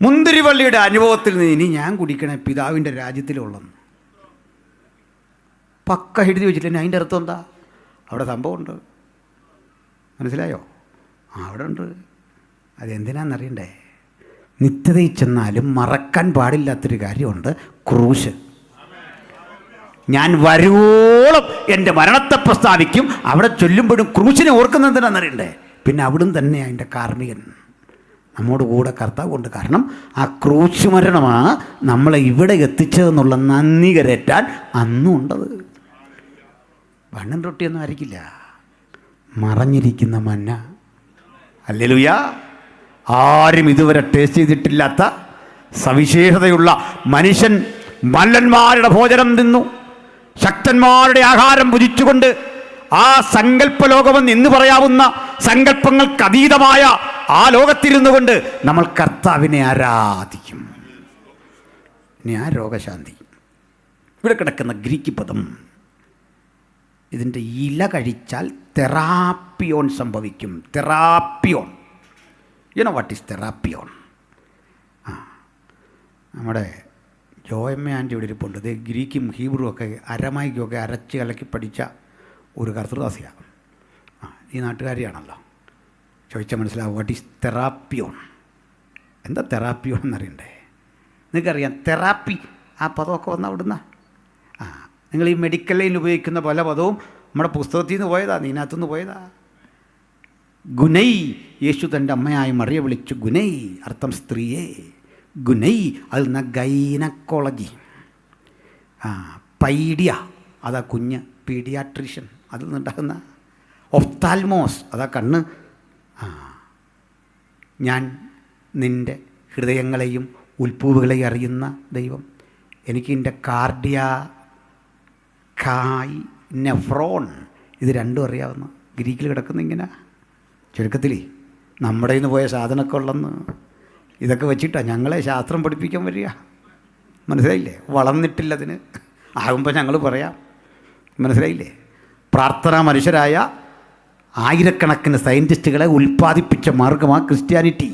മുന്തിരിവള്ളിയുടെ അനുഭവത്തിൽ നിന്ന് ഇനി ഞാൻ കുടിക്കണേ പിതാവിൻ്റെ രാജ്യത്തിലുള്ളെന്ന് പക്ക എഴുതി വെച്ചിട്ടില്ല. അതിൻ്റെ അർത്ഥം എന്താ? അവിടെ സംഭവമുണ്ട്, മനസ്സിലായോ? അവിടെ ഉണ്ട്. അതെന്തിനാണെന്നറിയണ്ടേ? നിത്യതയിൽ ചെന്നാലും മറക്കാൻ പാടില്ലാത്തൊരു കാര്യമുണ്ട്, ക്രൂശ്. ഞാൻ വരുവോളം എൻ്റെ മരണത്തെ പ്രസ്താവിക്കും. അവിടെ ചൊല്ലുമ്പോഴും ക്രൂശിനെ ഓർക്കുന്നത് എന്തിനാണെന്നറിയണ്ടേ? പിന്നെ അവിടുന്ന് തന്നെ അതിൻ്റെ കാർമ്മികൻ നമ്മോട് കൂടെ കർത്താവ് കൊണ്ട്. കാരണം ആ ക്രൂശ് മരണമാണ് നമ്മളെ ഇവിടെ എത്തിച്ചതെന്നുള്ള നന്ദി കരേറ്റാൻ അന്നും ഉണ്ടത്. വണ്ണൻ റൊട്ടിയൊന്നും ആയിരിക്കില്ല, മറഞ്ഞിരിക്കുന്ന മന്ന. ഹല്ലേലൂയ! ആരും ഇതുവരെ ടേസ്റ്റ് ചെയ്തിട്ടില്ലാത്ത സവിശേഷതയുള്ള മനുഷ്യൻ മല്ലന്മാരുടെ ഭോജനം തിന്നു, ശക്തന്മാരുടെ ആഹാരം ഭുജിച്ചുകൊണ്ട് ആ സങ്കല്പലോകമെന്ന് എന്ന് പറയാവുന്ന സങ്കല്പങ്ങൾക്ക് അതീതമായ ആ ലോകത്തിരുന്നു കൊണ്ട് നമ്മൾ കർത്താവിനെ ആരാധിക്കും. ഇനി ആ രോഗശാന്തി, ഇവിടെ കിടക്കുന്ന ഗ്രീക്ക് പദം, ഇതിൻ്റെ ഇല കഴിച്ചാൽ തെറാപ്പിയോൺ സംഭവിക്കും. തെറാപ്പിയോൺ, യു നോ വാട്ട് ഈസ് തെറാപ്പിയോൺ? നമ്മുടെ ജോയമ്മ ആൻറ്റി ഇവിടെ ഇരിപ്പുണ്ട്. ഇത് ഗ്രീക്കും ഹീബ്രു ഒക്കെ അരമായിക്കൊക്കെ അരച്ച് കലക്കി പഠിച്ച ഒരു കർത്തൃദാസിയാണ്. ഈ നാട്ടുകാരിയാണല്ലോ. ചോദിച്ചാൽ മനസ്സിലാവും. വാട്ട് ഈസ് തെറാപ്പിയോൺ? എന്താ തെറാപ്പിയോൺ എന്നറിയണ്ടേ? നിങ്ങൾക്കറിയാം തെറാപ്പി ആ പദമൊക്കെ വന്ന അവിടുന്ന്. നിങ്ങൾ ഈ മെഡിക്കൽ ലൈനിൽ ഉപയോഗിക്കുന്ന പല പദവും നമ്മുടെ പുസ്തകത്തിൽ നിന്ന് പോയതാ, നീനകത്തുനിന്ന് പോയതാ. ഗുനൈ, യേശു തൻ്റെ അമ്മയായി മറിയെ വിളിച്ചു ഗുനൈ, അർത്ഥം സ്ത്രീയെ. ഗുനൈ അതിൽ നിന്ന് ഗൈനക്കോളജി. പൈഡിയ അതാ കുഞ്ഞ്, പീഡിയാട്രീഷ്യൻ അതിൽ നിന്നുണ്ടാകുന്ന. ഒഫ്താൽമോസ് അതാ കണ്ണ്. ഞാൻ നിൻ്റെ ഹൃദയങ്ങളെയും ഉൾപ്പൂവുകളെയും അറിയുന്ന ദൈവം. എനിക്ക് എൻ്റെ കാർഡിയ കായ് നെഫ്രോൺ ഇത് രണ്ടും അറിയാവുന്ന. ഗ്രീക്കിൽ കിടക്കുന്ന ഇങ്ങനെ ചുരുക്കത്തിൽ നമ്മുടെ നിന്ന് പോയ സാധനമൊക്കെ ഉള്ളെന്ന്. ഇതൊക്കെ വെച്ചിട്ടാണ് ഞങ്ങളെ ശാസ്ത്രം പഠിപ്പിക്കാൻ വരിക. മനസ്സിലായില്ലേ? വളർന്നിട്ടില്ലതിന് ആകുമ്പോൾ ഞങ്ങൾ പറയാം. മനസ്സിലായില്ലേ? പ്രാർത്ഥനാ മനുഷ്യരായ ആയിരക്കണക്കിന് സയൻറ്റിസ്റ്റുകളെ ഉൽപ്പാദിപ്പിച്ച മാർഗമാണ് ക്രിസ്ത്യാനിറ്റി.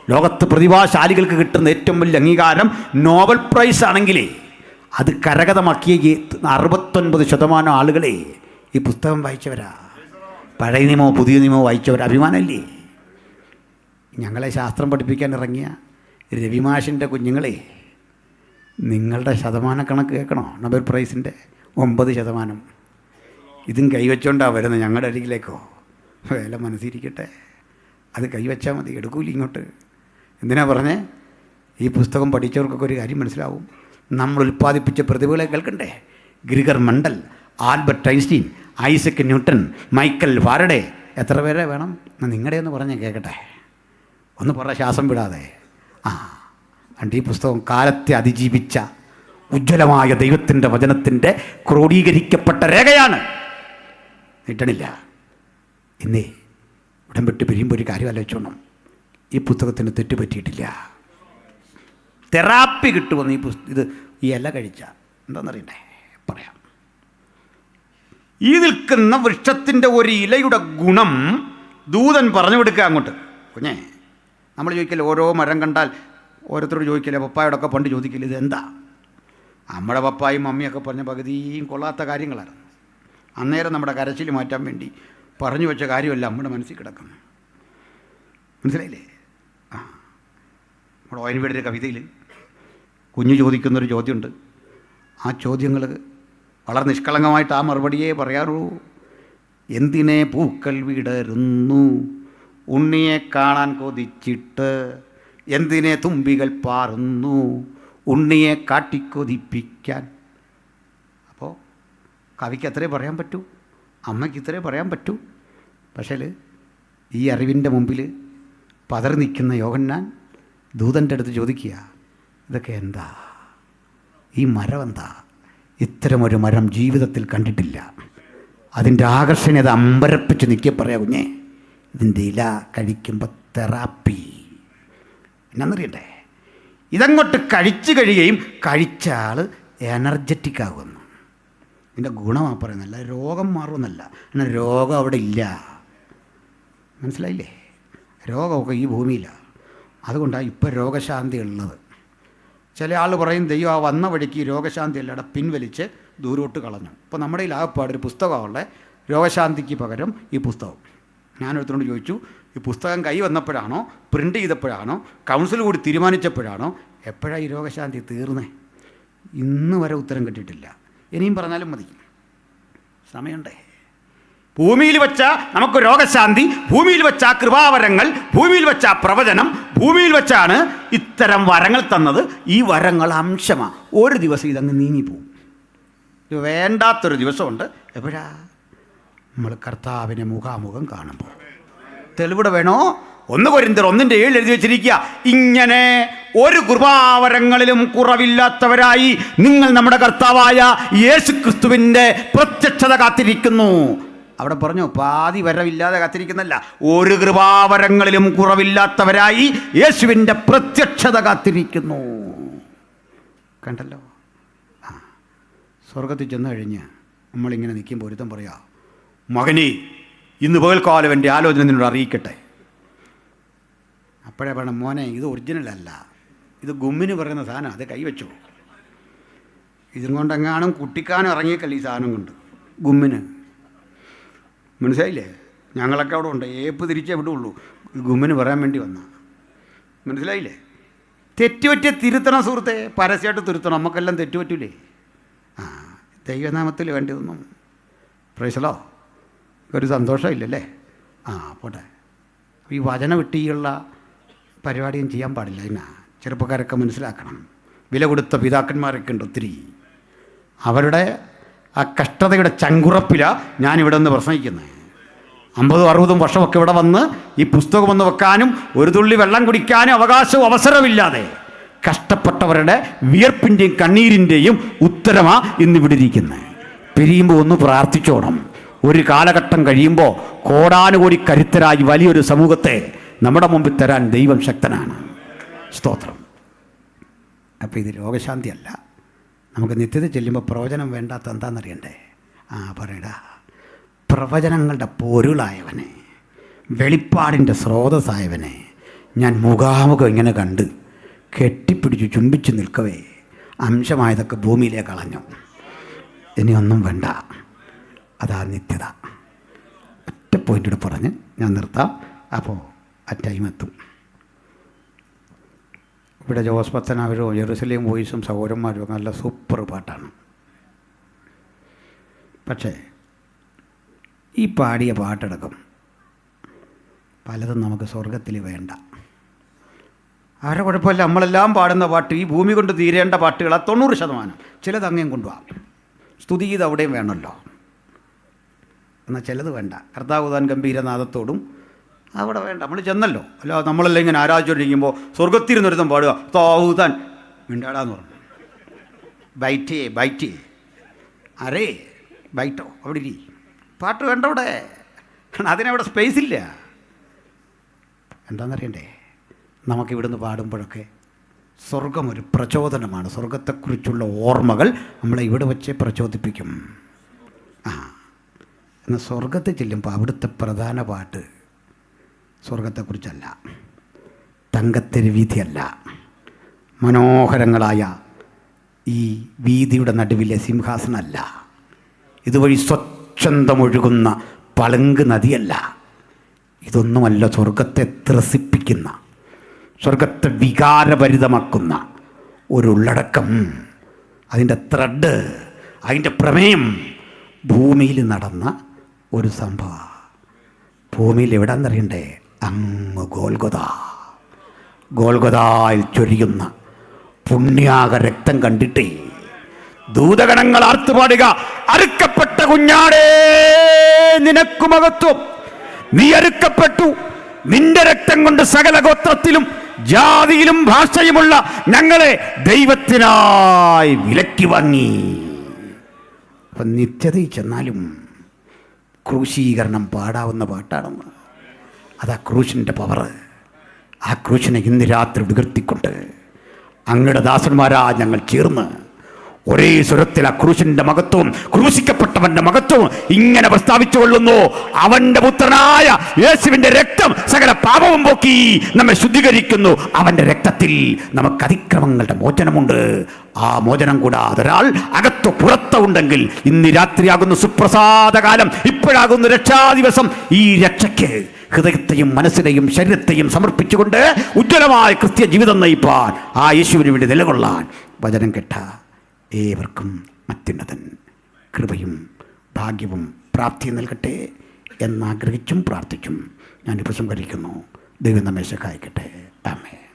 ലോകത്ത് പ്രതിഭാശാലികൾക്ക് കിട്ടുന്ന ഏറ്റവും വലിയ അംഗീകാരം നോബൽ പ്രൈസ് ആണെങ്കിലേ അത് കരഗതമാക്കിയ 69% ആളുകളെ ഈ പുസ്തകം വായിച്ചവരാ. പഴയ നിയമമോ പുതിയ നിയമമോ വായിച്ചവർ. അഭിമാനമല്ലേ? ഞങ്ങളെ ശാസ്ത്രം പഠിപ്പിക്കാൻ ഇറങ്ങിയ രവിമാഷിൻ്റെ കുഞ്ഞുങ്ങളെ, നിങ്ങളുടെ ശതമാനക്കണക്ക് കേൾക്കണോ? നൊബേൽ പ്രൈസിൻ്റെ 9%. ഇതും കൈവച്ചുകൊണ്ടാണ് വരുന്നത് ഞങ്ങളുടെ അരികിലേക്കോ. വില മനസ്സിരിക്കട്ടെ. അത് കൈവച്ചാൽ മതി, എടുക്കൂല ഇങ്ങോട്ട്. എന്തിനാ പറഞ്ഞേ? ഈ പുസ്തകം പഠിച്ചവർക്കൊക്കെ ഒരു കാര്യം മനസ്സിലാവും. നമ്മൾ ഉൽപ്പാദിപ്പിച്ച പ്രതിഭകളെ കേൾക്കണ്ടേ? Gregor Mendel, Albert Einstein, Isaac Newton, Michael Faraday, എത്ര പേരെ വേണം? നിങ്ങളുടെ ഒന്ന് പറഞ്ഞേ കേൾക്കട്ടെ. ഒന്ന് പറ, ശ്വാസം വിടാതെ. അണ്ട് ഈ പുസ്തകം കാലത്തെ അതിജീവിച്ച ഉജ്ജ്വലമായ ദൈവത്തിൻ്റെ വചനത്തിൻ്റെ ക്രോഡീകരിക്കപ്പെട്ട രേഖയാണ്. നീട്ടണില്ല. ഇന്നേ ഇവിടം വിട്ട് പിരിയുമ്പോൾ ഒരു കാര്യം ആലോചിച്ചോണം, ഈ പുസ്തകത്തിന് തെറ്റുപറ്റിയിട്ടില്ല. തെറാപ്പി കിട്ടുമെന്ന് ഈ ഇല കഴിച്ച എന്താണെന്നറിയണ്ടേ? പറയാം. ഈ നിൽക്കുന്ന വൃക്ഷത്തിൻ്റെ ഒരു ഇലയുടെ ഗുണം ദൂതൻ പറഞ്ഞു കൊടുക്കുക അങ്ങോട്ട്. കുഞ്ഞേ, നമ്മൾ ചോദിക്കില്ല, ഓരോ മരം കണ്ടാൽ ഓരോരുത്തരോട് ചോദിക്കില്ല, പപ്പായോടൊക്കെ പണ്ട് ചോദിക്കില്ല, ഇതെന്താ? നമ്മുടെ പപ്പായും മമ്മിയൊക്കെ പറഞ്ഞ പകുതിയും കൊള്ളാത്ത കാര്യങ്ങളായിരുന്നു. അന്നേരം നമ്മുടെ കരച്ചിൽ മാറ്റാൻ വേണ്ടി പറഞ്ഞു വെച്ച കാര്യമല്ല നമ്മുടെ മനസ്സിൽ കിടക്കുന്നു. മനസ്സിലായില്ലേ? നമ്മുടെ ഓയൻവീടിൻ്റെ കവിതയിൽ കുഞ്ഞു ചോദിക്കുന്നൊരു ചോദ്യമുണ്ട്. ആ ചോദ്യങ്ങൾ വളരെ നിഷ്കളങ്കമായിട്ട് ആ മറുപടിയേ പറയാറുള്ളൂ. എന്തിനെ പൂക്കൾ വിടരുന്നു ഉണ്ണിയെ കാണാൻ കൊതിച്ചിട്ട്, എന്തിനെ തുമ്പികൾ പാറുന്നു ഉണ്ണിയെ കാട്ടിക്കൊതിപ്പിക്കാൻ. അപ്പോൾ കവിക്ക് അത്രേ പറയാൻ പറ്റൂ, അമ്മയ്ക്ക് ഇത്രേ പറയാൻ പറ്റൂ. പക്ഷേ ഈ അറിവിൻ്റെ മുമ്പിൽ പതറി നിൽക്കുന്ന യോഹന്നാൻ ദൂതൻ്റെ അടുത്ത് ചോദിക്കുക, ഇതൊക്കെ എന്താ? ഈ മരം എന്താ? ഇത്തരമൊരു മരം ജീവിതത്തിൽ കണ്ടിട്ടില്ല. അതിൻ്റെ ആകർഷണീയത അമ്പരപ്പിച്ച് നിൽക്കെ പറയാ, കുഞ്ഞേ, ഇതിൻ്റെ ഇല കഴിക്കുമ്പോൾ തെറാപ്പി. എന്നാന്നറിയണ്ടേ? ഇതങ്ങോട്ട് കഴിച്ചു കഴിയുകയും കഴിച്ച ആൾ എനർജറ്റിക് ആകുന്നു. ഇതിൻ്റെ ഗുണമാണ് പറയുന്നല്ല, രോഗം മാറുമെന്നല്ല. എന്നാൽ രോഗം അവിടെ ഇല്ല. മനസ്സിലായില്ലേ? രോഗമൊക്കെ ഈ ഭൂമിയിലാണ്. അതുകൊണ്ടാണ് ഇപ്പോൾ രോഗശാന്തി ഉള്ളത്. ചില ആൾ പറയും, ദൈവം ആ വന്ന വഴിക്ക് രോഗശാന്തി അല്ലാതെ പിൻവലിച്ച് ദൂരോട്ട് കളഞ്ഞു. ഇപ്പോൾ നമ്മുടെ ഈ ആകപ്പാടൊരു പുസ്തകമുള്ള രോഗശാന്തിക്ക് പകരം ഈ പുസ്തകം. ഞാനൊരുത്തരോട് ചോദിച്ചു, ഈ പുസ്തകം കൈ വന്നപ്പോഴാണോ, പ്രിൻ്റ് ചെയ്തപ്പോഴാണോ, കൗൺസിൽ കൂടി തീരുമാനിച്ചപ്പോഴാണോ, എപ്പോഴാണ് ഈ രോഗശാന്തി തീർന്നേ? ഇന്ന് വരെ ഉത്തരം കിട്ടിയിട്ടില്ല. ഇനിയും പറഞ്ഞാലും മതി, സമയമുണ്ടേ. ഭൂമിയിൽ വെച്ച നമുക്ക് രോഗശാന്തി, ഭൂമിയിൽ വെച്ച കൃപാവരങ്ങൾ, ഭൂമിയിൽ വെച്ച പ്രവചനം, ഭൂമിയിൽ വെച്ചാണ് ഇത്തരം വരങ്ങൾ തന്നത്. ഈ വരങ്ങൾ അംശമാണ്. ഒരു ദിവസം ഇതങ്ങ് നീങ്ങിപ്പോവും. ഇത് വേണ്ടാത്തൊരു ദിവസമുണ്ട്. എപ്പോഴാ? നമ്മൾ കർത്താവിനെ മുഖാമുഖം കാണുമ്പോൾ. തെളിവിടെ വേണോ? 1 കൊരിന്ത്യർ 1:7 എഴുതി വെച്ചിരിക്കുക, ഇങ്ങനെ ഒരു കൃപാവരങ്ങളിലും കുറവില്ലാത്തവരായി നിങ്ങൾ നമ്മുടെ കർത്താവായ യേശുക്രിസ്തുവിൻ്റെ പ്രത്യക്ഷത കാത്തിരിക്കുന്നു. അവിടെ പറഞ്ഞു, പാതി വരവില്ലാതെ കാത്തിരിക്കുന്നല്ല, ഒരു കൃപാവരങ്ങളിലും കുറവില്ലാത്തവരായി യേശുവിൻ്റെ പ്രത്യക്ഷത കാത്തിരിക്കുന്നു. കണ്ടല്ലോ? സ്വർഗത്തിൽ ചെന്ന് കഴിഞ്ഞ് നമ്മളിങ്ങനെ നിൽക്കുമ്പോൾ ഒരുത്തം പറയാ, മകനെ, ഇന്ന് പകൽക്കാലം എൻ്റെ ആലോചന നിന്നോട് അറിയിക്കട്ടെ. അപ്പോഴേ പറയണം, മോനെ, ഇത് ഒറിജിനലല്ല, ഇത് ഗുമ്മിന് പറയുന്ന സാധനം, അത് കൈവച്ചു. ഇതും കൊണ്ടെങ്ങാനും കുട്ടിക്കാനും ഇറങ്ങിയേക്കല്ല ഈ സാധനം കൊണ്ട്, ഗുമ്മിന്. മനസ്സിലായില്ലേ? ഞങ്ങളൊക്കെ അവിടെ ഉണ്ട്, ഏപ്പ് തിരിച്ചേ വിടുള്ളൂ, ഗുമ്മിന് പറയാൻ വേണ്ടി വന്ന. മനസ്സിലായില്ലേ? തെറ്റുപറ്റിയ തിരുത്തണം സുഹൃത്തെ, പരസ്യമായിട്ട് തിരുത്തണം. നമുക്കെല്ലാം തെറ്റുപറ്റൂലേ? ദൈവനാമത്തിൽ വേണ്ടിയൊന്നും പ്രൈസലോ ഒരു സന്തോഷമില്ലല്ലേ? പോട്ടെ. ഈ വചനം വിട്ടിയുള്ള പരിപാടിയും ചെയ്യാൻ പാടില്ല. എന്നാ ചെറുപ്പക്കാരൊക്കെ മനസ്സിലാക്കണം. വില കൊടുത്ത പിതാക്കന്മാരൊക്കെ ഉണ്ട് ഒത്തിരി. അവരുടെ ആ കഷ്ടതയുടെ ചങ്കുറപ്പിലാണ് ഞാനിവിടെ നിന്ന് പ്രസംഗിക്കുന്നത്. 50-60 വർഷമൊക്കെ ഇവിടെ വന്ന് ഈ പുസ്തകം ഒന്ന് വെക്കാനും ഒരു തുള്ളി വെള്ളം കുടിക്കാനും അവകാശവും അവസരമില്ലാതെ കഷ്ടപ്പെട്ടവരുടെ വിയർപ്പിൻ്റെയും കണ്ണീരിൻ്റെയും ഉത്തരമാണ് ഇന്നിവിടെ ഇരിക്കുന്നത്. പിരിയുമ്പോൾ ഒന്ന് പ്രാർത്ഥിച്ചോണം. ഒരു കാലഘട്ടം കഴിയുമ്പോൾ കോടാനുകോടി കരുത്തരായി വലിയൊരു സമൂഹത്തെ നമ്മുടെ മുമ്പിൽ തരാൻ ദൈവം ശക്തനാണ്. സ്തോത്രം. അപ്പോൾ ഇത് രോഗശാന്തി അല്ല. നമുക്ക് നിത്യത ചെല്ലുമ്പോൾ പ്രവചനം വേണ്ടാത്ത എന്താണെന്നറിയണ്ടേ? പറയടാ, പ്രവചനങ്ങളുടെ പൊരുളായവനെ, വെളിപ്പാടിൻ്റെ സ്രോതസ്സായവനെ ഞാൻ മുഖാമുഖം ഇങ്ങനെ കണ്ട് കെട്ടിപ്പിടിച്ച് ചുംബിച്ച് നിൽക്കവേ അംശമായതൊക്കെ ഭൂമിയിലേക്ക് കളഞ്ഞു. ഇനി ഒന്നും വേണ്ട. അതാ നിത്യത. ഒറ്റ പോയിൻ്റ് പറഞ്ഞ് ഞാൻ നിർത്താം. അപ്പോൾ ആ ടൈം എത്തും. ഇവിടെ ജോസ് പത്തനാപുരവും ജെറുസലേം വോയിസും സഹോദരന്മാരും നല്ല സൂപ്പർ പാട്ടാണ്. പക്ഷേ ഈ പാടിയ പാട്ടടക്കം പലതും നമുക്ക് സ്വർഗത്തിൽ വേണ്ട. ആരെ കുഴപ്പമില്ല, നമ്മളെല്ലാം പാടുന്ന പാട്ട് ഈ ഭൂമി കൊണ്ട് തീരേണ്ട പാട്ടുകളാണ് 90%. ചിലത് അങ്ങേയും കൊണ്ടുപോകാം. സ്തുതിഗീതം അവിടെയും വേണമല്ലോ. എന്നാൽ ചിലത് വേണ്ട. കർത്താവുതാൻ ഗംഭീരനാഥത്തോടും അവിടെ വേണ്ട. നമ്മൾ ചെന്നല്ലോ. അല്ല, നമ്മളെല്ലാം ഇങ്ങനെ ആരാധിച്ചുകൊണ്ടിരിക്കുമ്പോൾ സ്വർഗത്തിരുന്നൊരുത്തം പാടുക താവൂതാൻ മിണ്ടാടാന്ന് പറഞ്ഞു. ബൈറ്റേ അരേ ബൈറ്റോ അവിടെ ഇരി. പാട്ട് വേണ്ട അവിടെ. അതിനവിടെ സ്പേസ് ഇല്ല. എന്താണെന്നറിയണ്ടേ, നമുക്കിവിടുന്ന് പാടുമ്പോഴൊക്കെ സ്വർഗം ഒരു പ്രചോദനമാണ്. സ്വർഗത്തെക്കുറിച്ചുള്ള ഓർമ്മകൾ നമ്മളെ ഇവിടെ വെച്ച് പ്രചോദിപ്പിക്കും. എന്നാൽ സ്വർഗത്തിൽ ചെല്ലുമ്പോൾ അവിടുത്തെ പ്രധാന പാട്ട് സ്വർഗത്തെക്കുറിച്ചല്ല, തങ്കത്തെരു വീതിയല്ല, മനോഹരങ്ങളായ ഈ വീതിയുടെ നടുവിലെ സിംഹാസനമല്ല, ഇതുവഴി സ്വച്ഛന്തമൊഴുകുന്ന പളുങ്ക് നദിയല്ല. ഇതൊന്നുമല്ല. സ്വർഗത്തെ ത്രസിപ്പിക്കുന്ന, സ്വർഗത്തെ വികാരഭരിതമാക്കുന്ന ഒരു ഉള്ളടക്കം, അതിൻ്റെ ത്രെഡ്, അതിൻ്റെ പ്രമേയം ഭൂമിയിൽ നടന്ന ഒരു സംഭവം. ഭൂമിയിൽ എവിടെയെന്നറിയണ്ടേ? അങ്ങ് ഗോൽഗൊതായിൽ ചൊരിയുന്ന പുണ്യാക രക്തം കണ്ടിട്ടേ ദൂതഗണങ്ങൾ ആർത്തുപാടുക, അറുക്കപ്പെട്ട കുഞ്ഞാടേ നിനക്കു മഹത്വം, നീ അറുക്കപ്പെട്ടു, നിന്റെ രക്തം കൊണ്ട് സകല ഗോത്രത്തിലും ജാതിയിലും ഭാഷയുമുള്ള ഞങ്ങളെ ദൈവത്തിനായി വിലക്കി വാങ്ങി. അപ്പം നിത്യതയിൽ ചെന്നാലും ക്രൂശീകരണം പാടാവുന്ന പാട്ടാണെന്ന്. അതാ ക്രൂശിൻ്റെ പവർ. ആ ക്രൂശിനെ ഇന്ന് രാത്രി ഉയർത്തിക്കൊണ്ട് അങ്ങയുടെ ദാസന്മാരാ ഞങ്ങൾ ചേർന്ന് ഒരേ സ്വരത്തിൽ ആ ക്രൂശിൻ്റെ മഹത്വവും ക്രൂശിക്കപ്പെട്ടവന്റെ മഹത്വവും ഇങ്ങനെ പ്രസ്താവിച്ചു കൊള്ളുന്നു. അവന്റെ പുത്രനായ യേശുവിന്റെ രക്തം സകല പാപവും പോക്കി നമ്മെ ശുദ്ധീകരിക്കുന്നു. അവന്റെ രക്തത്തിൽ നമുക്ക് അതിക്രമങ്ങളുടെ മോചനമുണ്ട്. ആ മോചനം കൂടാതെ ഒരാൾ അകത്തോ പുറത്തോ ഉണ്ടെങ്കിൽ ഇന്ന് രാത്രിയാകുന്ന സുപ്രസാദകാലം, ഇപ്പോഴാകുന്ന രക്ഷാദിവസം, ഈ രക്ഷയ്ക്ക് ഹൃദയത്തെയും മനസ്സിനെയും ശരീരത്തെയും സമർപ്പിച്ചുകൊണ്ട് ഉജ്ജ്വലമായ ക്രിസ്ത്യ ജീവിതം നയിപ്പാൻ, ആ യേശുവിന് വേണ്ടി നിലകൊള്ളാൻ വചനം കേട്ട ഏവർക്കും അത്യുന്നതൻ കൃപയും ഭാഗ്യവും പ്രാപ്തിയും നൽകട്ടെ എന്നാഗ്രഹിച്ചും പ്രാർത്ഥിച്ചും ഞാനിപ്പോൾ സംഭരിക്കുന്നു. ദൈവം നമ്മെ സഹായിക്കട്ടെ. ആമേൻ.